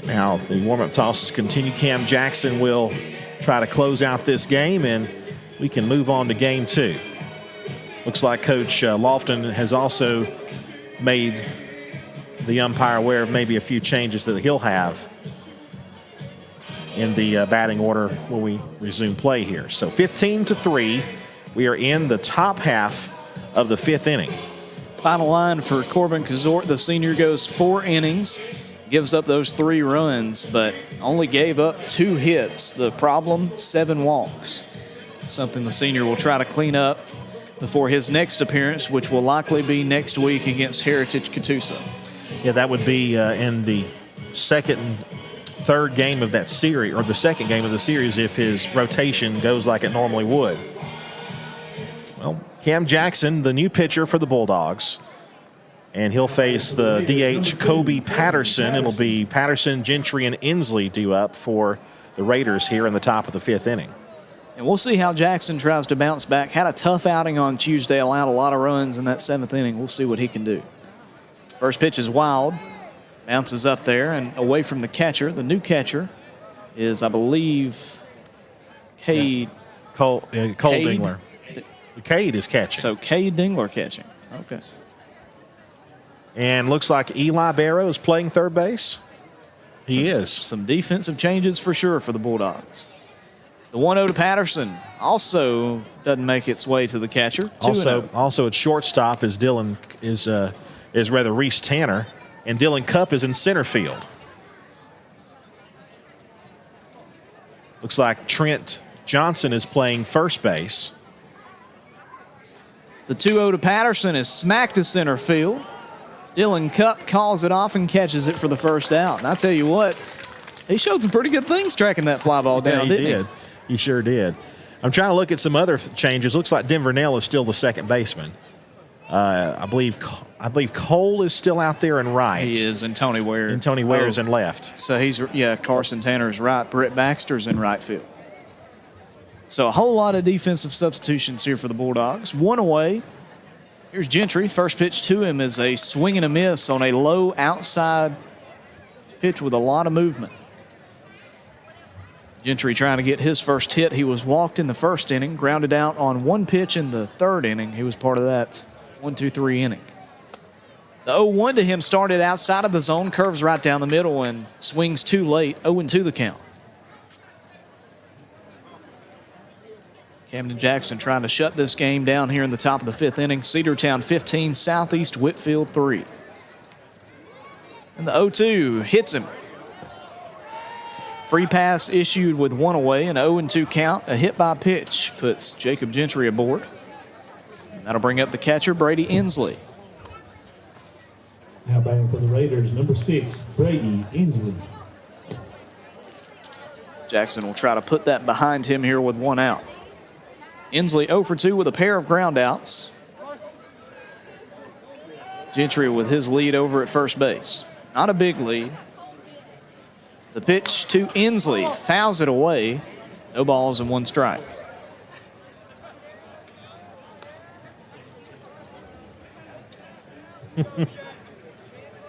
Now the warm-up tosses continue. Cam Jackson will try to close out this game, and we can move on to Game 2. Looks like Coach Lofton has also made the umpire aware of maybe a few changes that he'll have in the batting order when we resume play here. So 15-3, we are in the top half of the 5th inning. Final line for Corbin Kazort. The senior goes 4 innings, gives up those 3 runs, but only gave up 2 hits. The problem, 7 walks. It's something the senior will try to clean up before his next appearance, which will likely be next week against Heritage Catoosa. Yeah, that would be in the second and third game of that series, or the second game of the series, if his rotation goes like it normally would. Well, Cam Jackson, the new pitcher for the Bulldogs, and he'll face the DH Kobe Patterson. It'll be Patterson, Gentry, and Inslee due up for the Raiders here in the top of the 5th inning. And we'll see how Jackson tries to bounce back. Had a tough outing on Tuesday, allowed a lot of runs in that 7th inning. We'll see what he can do. First pitch is wild. Bounces up there and away from the catcher. The new catcher is, I believe, Cade. Cole Dingler. Cade is catching. So Cade Dingler catching. Okay. And looks like Eli Barrow is playing third base. He is. Some defensive changes for sure for the Bulldogs. The 1-0 to Patterson also doesn't make its way to the catcher. Also at shortstop is Reese Tanner, and Dylan Cupp is in center field. Looks like Trent Johnson is playing first base. The 2-0 to Patterson is smacked to center field. Dylan Cupp calls it off and catches it for the first out. And I tell you what, he showed some pretty good things tracking that fly ball down, didn't he? He sure did. I'm trying to look at some other changes. Looks like Denver Nell is still the second baseman. I believe Cole is still out there in right. He is, and Tony Ware. And Tony Ware is in left. So Carson Tanner's right. Britt Baxter's in right field. So a whole lot of defensive substitutions here for the Bulldogs. 1 away. Here's Gentry. First pitch to him is a swing and a miss on a low outside pitch with a lot of movement. Gentry trying to get his first hit. He was walked in the first inning, grounded out on 1 pitch in the 3rd inning. He was part of that 1-2-3 inning. The 0-1 to him started outside of the zone, curves right down the middle and swings too late. 0-2 the count. Camden Jackson trying to shut this game down here in the top of the 5th inning. Cedartown 15, Southeast Whitfield 3. And the 0-2 hits him. Free pass issued with 1 away, an 0-2 count. A hit by pitch puts Jacob Gentry aboard. And that'll bring up the catcher, Brady Inslee. Now batting for the Raiders, number 6, Brady Inslee. Jackson will try to put that behind him here with 1 out. Inslee 0 for 2 with a pair of ground outs. Gentry with his lead over at first base. Not a big lead. The pitch to Inslee, fouls it away. No balls and 1 strike.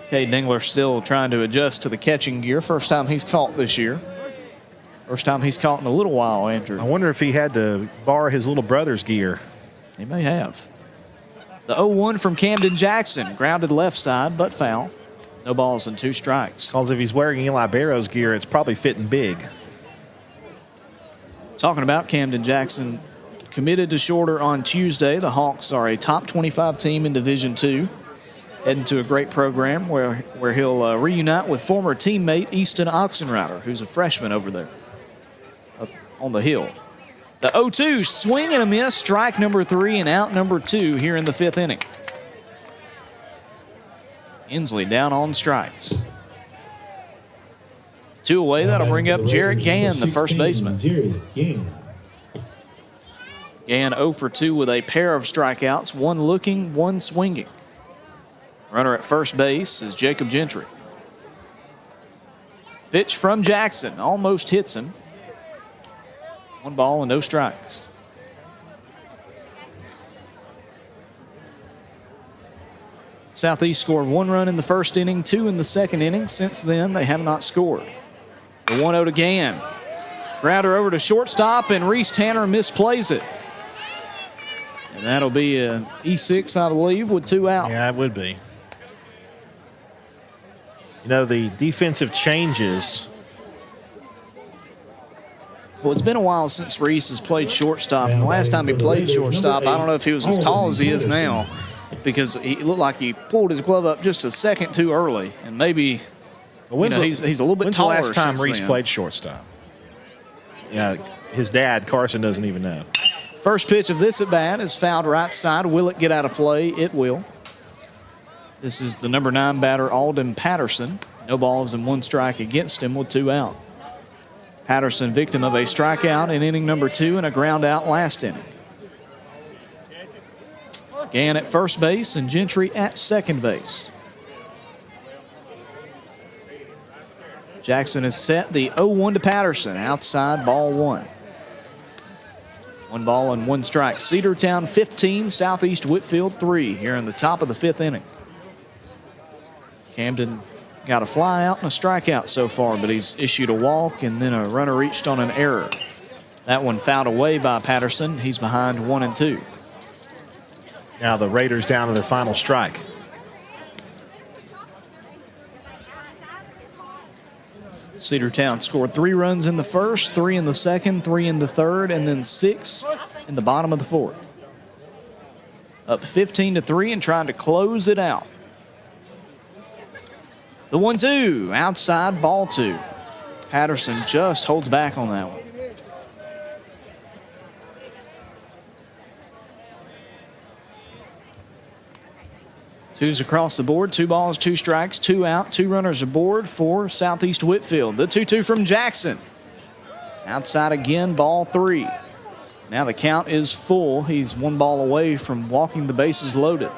Cade Dingler still trying to adjust to the catching gear. First time he's caught this year. First time he's caught in a little while, Andrew. I wonder if he had to borrow his little brother's gear. He may have. The 0-1 from Camden Jackson. Grounded left side, but foul. No balls and 2 strikes. Because if he's wearing Eli Barrow's gear, it's probably fitting big. Talking about Camden Jackson, committed to Shorter on Tuesday. The Hawks are a top 25 team in Division II. Heading to a great program where he'll reunite with former teammate Easton Oxenrider, who's a freshman over there up on the hill. The 0-2, swing and a miss, strike number 3 and out number 2 here in the 5th inning. Inslee down on strikes. 2 away, that'll bring up Jarrett Gann, the first baseman. Gann 0 for 2 with a pair of strikeouts, 1 looking, 1 swinging. Runner at first base is Jacob Gentry. Pitch from Jackson, almost hits him. 1 ball and no strikes. Southeast scored 1 run in the first inning, 2 in the second inning. Since then, they have not scored. The 1-0 to Gann. Grounder over to shortstop, and Reese Tanner misplays it. And that'll be an E6, I believe, with 2 out. Yeah, it would be. You know, the defensive changes. Well, it's been a while since Reese has played shortstop. And the last time he played shortstop, I don't know if he was as tall as he is now, because he looked like he pulled his glove up just a second too early. And maybe he's a little bit taller. When's the last time since Reese then. played shortstop? Yeah, his dad, Carson, doesn't even know. First pitch of this at bat is fouled right side. Will it get out of play? It will. This is the number 9 batter, Alden Patterson. No balls and 1 strike against him with 2 out. Patterson, victim of a strikeout in inning number 2 and a ground out last inning. Gann at first base and Gentry at second base. Jackson has set the 0-1 to Patterson. Outside, ball 1. 1 ball and 1 strike. Cedartown 15, Southeast Whitfield 3 here in the top of the 5th inning. Camden got a fly out and a strikeout so far, but he's issued a walk and then a runner reached on an error. That one fouled away by Patterson. He's behind 1 and 2. Now the Raiders down to their final strike. Cedartown scored 3 runs in the first, 3 in the second, 3 in the third, and then 6 in the bottom of the 4th. Up 15-3 and trying to close it out. The 1-2, outside, ball 2. Patterson just holds back on that one. Twos across the board, 2 balls, 2 strikes, 2 out, 2 runners aboard for Southeast Whitfield. The 2-2 from Jackson. Outside again, ball 3. Now the count is full. He's 1 ball away from walking the bases loaded.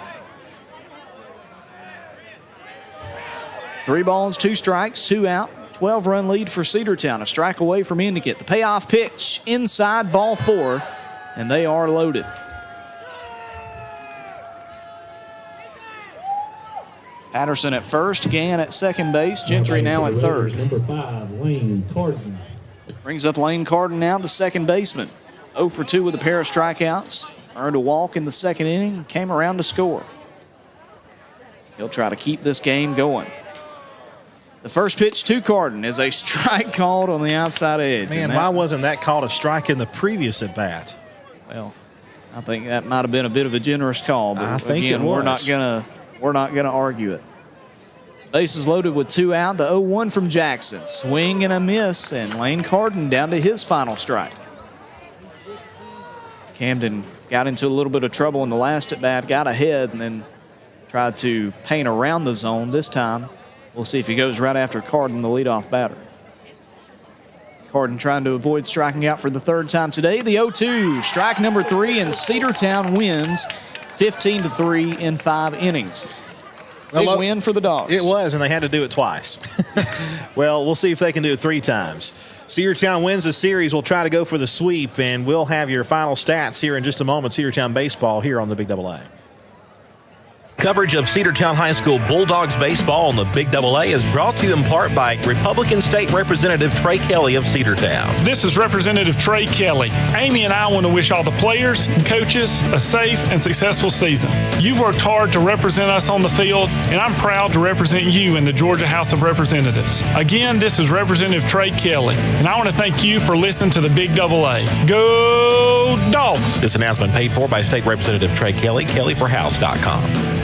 3 balls, 2 strikes, 2 out. 12-run lead for Cedartown. A strike away from Endicott. The payoff pitch inside, ball 4, and they are loaded. Patterson at first, Gann at second base, Gentry now at third. Number 5, Lane Carden. Brings up Lane Carden now, the second baseman. 0 for 2 with a pair of strikeouts. Earned a walk in the second inning, came around to score. He'll try to keep this game going. The first pitch to Carden is a strike called on the outside edge. Man, why wasn't that called a strike in the previous at bat? Well, I think that might have been a bit of a generous call, but I think again, it was. we're not gonna argue it. Bases loaded with 2 out. The 0-1 from Jackson. Swing and a miss, and Lane Carden down to his final strike. Camden got into a little bit of trouble in the last at bat, got ahead, and then tried to paint around the zone. This time, we'll see if he goes right after Carden, the leadoff batter. Carden trying to avoid striking out for the 3rd time today. The 0-2, strike number 3, and Cedartown wins 15-3 in 5 innings. Big win for the Dogs. It was, and they had to do it twice. Well, we'll see if they can do it 3 times. Cedartown wins the series. We'll try to go for the sweep, and we'll have your final stats here in just a moment. Cedartown baseball here on the Big Double A. Coverage of Cedartown High School Bulldogs baseball on the Big AA is brought to you in part by Republican State Representative Trey Kelly of Cedartown. This is Representative Trey Kelly. Amy and I want to wish all the players and coaches a safe and successful season. You've worked hard to represent us on the field, and I'm proud to represent you in the Georgia House of Representatives. Again, this is Representative Trey Kelly, and I want to thank you for listening to the Big AA. Go Dogs! This announcement paid for by State Representative Trey Kelly, kellyforhouse.com.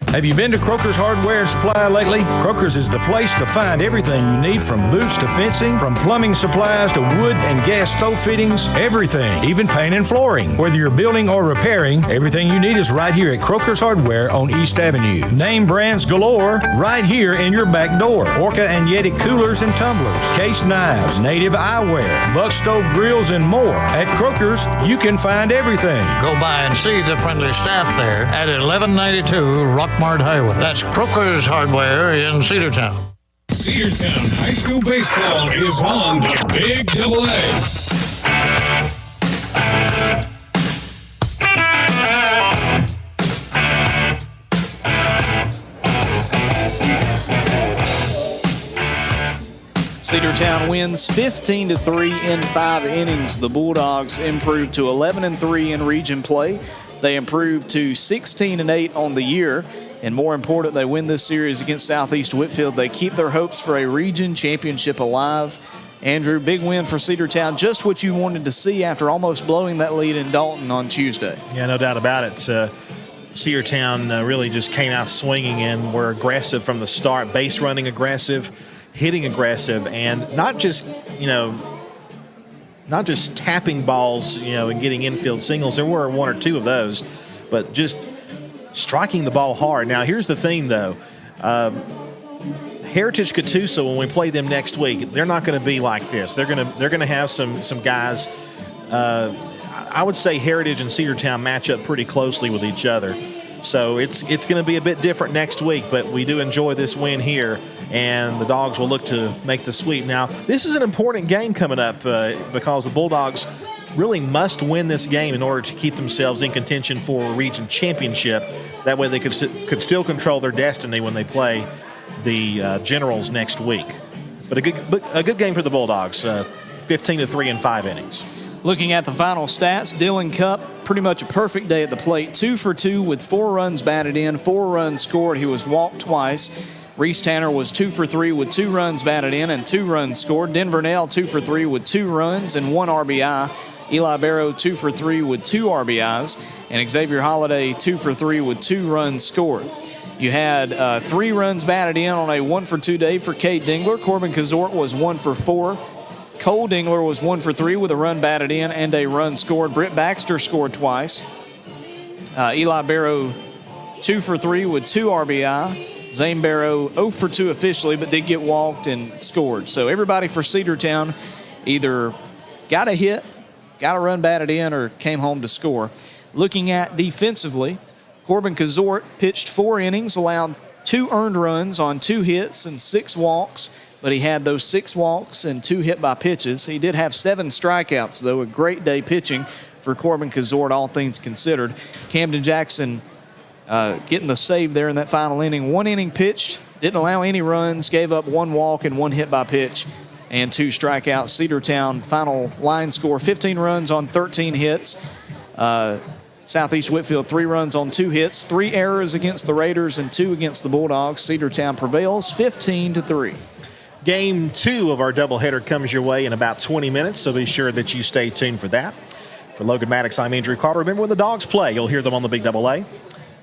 Have you been to Croker's Hardware and Supply lately? Croker's is the place to find everything you need, from boots to fencing, from plumbing supplies to wood and gas stove fittings, everything, even paint and flooring. Whether you're building or repairing, everything you need is right here at Croker's Hardware on East Avenue. Name brands galore right here in your back door. Orca and Yeti coolers and tumblers, case knives, native eyewear, buck stove grills, and more. At Croker's, you can find everything. Go by and see the friendly staff there at 1192 Rockmart Highway. That's Croker's Hardware in Cedartown. Cedartown High School Baseball is on the Big AA. Cedartown wins 15-3 in 5 innings. The Bulldogs improved to 11-3 in region play. They improved to 16-8 on the year. And more important, they win this series against Southeast Whitfield. They keep their hopes for a region championship alive. Andrew, big win for Cedartown, just what you wanted to see after almost blowing that lead in Dalton on Tuesday. Yeah, no doubt about it. Cedartown really just came out swinging and were aggressive from the start, base running aggressive, hitting aggressive, and not just tapping balls, and getting infield singles. There were 1 or 2 of those, but just striking the ball hard. Now, here's the thing, though. Heritage Catoosa, when we play them next week, they're not going to be like this. They're going to have some guys. I would say Heritage and Cedartown match up pretty closely with each other. So it's going to be a bit different next week, but we do enjoy this win here, and the Dogs will look to make the sweep. Now, this is an important game coming up because the Bulldogs really must win this game in order to keep themselves in contention for a region championship. That way they could still control their destiny when they play the Generals next week. But a good game for the Bulldogs, 15-3 in 5 innings. Looking at the final stats, Dylan Cupp, pretty much a perfect day at the plate. 2 for 2 with 4 runs batted in, 4 runs scored. He was walked twice. Reese Tanner was 2 for 3 with 2 runs batted in and 2 runs scored. Denver Nell 2 for 3 with 2 runs and 1 RBI. Eli Barrow 2 for 3 with 2 RBIs. And Xavier Holiday 2 for 3 with 2 runs scored. You had 3 runs batted in on a 1 for 2 day for Cade Dingler. Corbin Kazort was 1 for 4. Cole Dingler was 1 for 3 with a run batted in and a run scored. Britt Baxter scored twice. Eli Barrow 2 for 3 with 2 RBI. Zane Barrow 0 for 2 officially, but did get walked and scored. So everybody for Cedartown either got a hit, got a run batted in, or came home to score. Looking at defensively, Corbin Kazort pitched 4 innings, allowed 2 earned runs on 2 hits and 6 walks, but he had those 6 walks and 2 hit by pitches. He did have 7 strikeouts, though. A great day pitching for Corbin Kazort, all things considered. Camden Jackson getting the save there in that final inning. 1 inning pitched, didn't allow any runs, gave up 1 walk and 1 hit by pitch and 2 strikeouts. Cedartown final line score, 15 runs on 13 hits. Southeast Whitfield 3 runs on 2 hits, 3 errors against the Raiders and 2 against the Bulldogs. Cedartown prevails 15-3. Game 2 of our doubleheader comes your way in about 20 minutes, so be sure that you stay tuned for that. For Logan Maddox, I'm Andrew Carter. Remember, when the Dogs play, you'll hear them on the Big AA.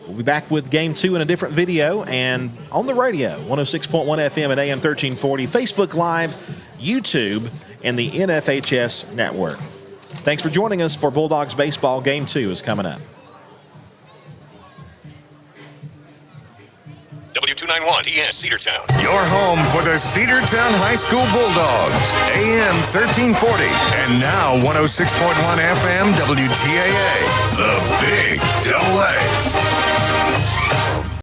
We'll be back with Game 2 in a different video and on the radio, 106.1 FM at AM 1340, Facebook Live, YouTube, and the NFHS Network. Thanks for joining us for Bulldogs Baseball. Game 2 is coming up. W291 TS Cedartown. Your home for the Cedartown High School Bulldogs. AM 1340 and now 106.1 FM WGAA. The Big AA.